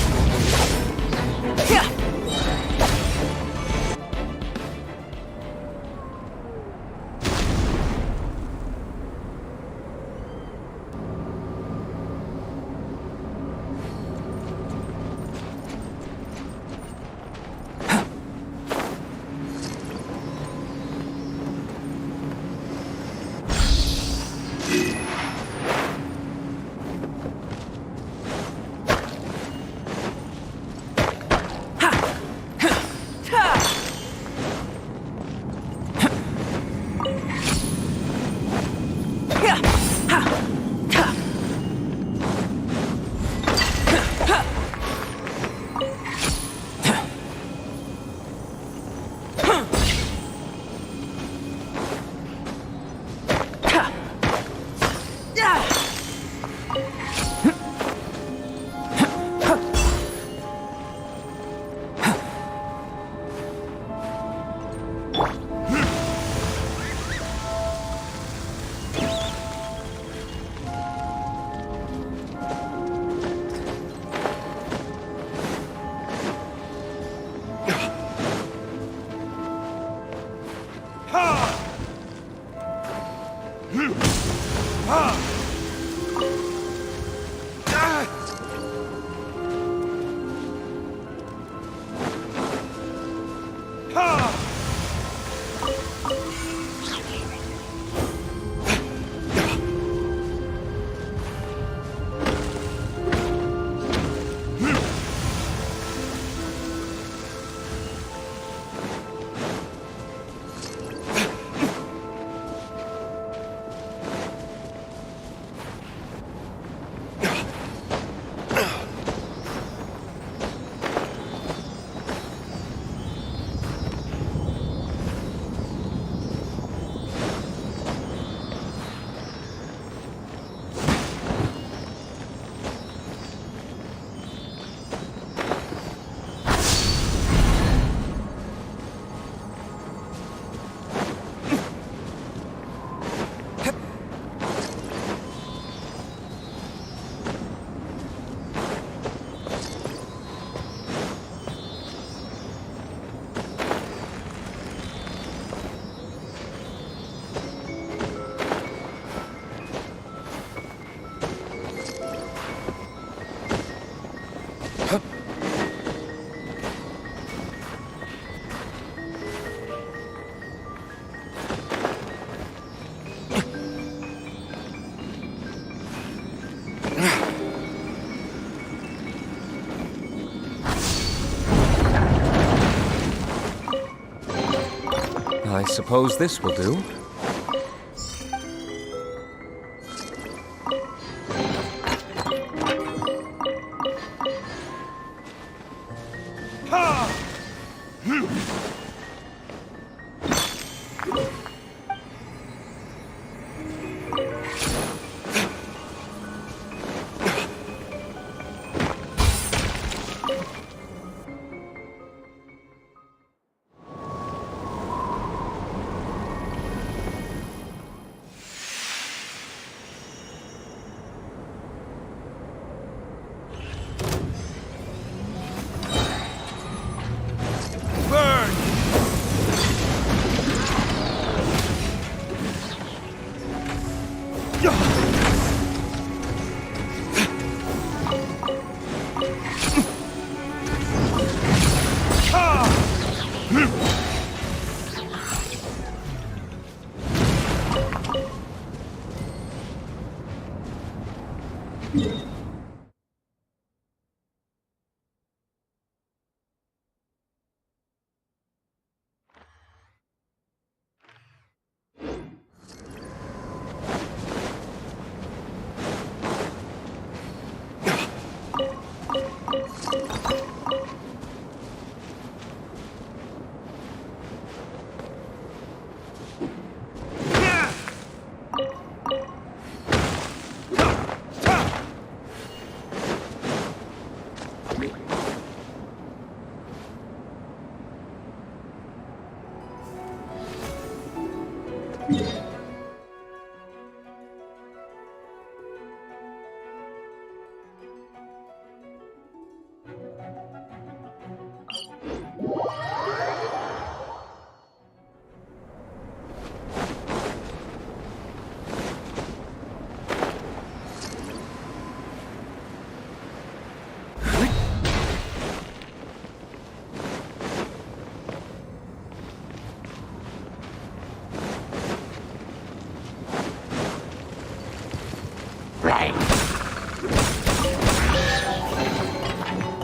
I suppose this will do.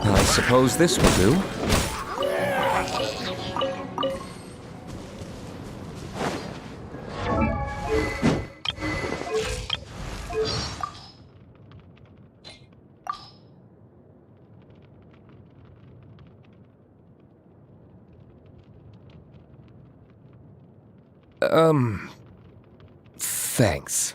I suppose this will do. Thanks.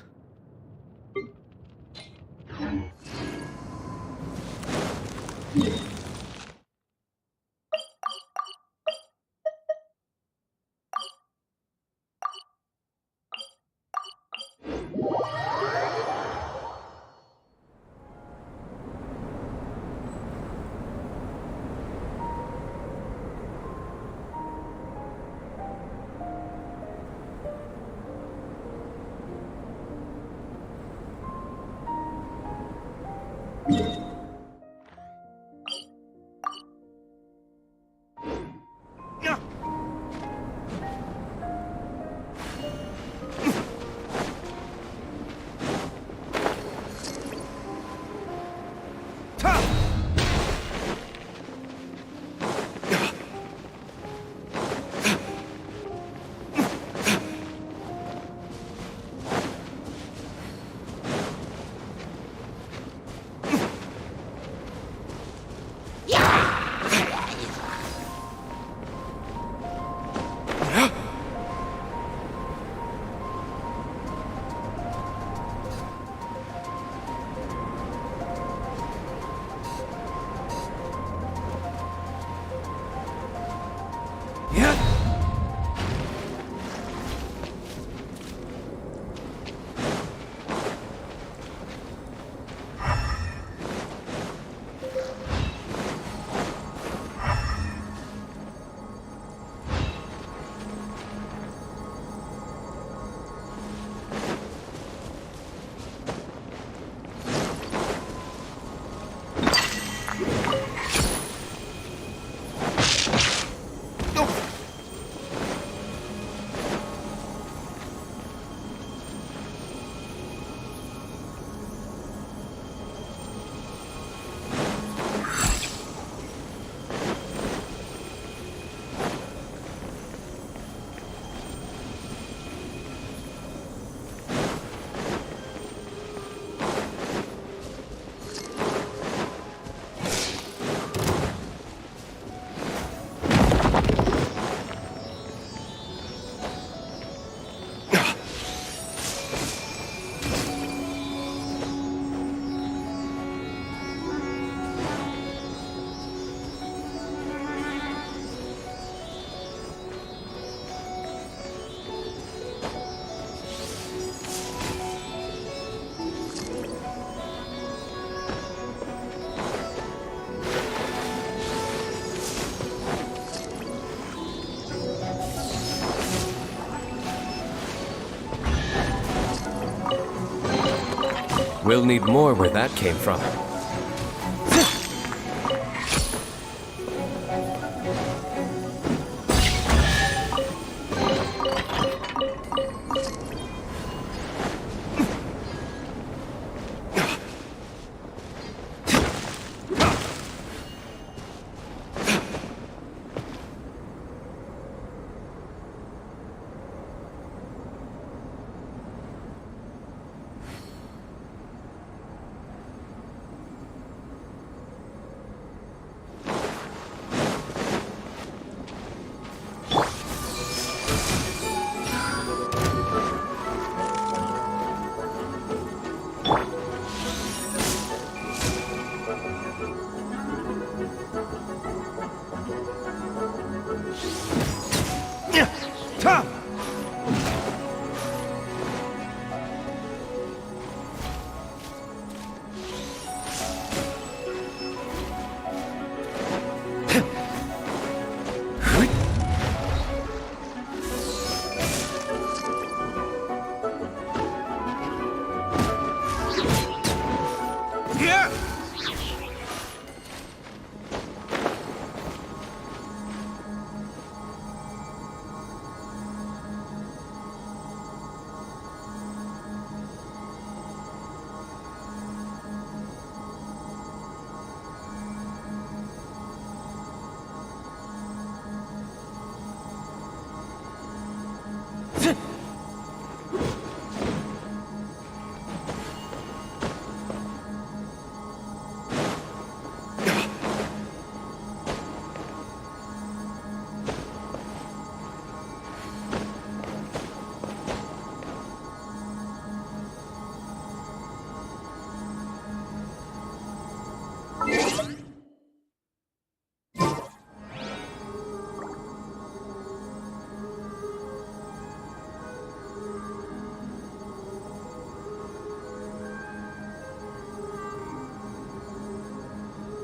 We'll need more where that came from.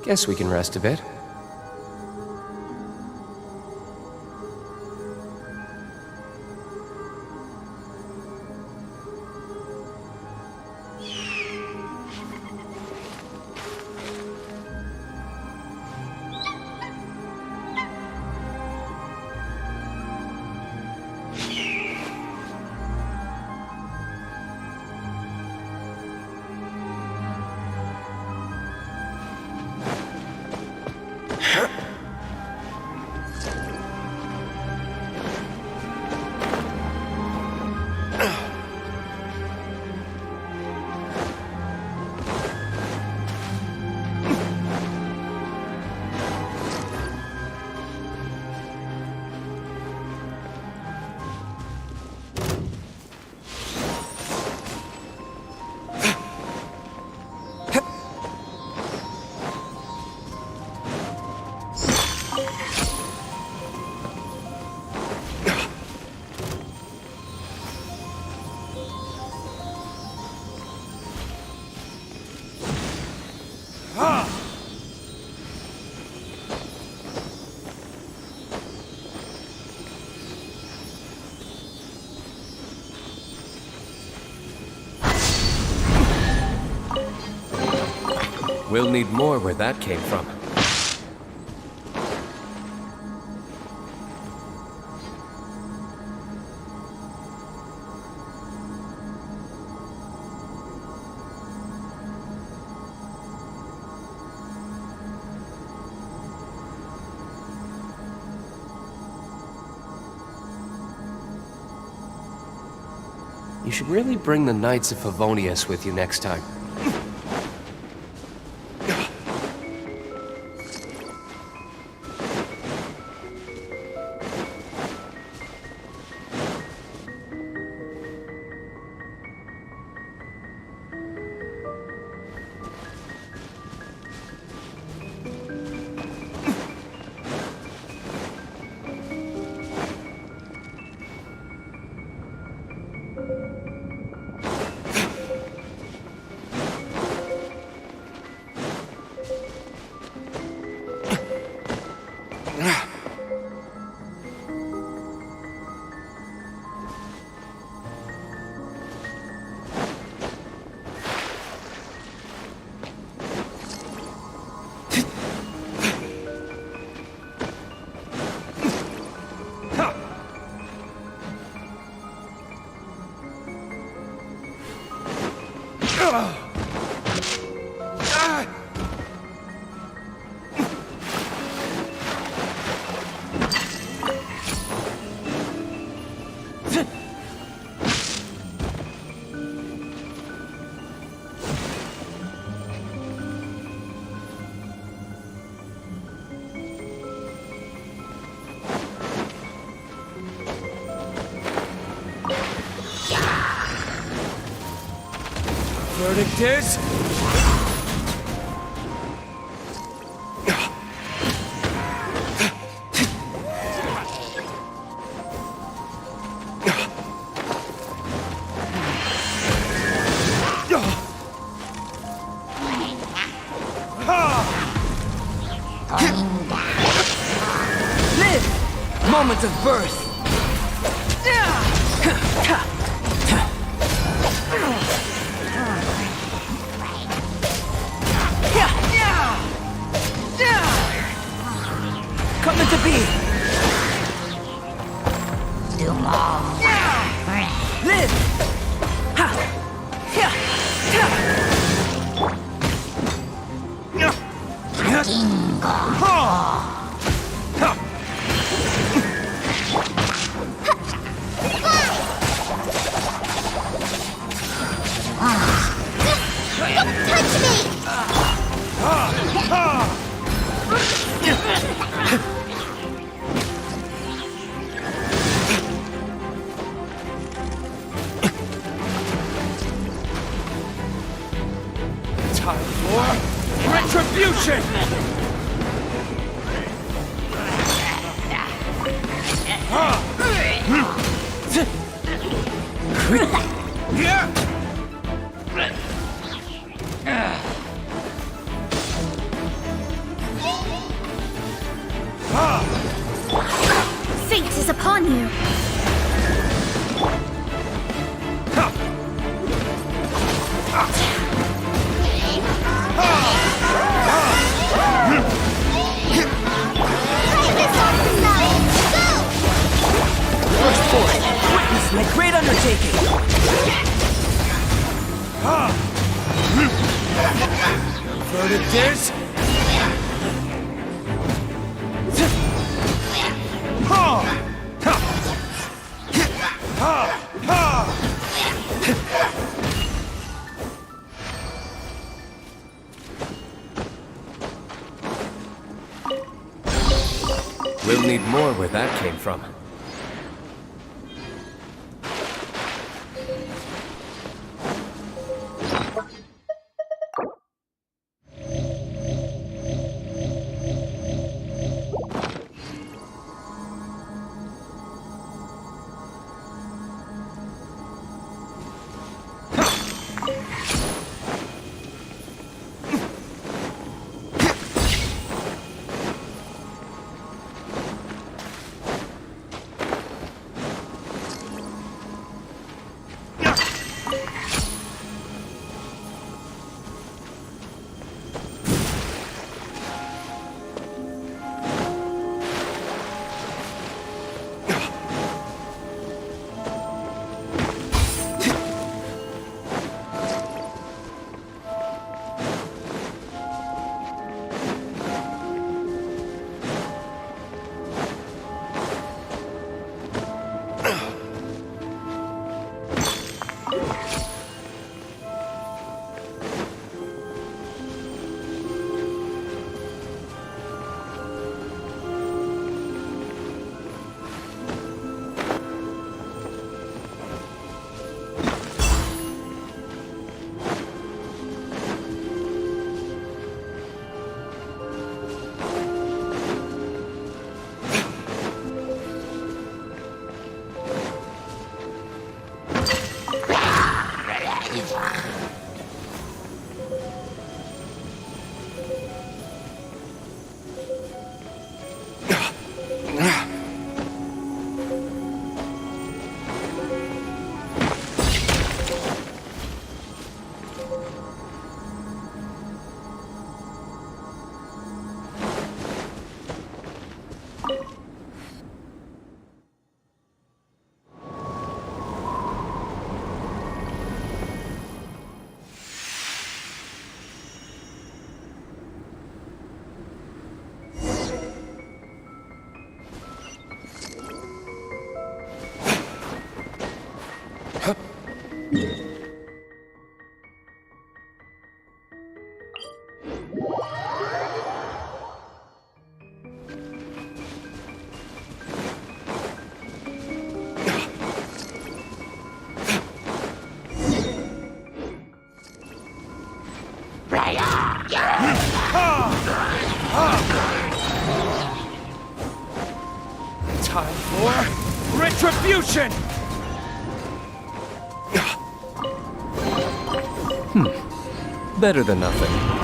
Guess we can rest a bit. We'll need more where that came from. You should really bring the Knights of Favonius with you next time. Verdict is... Live! Moment of birth! Come to be! Live! Time for retribution! Fate is upon you. Firstborn, witness my great undertaking! Verdict is... We'll need more where that came from. Time for retribution! Better than nothing.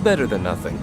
Better than nothing.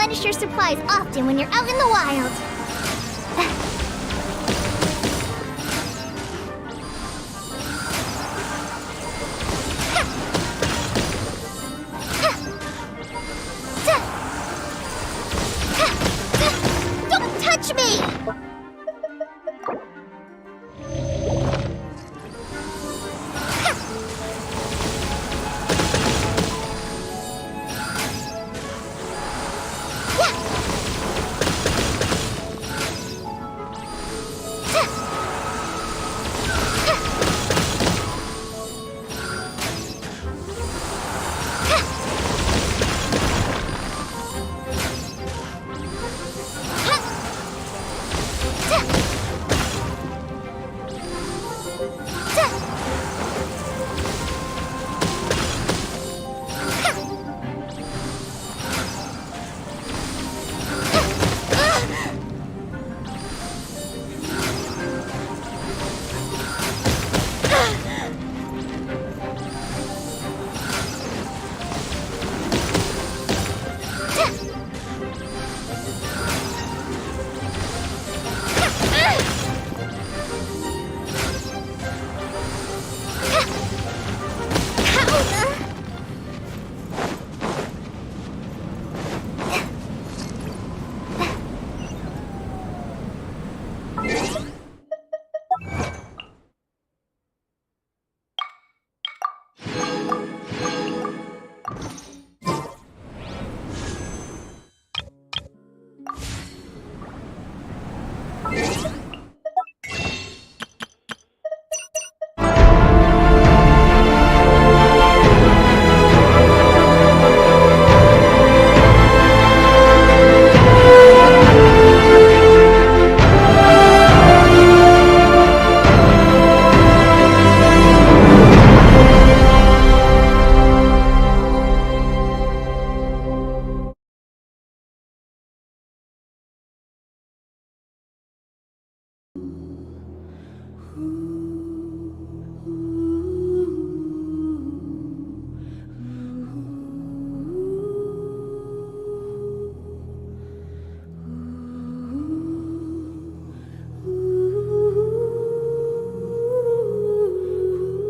replenish your supplies often when you're out in the wild. Don't touch me!